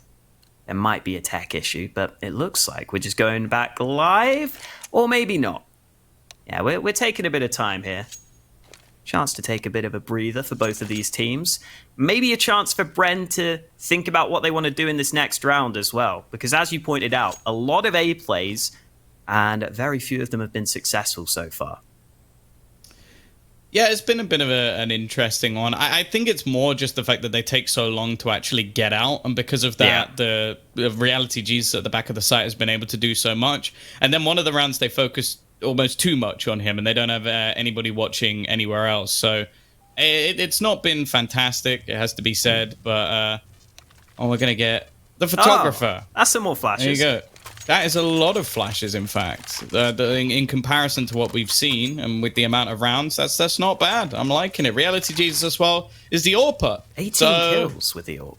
There might be a tech issue, but it looks like we're just going back live, or maybe not. Yeah, we're taking a bit of time here. Chance to take a bit of a breather for both of these teams. Maybe a chance for Bren to think about what they want to do in this next round as well. Because as you pointed out, a lot of A plays, and very few of them have been successful so far. Yeah, it's been a bit of an interesting one. I think it's more just the fact that they take so long to actually get out. And because of that, the Reality Jesus at the back of the site has been able to do so much. And then one of the rounds they focused almost too much on him, and they don't have anybody watching anywhere else. So it's not been fantastic, it has to be said. But we're going to get the photographer. Oh, that's some more flashes. There you go. That is a lot of flashes, in fact. In comparison to what we've seen, and with the amount of rounds, that's not bad. I'm liking it. Reality Jesus as well is the AWPer. 18 kills with the AWP.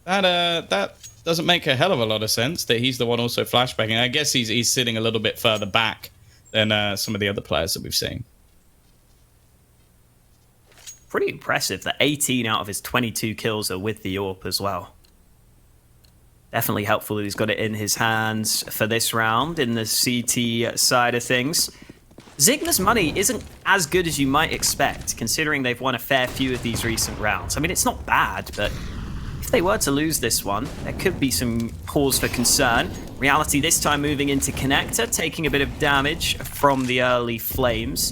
That doesn't make a hell of a lot of sense that he's the one also flashbacking. I guess he's sitting a little bit further back than some of the other players that we've seen. Pretty impressive that 18 out of his 22 kills are with the AWP as well. Definitely helpful that he's got it in his hands for this round in the CT side of things. ZIGMA's money isn't as good as you might expect, considering they've won a fair few of these recent rounds. I mean, it's not bad, but if they were to lose this one, there could be some cause for concern. Reality this time moving into connector, taking a bit of damage from the early flames.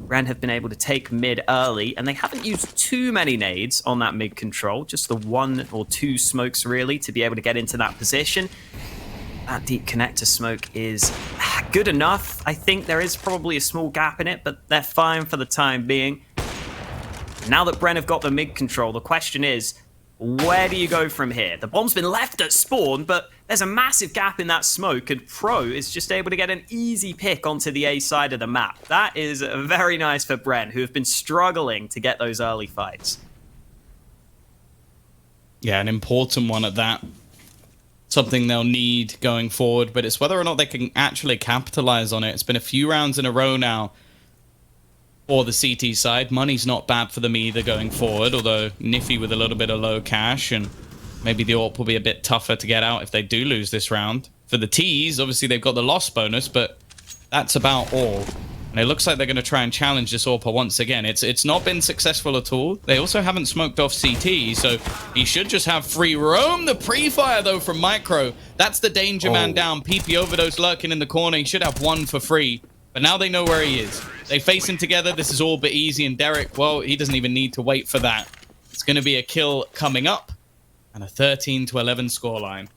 Bren have been able to take mid early, and they haven't used too many nades on that mid control, just the 1 or 2 smokes really to be able to get into that position. That deep connector smoke is good enough. I think there is probably a small gap in it, but they're fine for the time being. Now that Bren have got the mid control, the question is, where do you go from here? The bomb's been left at spawn, but there's a massive gap in that smoke, and Pro is just able to get an easy pick onto the A side of the map. That is very nice for Bren, who have been struggling to get those early fights. Yeah, an important one at that. Something they'll need going forward, but it's whether or not they can actually capitalize on it. It's been a few rounds in a row now for the CT side. Money's not bad for them either going forward, although Niffy with a little bit of low cash, and maybe the AWP will be a bit tougher to get out if they do lose this round. For the Ts, obviously they've got the loss bonus, but that's about all. And it looks like they're going to try and challenge this AWP once again. It's not been successful at all. They also haven't smoked off CT, so he should just have free roam. The pre-fire, though, from Micro. That's the danger man down. PP Overdose lurking in the corner. He should have 1 for free. But now they know where he is. They face him together. This is all but easy. And Derek, well, he doesn't even need to wait for that. It's going to be a kill coming up. And a 13-11 scoreline.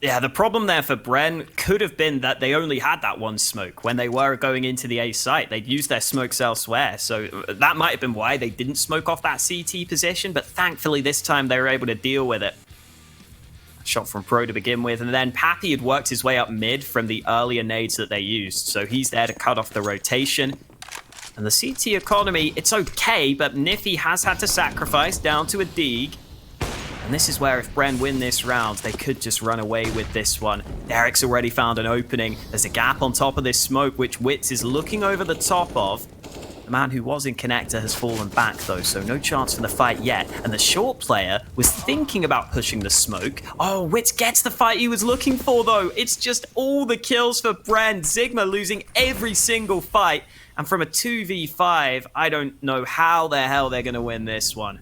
Yeah, the problem there for Bren could have been that they only had that 1 smoke when they were going into the A site. They'd used their smokes elsewhere. So that might have been why they didn't smoke off that CT position. But thankfully, this time they were able to deal with it. Shot from Pro to begin with, and then Pappy had worked his way up mid from the earlier nades that they used, so he's there to cut off the rotation. And the CT economy, it's okay, but Niffy has had to sacrifice down to a Deeg. And this is where if Bren win this round, they could just run away with this one. Derek's already found an opening. There's a gap on top of this smoke, which Wits is looking over the top of. The man who was in connector has fallen back though, so no chance for the fight yet. And the short player was thinking about pushing the smoke. Oh, Wits gets the fight he was looking for though. It's just all the kills for Bren. ZIGMA losing every single fight. And from a 2v5, I don't know how the hell they're going to win this one.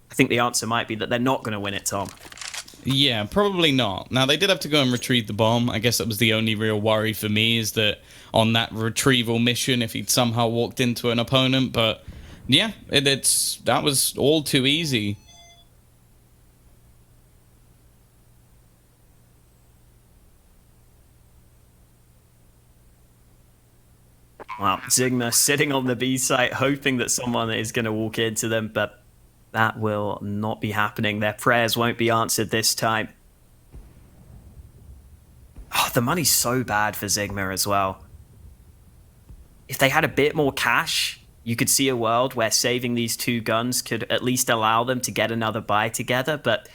I think the answer might be that they're not going to win it, Tom. Yeah, probably not. Now, they did have to go and retrieve the bomb. I guess that was the only real worry for me, is that on that retrieval mission, if he'd somehow walked into an opponent. But yeah, that was all too easy. Well, ZIGMA sitting on the B site, hoping that someone is going to walk into them, but that will not be happening. Their prayers won't be answered this time. Oh, the money's so bad for ZIGMA as well. If they had a bit more cash, you could see a world where saving these 2 guns could at least allow them to get another buy together, but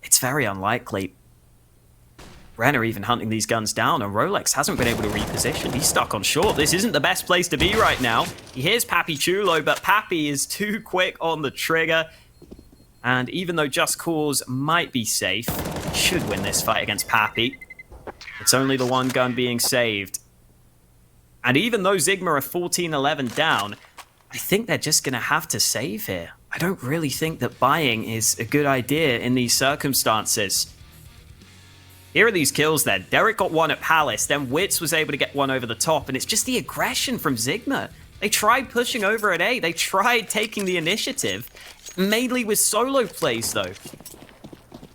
it's very unlikely. Bren are even hunting these guns down, and Rolex hasn't been able to reposition. He's stuck on short. This isn't the best place to be right now. He hears Pappy Chulo, but Pappy is too quick on the trigger. And even though Just Cause might be safe, he should win this fight against Pappy. It's only the 1 gun being saved. And even though ZIGMA are 14-11 down, I think they're just going to have to save here. I don't really think that buying is a good idea in these circumstances. Here are these kills then. Derek got 1 at Palace, then Wits was able to get 1 over the top, and it's just the aggression from ZIGMA. They tried pushing over at A, they tried taking the initiative, mainly with solo plays though,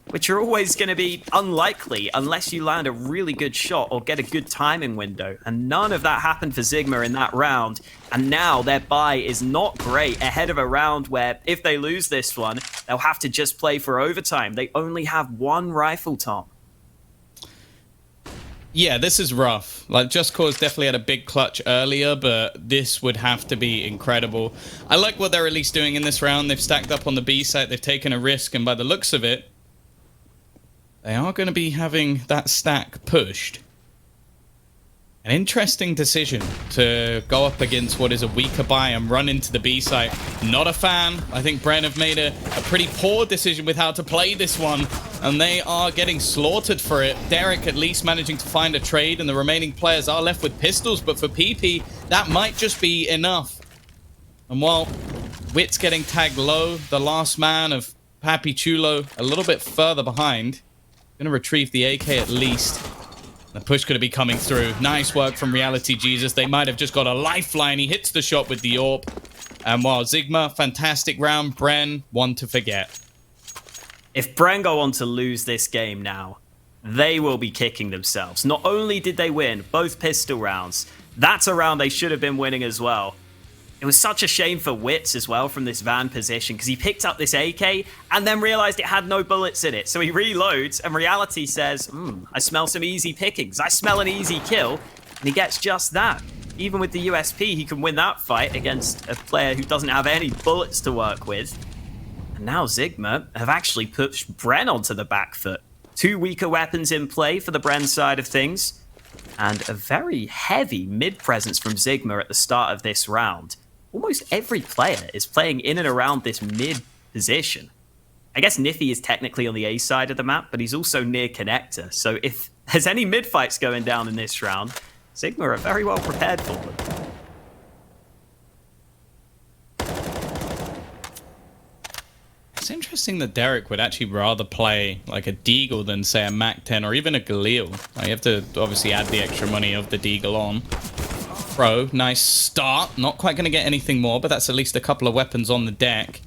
which are always going to be unlikely unless you land a really good shot or get a good timing window, and none of that happened for ZIGMA in that round, and now their buy is not great ahead of a round where if they lose this one, they'll have to just play for overtime. They only have 1 rifle, Tom. Yeah, this is rough. Like, Just Cause definitely had a big clutch earlier, but this would have to be incredible. I like what they're at least doing in this round. They've stacked up on the B site, they've taken a risk, and by the looks of it, they are going to be having that stack pushed. An interesting decision to go up against what is a weaker buy and run into the B site. Not a fan. I think Bren have made a pretty poor decision with how to play this one, and they are getting slaughtered for it. Derek at least managing to find a trade, and the remaining players are left with pistols, but for PP, that might just be enough. And while Wit's getting tagged low, the last man of Pappy Chulo a little bit further behind. Gonna retrieve the AK at least. The push could be coming through. Nice work from Reality Jesus. They might have just got a lifeline. He hits the shot with the AWP. And while ZIGMA, fantastic round. Bren, one to forget. If Bren go on to lose this game now, they will be kicking themselves. Not only did they win both pistol rounds, that's a round they should have been winning as well. It was such a shame for Wits as well from this van position because he picked up this AK and then realized it had no bullets in it. So he reloads and Reality says, I smell some easy pickings. I smell an easy kill. And he gets just that. Even with the USP, he can win that fight against a player who doesn't have any bullets to work with. And now ZIGMA have actually pushed Bren onto the back foot. 2 weaker weapons in play for the Bren side of things. And a very heavy mid presence from ZIGMA at the start of this round. Almost every player is playing in and around this mid position. I guess Niffy is technically on the A side of the map, but he's also near connector. So if there's any mid fights going down in this round, ZIGMA are very well prepared for them. It's interesting that Derek would actually rather play like a Deagle than say a Mac-10 or even a Galil. You have to obviously add the extra money of the Deagle on. Pro, nice start. Not quite going to get anything more, but that's at least a couple of weapons on the deck.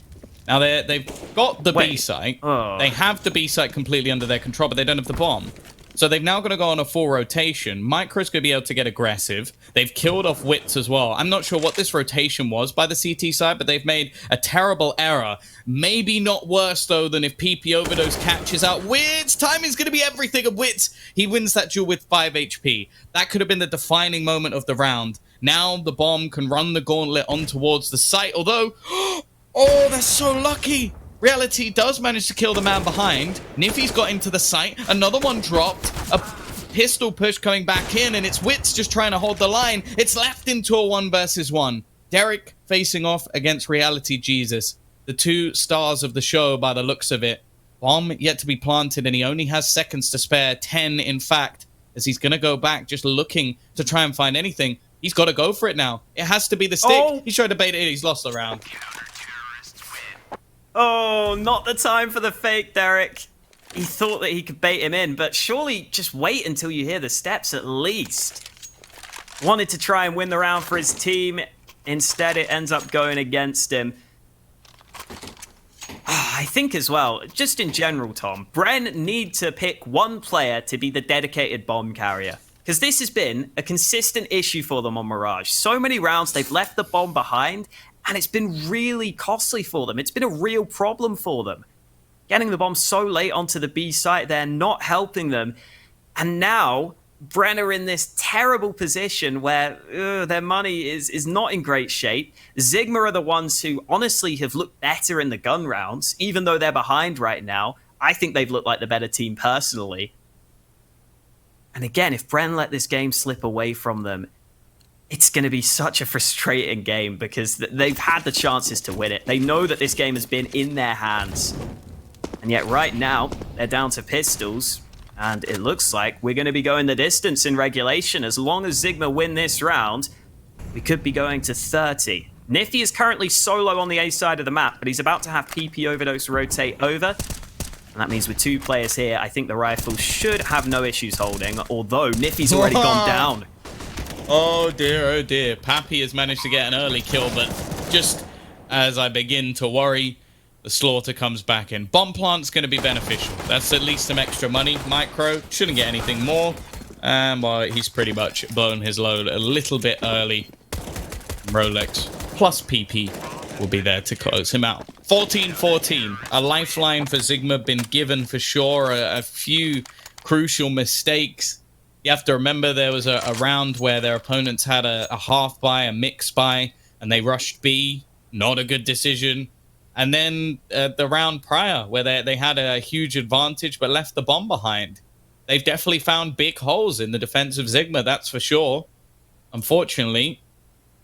Now, they've got the B site. Oh. They have the B site completely under their control, but they don't have the bomb. So they've now got to go on a full rotation. Micro's going to be able to get aggressive. They've killed off Wits as well. I'm not sure what this rotation was by the CT side, but they've made a terrible error. Maybe not worse, though, than if PP Overdose catches out Wits. Timing's going to be everything. And Wits, he wins that duel with 5 HP. That could have been the defining moment of the round. Now the bomb can run the gauntlet on towards the site, although... Oh, they're so lucky! Reality does manage to kill the man behind. Niffy's got into the site. Another one dropped. A pistol push coming back in, and it's Wits just trying to hold the line. It's left into a 1 versus 1. Derek facing off against Reality Jesus. The 2 stars of the show by the looks of it. Bomb yet to be planted, and he only has seconds to spare. 10, in fact, as he's going to go back just looking to try and find anything. He's got to go for it now. It has to be the stick. Oh. He's tried to bait it in. He's lost the round. Oh, not the time for the fake, Derek. He thought that he could bait him in, but surely just wait until you hear the steps at least. Wanted to try and win the round for his team. Instead, it ends up going against him. I think as well, just in general, Tom, Bren need to pick one player to be the dedicated bomb carrier. Because this has been a consistent issue for them on Mirage. So many rounds they've left the bomb behind, and it's been really costly for them. It's been a real problem for them. Getting the bomb so late onto the B site, they're not helping them. And now, Bren are in this terrible position where their money is not in great shape. ZIGMA are the ones who honestly have looked better in the gun rounds, even though they're behind right now. I think they've looked like the better team personally. And again, if Bren let this game slip away from them, it's going to be such a frustrating game because they've had the chances to win it. They know that this game has been in their hands. And yet right now, they're down to pistols. And it looks like we're going to be going the distance in regulation. As long as ZIGMA win this round, we could be going to 30. Niffy is currently solo on the A side of the map, but he's about to have PP Overdose rotate over. And that means with 2 players here, I think the rifle should have no issues holding, although Niffy's already gone down. Oh dear, Pappy has managed to get an early kill, but just as I begin to worry, the slaughter comes back in. Bomb plant's going to be beneficial. That's at least some extra money. Micro shouldn't get anything more. And well, he's pretty much blown his load a little bit early. Rolex plus PP will be there to close him out. 14-14. A lifeline for ZIGMA been given for sure. A few crucial mistakes. You have to remember there was a round where their opponents had a half buy, a mix buy, and they rushed B. Not a good decision. And then the round prior where they had a huge advantage but left the bomb behind. They've definitely found big holes in the defense of ZIGMA, that's for sure. Unfortunately,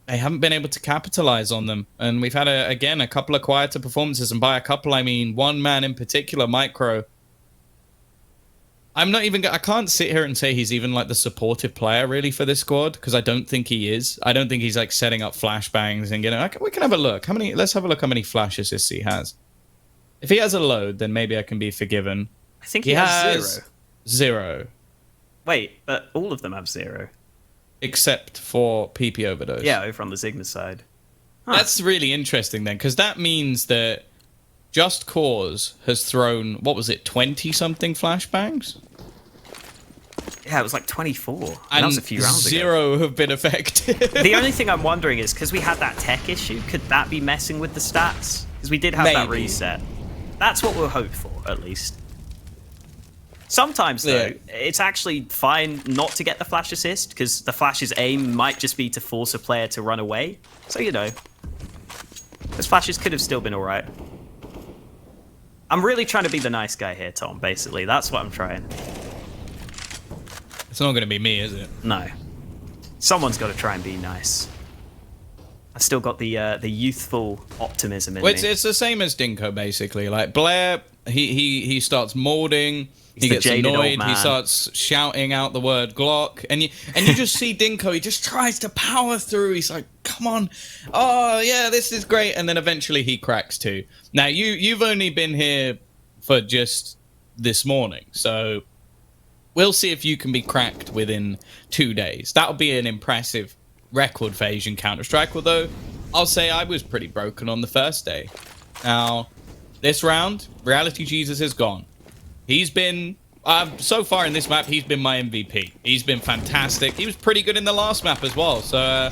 they haven't been able to capitalize on them. And we've had, again, a couple of quieter performances. And by a couple, I mean one man in particular, Micro. I can't sit here and say he's even like the supportive player really for this squad because I don't think he is. I don't think he's like setting up flashbangs and getting. We can have a look. Let's have a look how many flash assists he has. If he has a load, then maybe I can be forgiven. I think he has 0. 0. Wait, but all of them have 0. Except for PP Overdose. Yeah, over on the ZIGMA side. That's really interesting then, because that means that Just Cause has thrown, what was it, 20-something flashbangs? Yeah, it was like 24. And And that was a few rounds ago. 0 have been affected. The only thing I'm wondering is, because we had that tech issue, could that be messing with the stats? Because we did have that Maybe. reset. That's what we'll hope for, at least. Sometimes, though, it's actually fine not to get the flash assist, because the flash's aim might just be to force a player to run away. So, you know, those flashes could have still been alright. I'm really trying to be the nice guy here, Tom, basically. That's what I'm trying. It's not going to be me, is it? No. Someone's got to try and be nice. I've still got the youthful optimism in Well, me. it's the same as Dinko, basically. Like, Blair, he starts molding. He's He the gets jaded old annoyed. man. He starts shouting out the word Glock, and you just see Dinko. He just tries to power through. He's like, "Come on, oh yeah, this is great." And then eventually he cracks too. Now you've only been here for just this morning, so we'll see if you can be cracked within 2 days. That'll be an impressive record for Asian Counter-Strike. Although I'll say I was pretty broken on the first day. Now this round, Reality Jesus is gone. He's been, so far in this map, he's been my MVP. He's been fantastic. He was pretty good in the last map as well. So,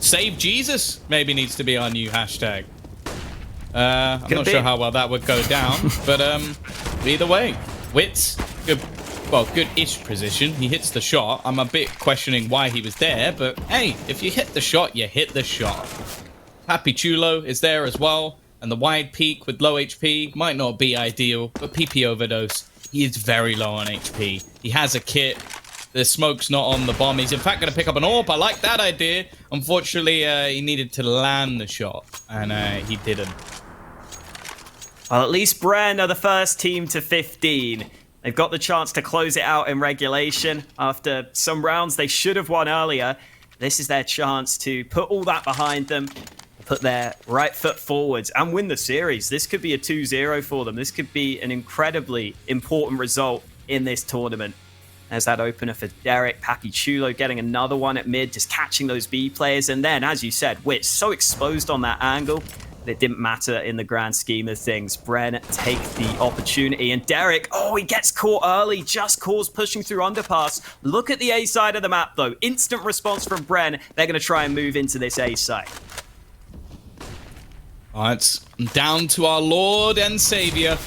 Save Jesus maybe needs to be our new hashtag. I'm not sure how well that would go down. But either way, Wits, good-ish position. He hits the shot. I'm a bit questioning why he was there. But, hey, if you hit the shot, you hit the shot. Happy Chulo is there as well. And the wide peak with low HP might not be ideal, but PP Overdose, he is very low on HP. He has a kit. The smoke's not on the bomb. He's in fact going to pick up an AWP. I like that idea. Unfortunately, he needed to land the shot, and he didn't. Well, at least Bren are the first team to 15. They've got the chance to close it out in regulation. After some rounds they should have won earlier, this is their chance to put all that behind them, put their right foot forwards and win the series. This could be a 2-0 for them. This could be an incredibly important result in this tournament. There's that opener for Derek. Papichulo getting another one at mid, just catching those B players. And then, as you said, Witch so exposed on that angle that it didn't matter in the grand scheme of things. Bren take the opportunity. And Derek, oh, he gets caught early. Just Cause pushing through underpass. Look at the A side of the map, though. Instant response from Bren. They're going to try and move into this A side. It's down to our Lord and Savior.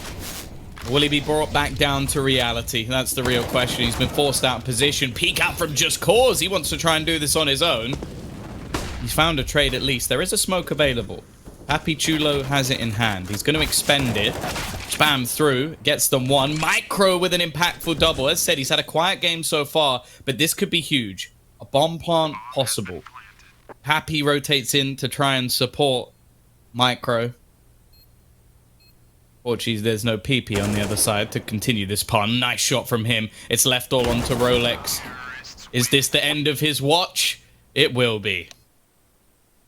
Will he be brought back down to reality? That's the real question. He's been forced out of position. Peek out from Just Cause. He wants to try and do this on his own. He's found a trade at least. There is a smoke available. Happy Chulo has it in hand. He's going to expend it. Spam through. Gets them one. Micro with an impactful double. As said, he's had a quiet game so far, but this could be huge. A bomb plant possible. Happy rotates in to try and support Micro. Oh, geez, there's no PP on the other side to continue this pun. Nice shot from him. It's left all onto Rolex. Is this the end of his watch? It will be.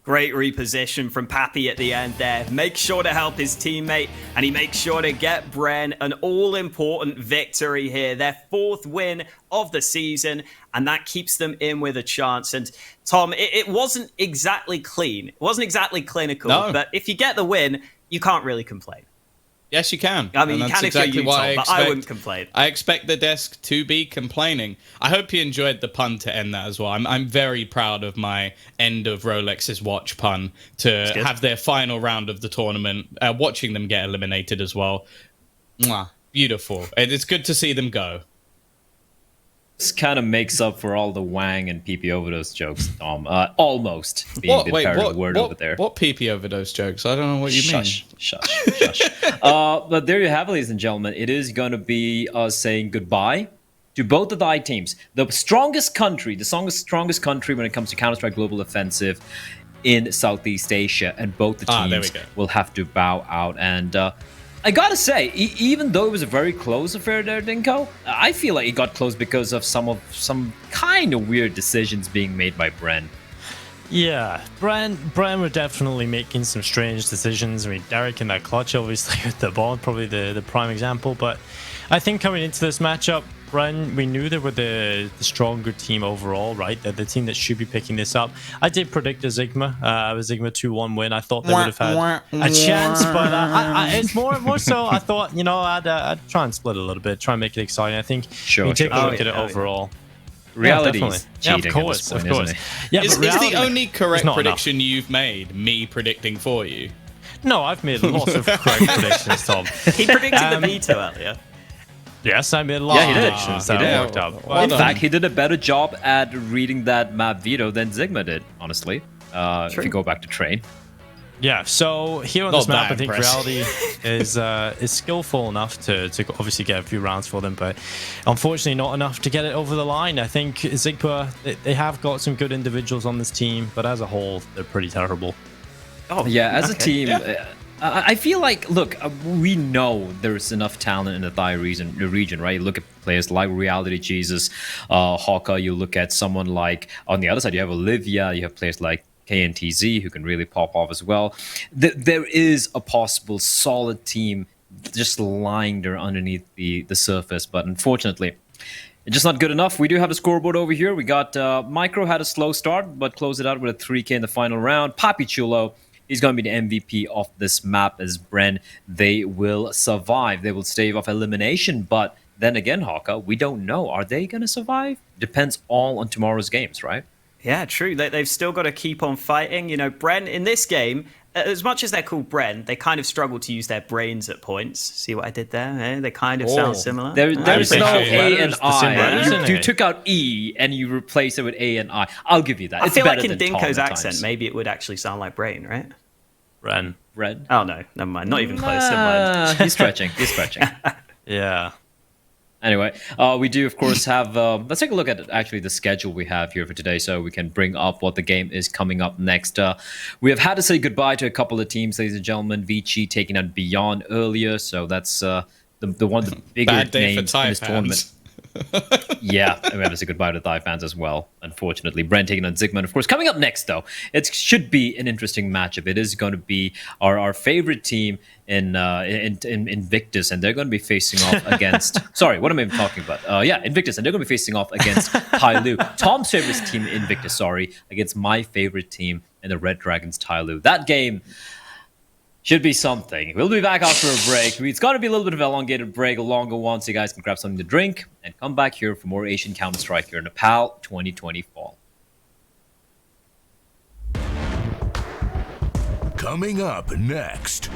Great reposition from Pappy at the end there. Makes sure to help his teammate, and he makes sure to get Bren an all-important victory here. Their 4th win of the season, and that keeps them in with a chance. And Tom, it wasn't exactly clean. It wasn't exactly clinical, no. But if you get the win, you can't really complain. Yes, you can. I mean, And you can that's if you're exactly Utah, but I wouldn't complain. I expect the desk to be complaining. I hope you enjoyed the pun to end that as well. I'm very proud of my end of Rolex's watch pun to have their final round of the tournament, watching them get eliminated as well. Mwah, beautiful. It's good to see them go. This kind of makes up for all the Wang and PP Overdose jokes, Tom. Almost being the parrot word over there. What PP Overdose jokes? I don't know what you mean. Shush. But there you have it, ladies and gentlemen. It is going to be us saying goodbye to both of the teams. The strongest country when it comes to Counter-Strike Global Offensive in Southeast Asia. And both the teams will have to bow out. And I gotta say, even though it was a very close affair there, Dinko, I feel like it got close because of some kind of weird decisions being made by Bren. Yeah, Bren were definitely making some strange decisions. I mean, Derek in that clutch, obviously, with the ball, probably the prime example. But I think coming into this matchup, Bren, we knew they were the stronger team overall, right? They're the team that should be picking this up. I did predict a ZIGMA, a ZIGMA 2-1 win. I thought they would have had a chance, but it's more so. I thought, I'd try and split it a little bit, try and make it exciting. I think when you take a look at it overall. Reality is yeah, cheating of course, at this point, of course. isn't it? Yeah, Is the only correct not prediction you've made me predicting for you? No, I've made lots of correct predictions, Tom. He predicted the veto earlier. Yes, I made a lot of predictions that worked out. In fact, he did a better job at reading that map veto than ZIGMA did, honestly. If you go back to train. Yeah, so here on Not this map, that I think impressive. Reality is skillful enough to obviously get a few rounds for them, but unfortunately not enough to get it over the line. I think ZIGMA, they have got some good individuals on this team, but as a whole, they're pretty terrible. Oh, yeah, as a team, I feel like, look, we know there's enough talent in the Thai region, right? You look at players like Reality Jesus, Hawka, you look at someone like, on the other side, you have Olivia, you have players like KNTZ who can really pop off as well. There is a possible solid team just lying there underneath the surface, but unfortunately, it's just not good enough. We do have a scoreboard over here. We got Micro had a slow start, but closed it out with a 3K in the final round. Papi Chulo, he's going to be the MVP of this map as Bren. They will survive. They will stave off elimination, but then again, Hawka, we don't know. Are they going to survive? Depends all on tomorrow's games, right? Yeah, true. They've still got to keep on fighting. Bren, in this game, as much as they're called Bren, they kind of struggle to use their brains at points. See what I did there? Eh? They kind of sound similar. There's no A and I. You A. took out E and you replace it with A and I. I'll give you that. I It's feel like better in than Tom Dinko's at accent, times. maybe it would actually sound like Brain, right? Bren. Red. Oh, no. Never mind. Not even close. Never mind. He's stretching. He's stretching. Yeah. Anyway, we do, of course, have... let's take a look at, actually, the schedule we have here for today so we can bring up what the game is coming up next. We have had to say goodbye to a couple of teams, ladies and gentlemen. Vici taking out Beyond earlier, so that's the one of the bigger Bad day for names Thai in this tournament. fans. Yeah, and we have to say goodbye to Thai fans as well, unfortunately. Bren taking on ZIGMA. Of course, coming up next, though, it should be an interesting matchup. It is going to be our favorite team in Invictus, and they're going to be facing off against... Sorry, what am I even talking about? Yeah, Invictus, and they're going to be facing off against Tyloo. Tom's favorite team, Invictus, sorry, against my favorite team in the Red Dragons, Tyloo. That game... should be something. We'll be back after a break. It's going to be a little bit of an elongated break, a longer one, so you guys can grab something to drink and come back here for more Asian Counter-Strike here in Nepal 2020 Fall. Coming up next.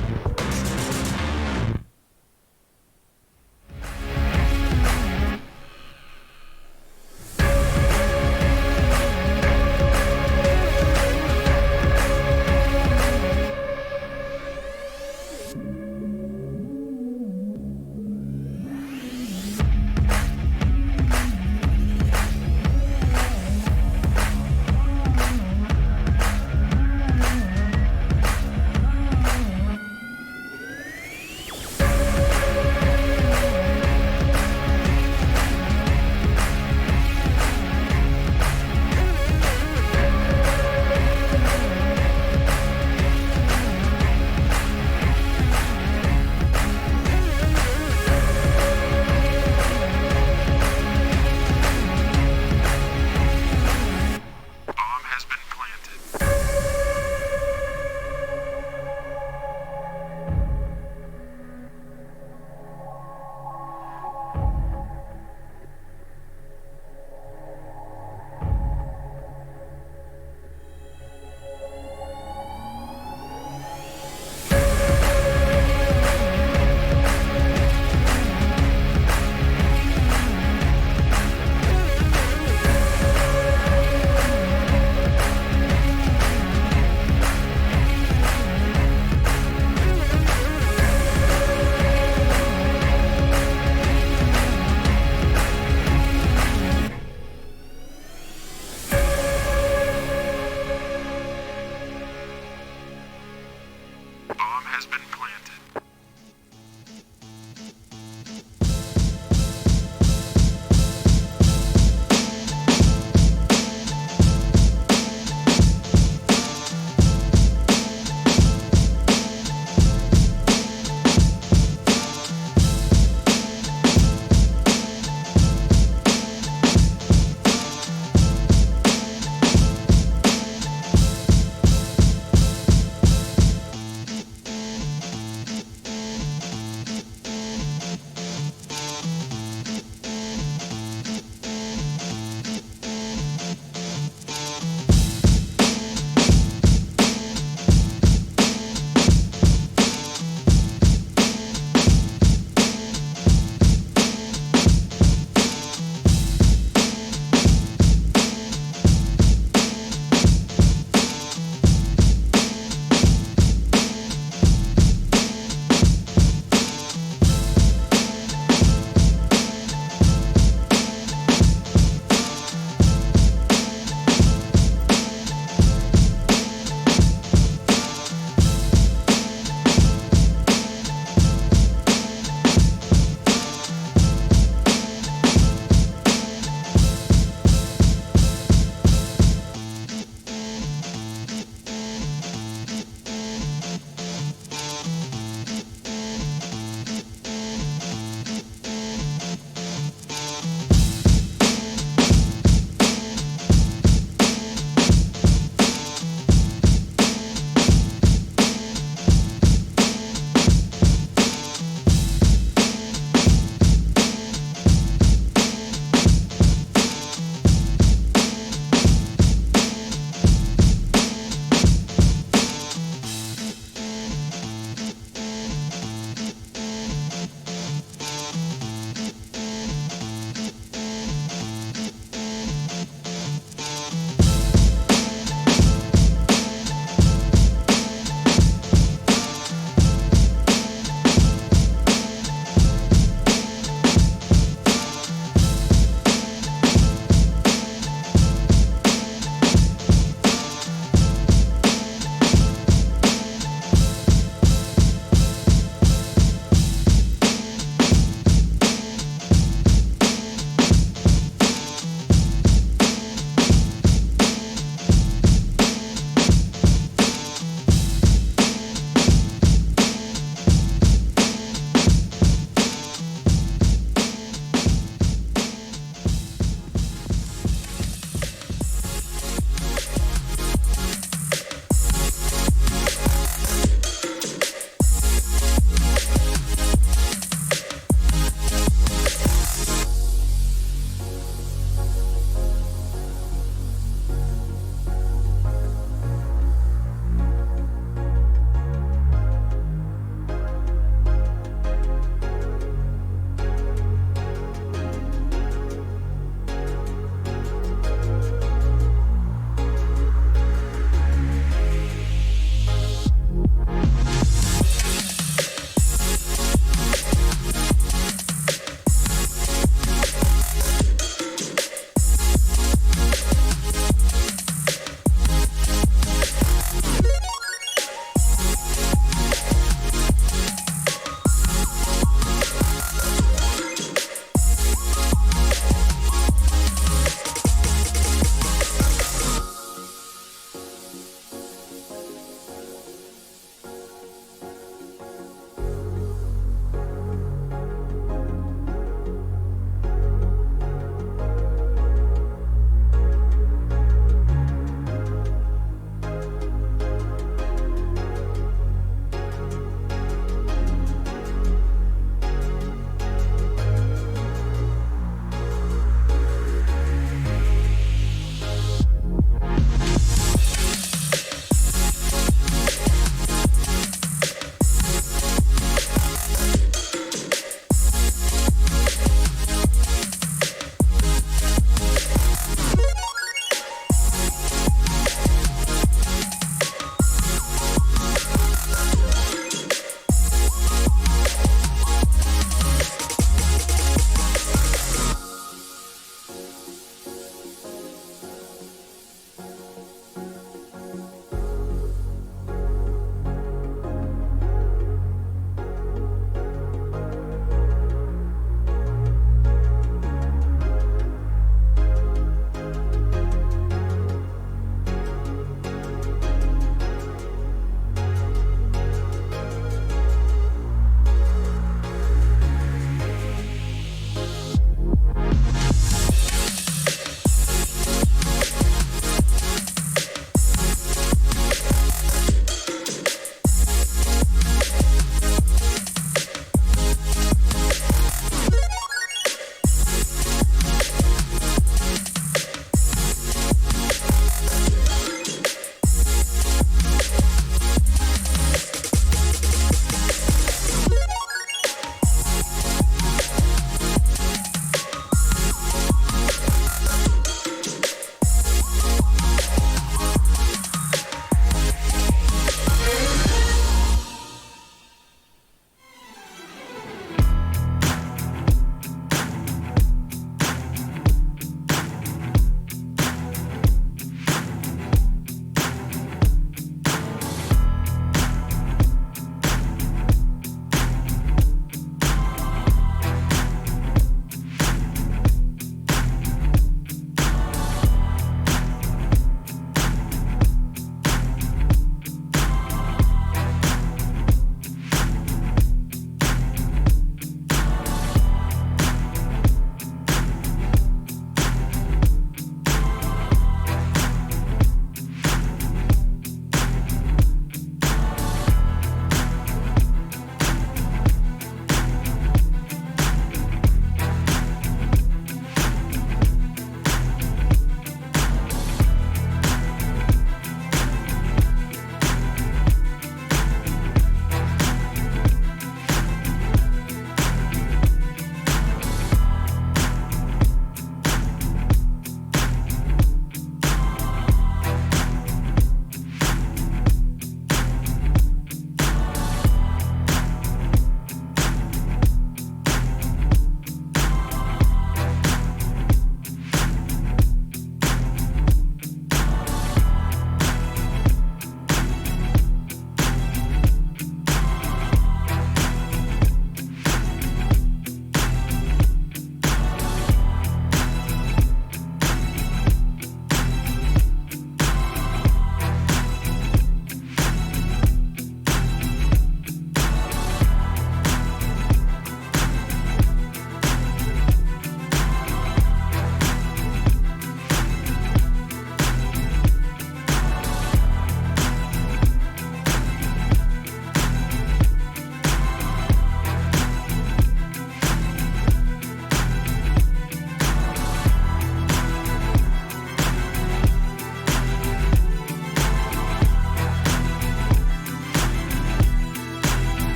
Bomb has been planted.